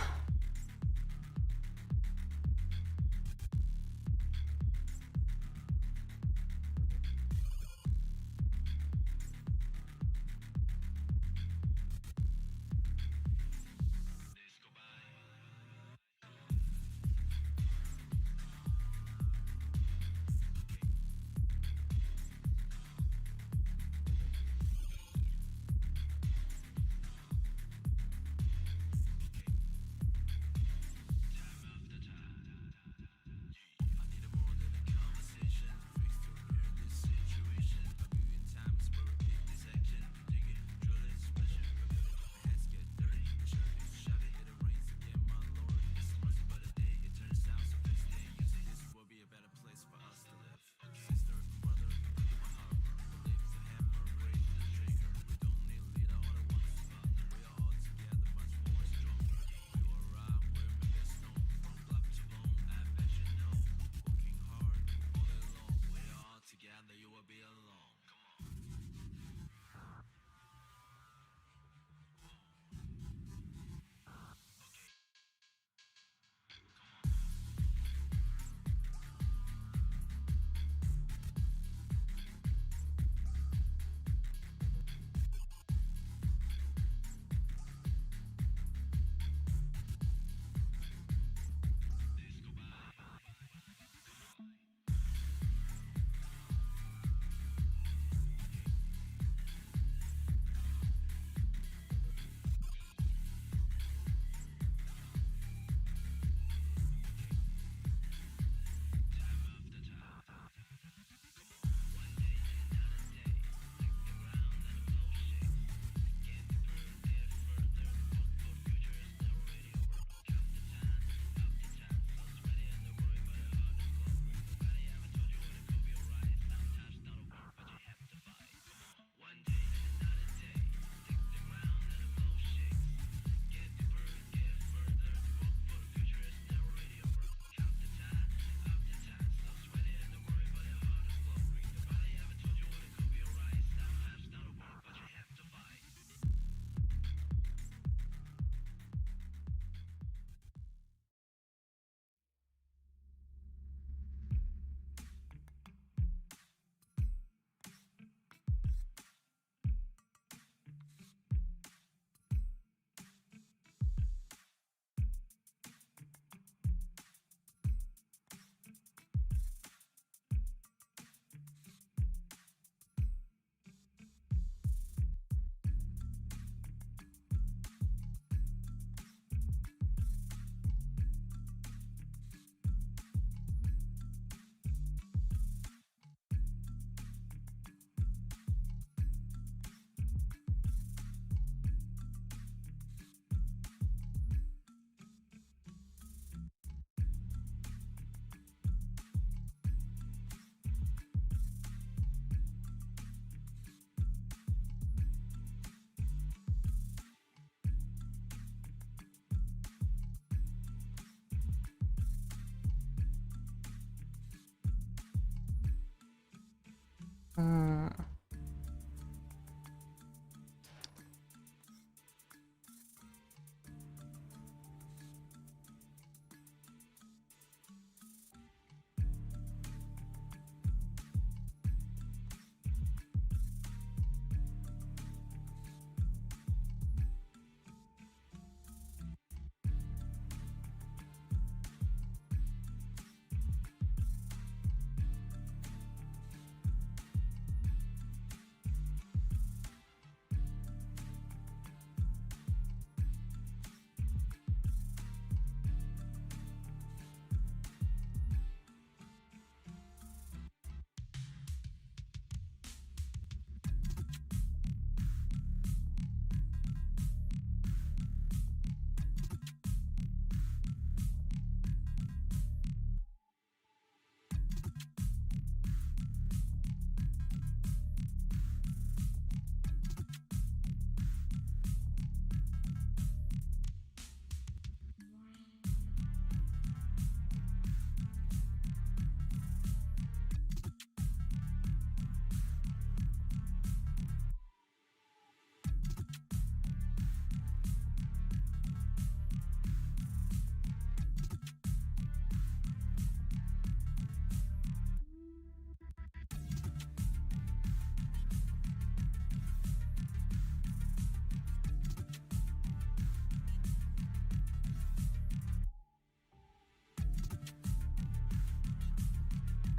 Hmm.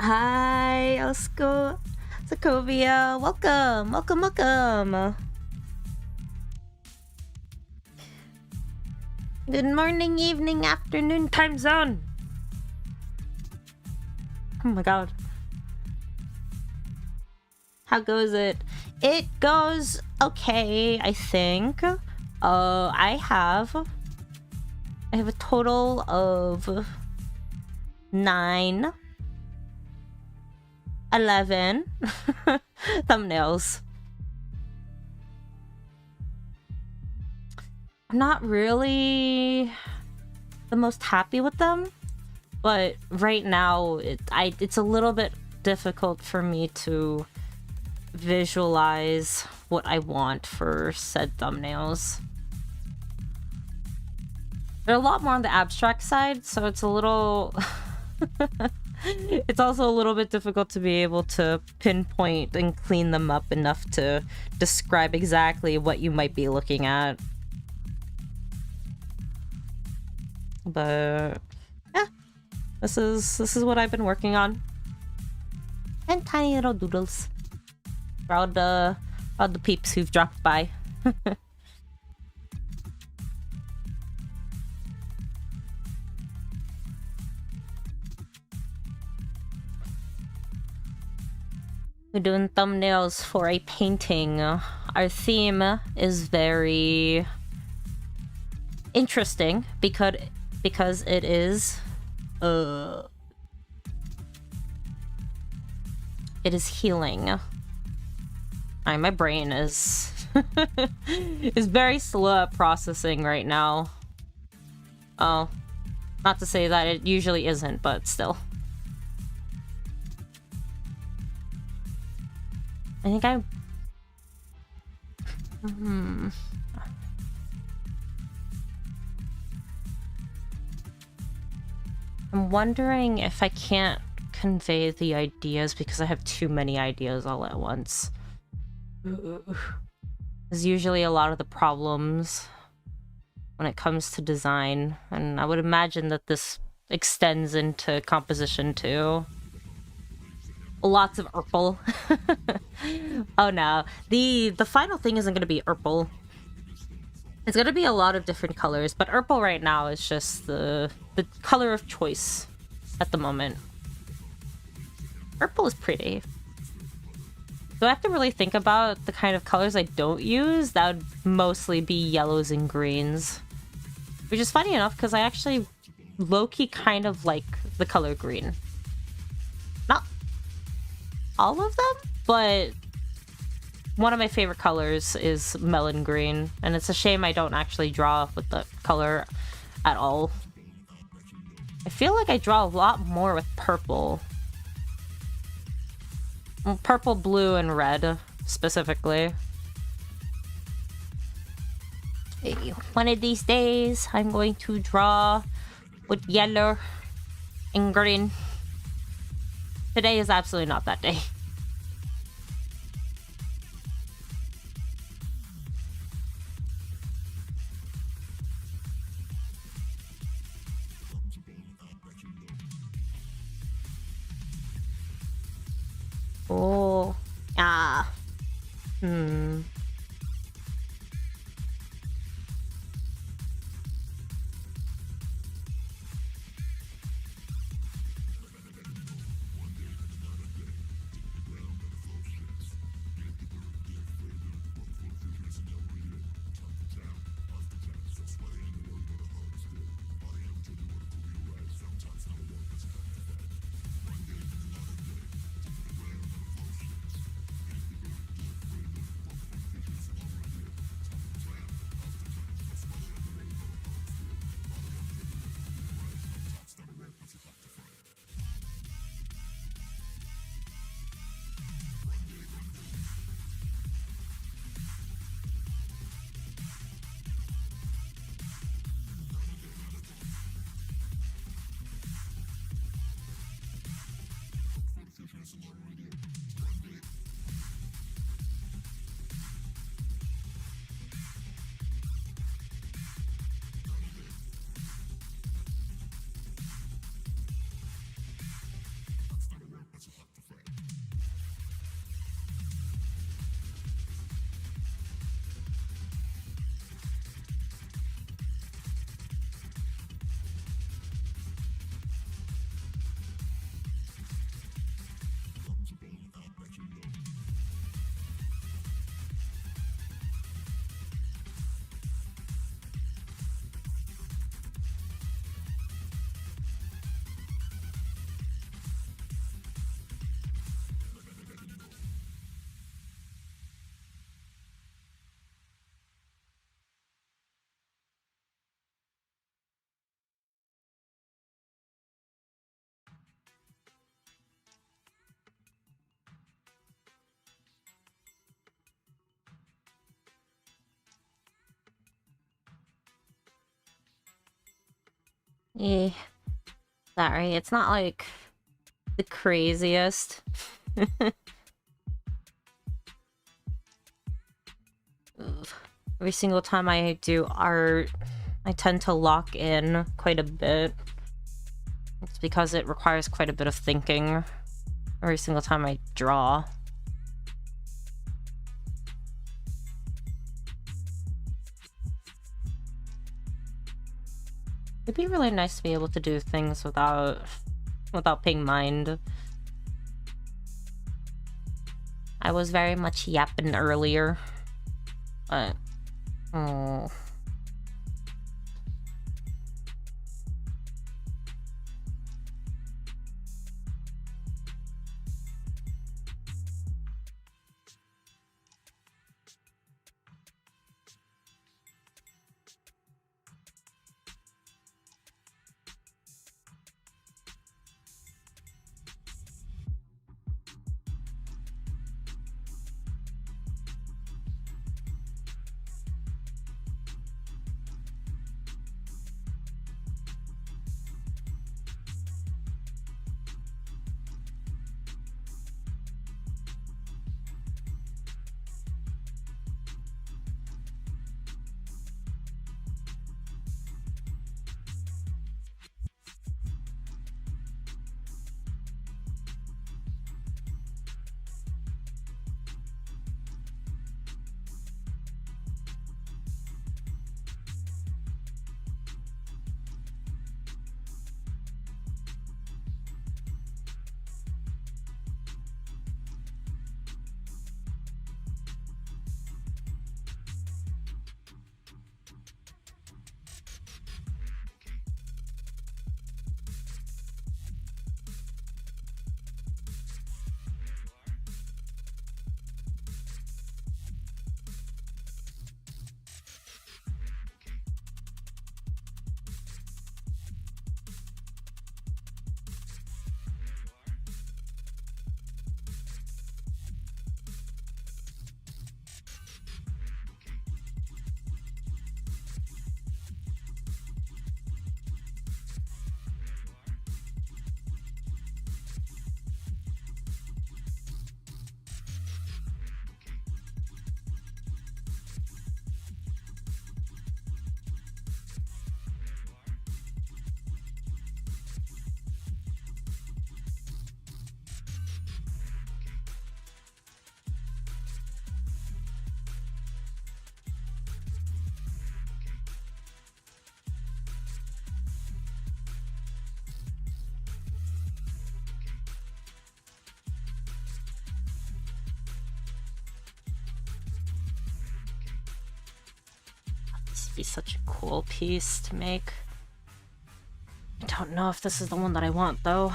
Hi, Osko. Sokovia. Welcome. Welcome, welcome. Good morning, evening, afternoon, time zone. Oh my god. How goes it? It goes okay, I think. I have a total of 9, 11 thumbnails. I'm not really the most happy with them, but right now it's a little bit difficult for me to visualize what I want for said thumbnails. They're a lot more on the abstract side, so it's a little it's also a little bit difficult to be able to pinpoint and clean them up enough to describe exactly what you might be looking at. But yeah, this is what I've been working on. And tiny little doodles. Proud the peeps who've dropped by. We're doing thumbnails for a painting. Our theme is very interesting because it is healing. My brain is is very slow at processing right now. Oh, not to say that it usually isn't, but still. I think I'm wondering if I can't convey the ideas because I have too many ideas all at once. There's usually a lot of the problems when it comes to design, and I would imagine that this extends into composition too. Lots of purple. Oh no, the final thing isn't going to be purple. It's going to be a lot of different colors, but purple right now is just the color of choice at the moment. Purple is pretty. So I have to really think about the kind of colors I don't use. That would mostly be yellows and greens, which is funny enough because I actually low-key kind of like the color green. Not all of them, but one of my favorite colors is melon green, and it's a shame I don't actually draw with the color at all. I feel like I draw a lot more with purple. Purple, blue, and red, specifically. One of these days, I'm going to draw with yellow and green. Today is absolutely not that day. Oh, ah, Eh, sorry, it's not like the craziest. Every single time I do art, I tend to lock in quite a bit. It's because it requires quite a bit of thinking every single time I draw. It'd be really nice to be able to do things without paying mind. I was very much yapping earlier, but oh. This would be such a cool piece to make. I don't know if this is the one that I want, though.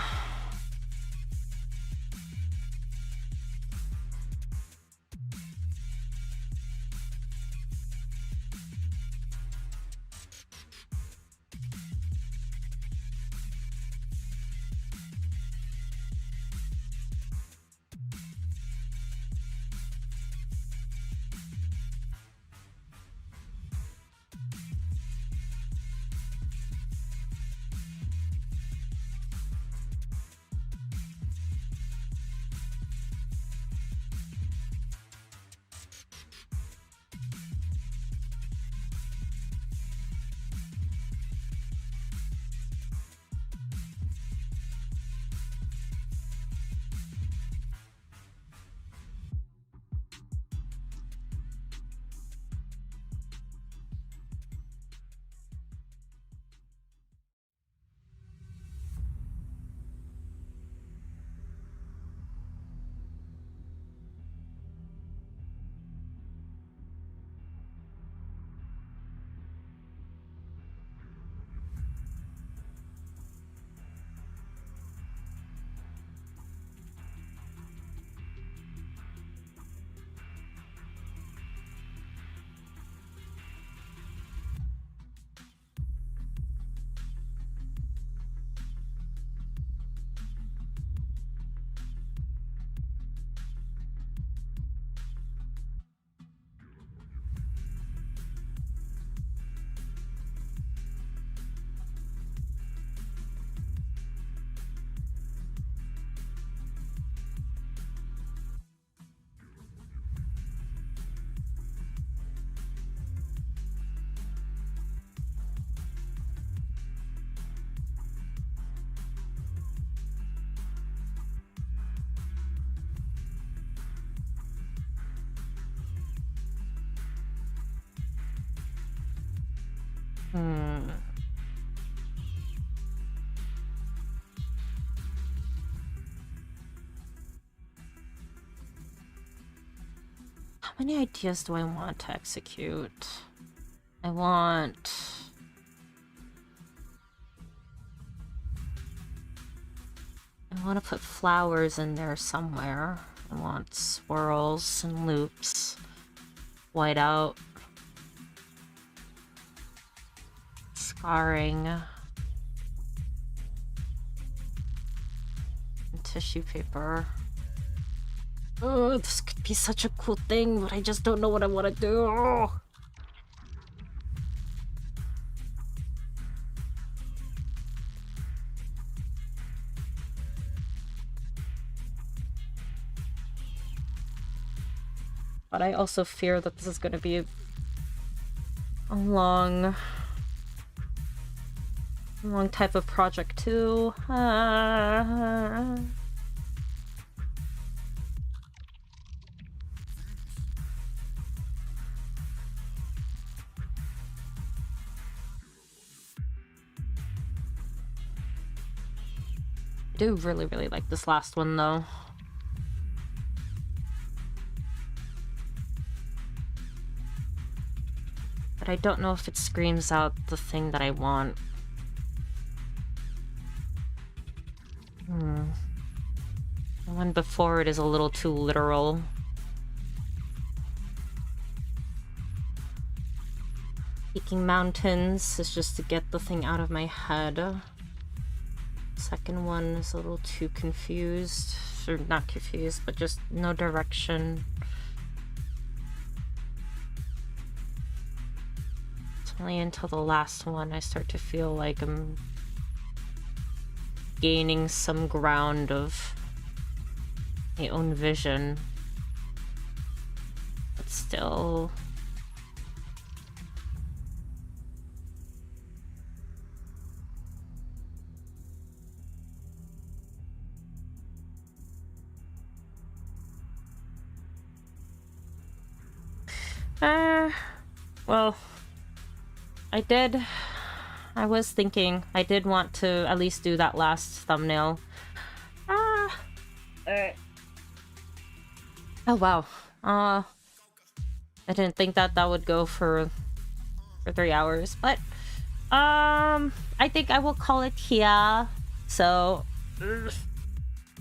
How many ideas do I want to execute? I want to put flowers in there somewhere. I want swirls and loops. Whiteout. Scarring. And tissue paper. Oh, this could be such a cool thing, but I just don't know what I want to do. But I also fear that this is going to be a long type of project too. I do really like this last one though. But I don't know if it screams out the thing that I want. The one before it is a little too literal. Peaking mountains is just to get the thing out of my head. Second one is a little too confused. Or not confused, but just no direction. It's only until the last one I start to feel like I'm gaining some ground of my own vision. But still... well, I was thinking I did want to at least do that last thumbnail. Oh wow. I didn't think that would go for 3 hours, but I think I will call it here. So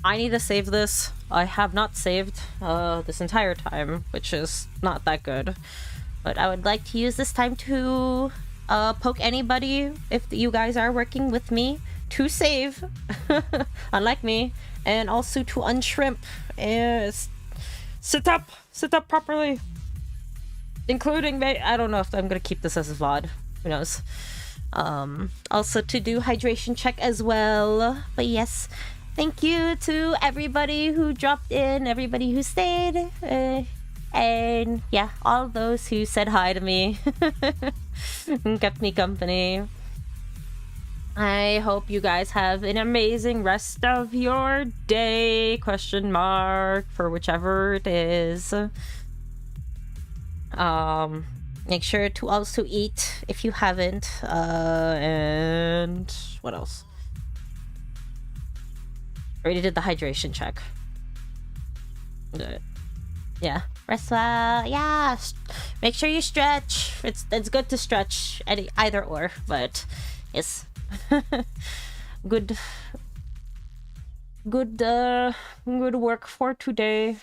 I need to save this. I have not saved this entire time, which is not that good. But I would like to use this time to poke anybody, if you guys are working with me, to save, unlike me, and also to unshrimp. Sit up properly. Including I don't know if I'm gonna keep this as a VOD. Who knows? Also to do hydration check as well. But yes, thank you to everybody who dropped in, everybody who stayed, and yeah, all those who said hi to me and kept me company. I hope you guys have an amazing rest of your day, question mark, for whichever it is. Make sure to also eat if you haven't, and what else? Already did the hydration check. Good. Yeah, rest well. Yeah, make sure you stretch. It's good to stretch, either or, but yes. good work for today.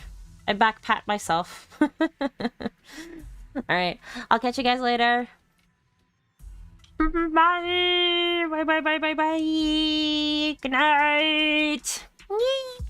I back pat myself. All right, I'll catch you guys later. Bye. Bye. Good night. Yee.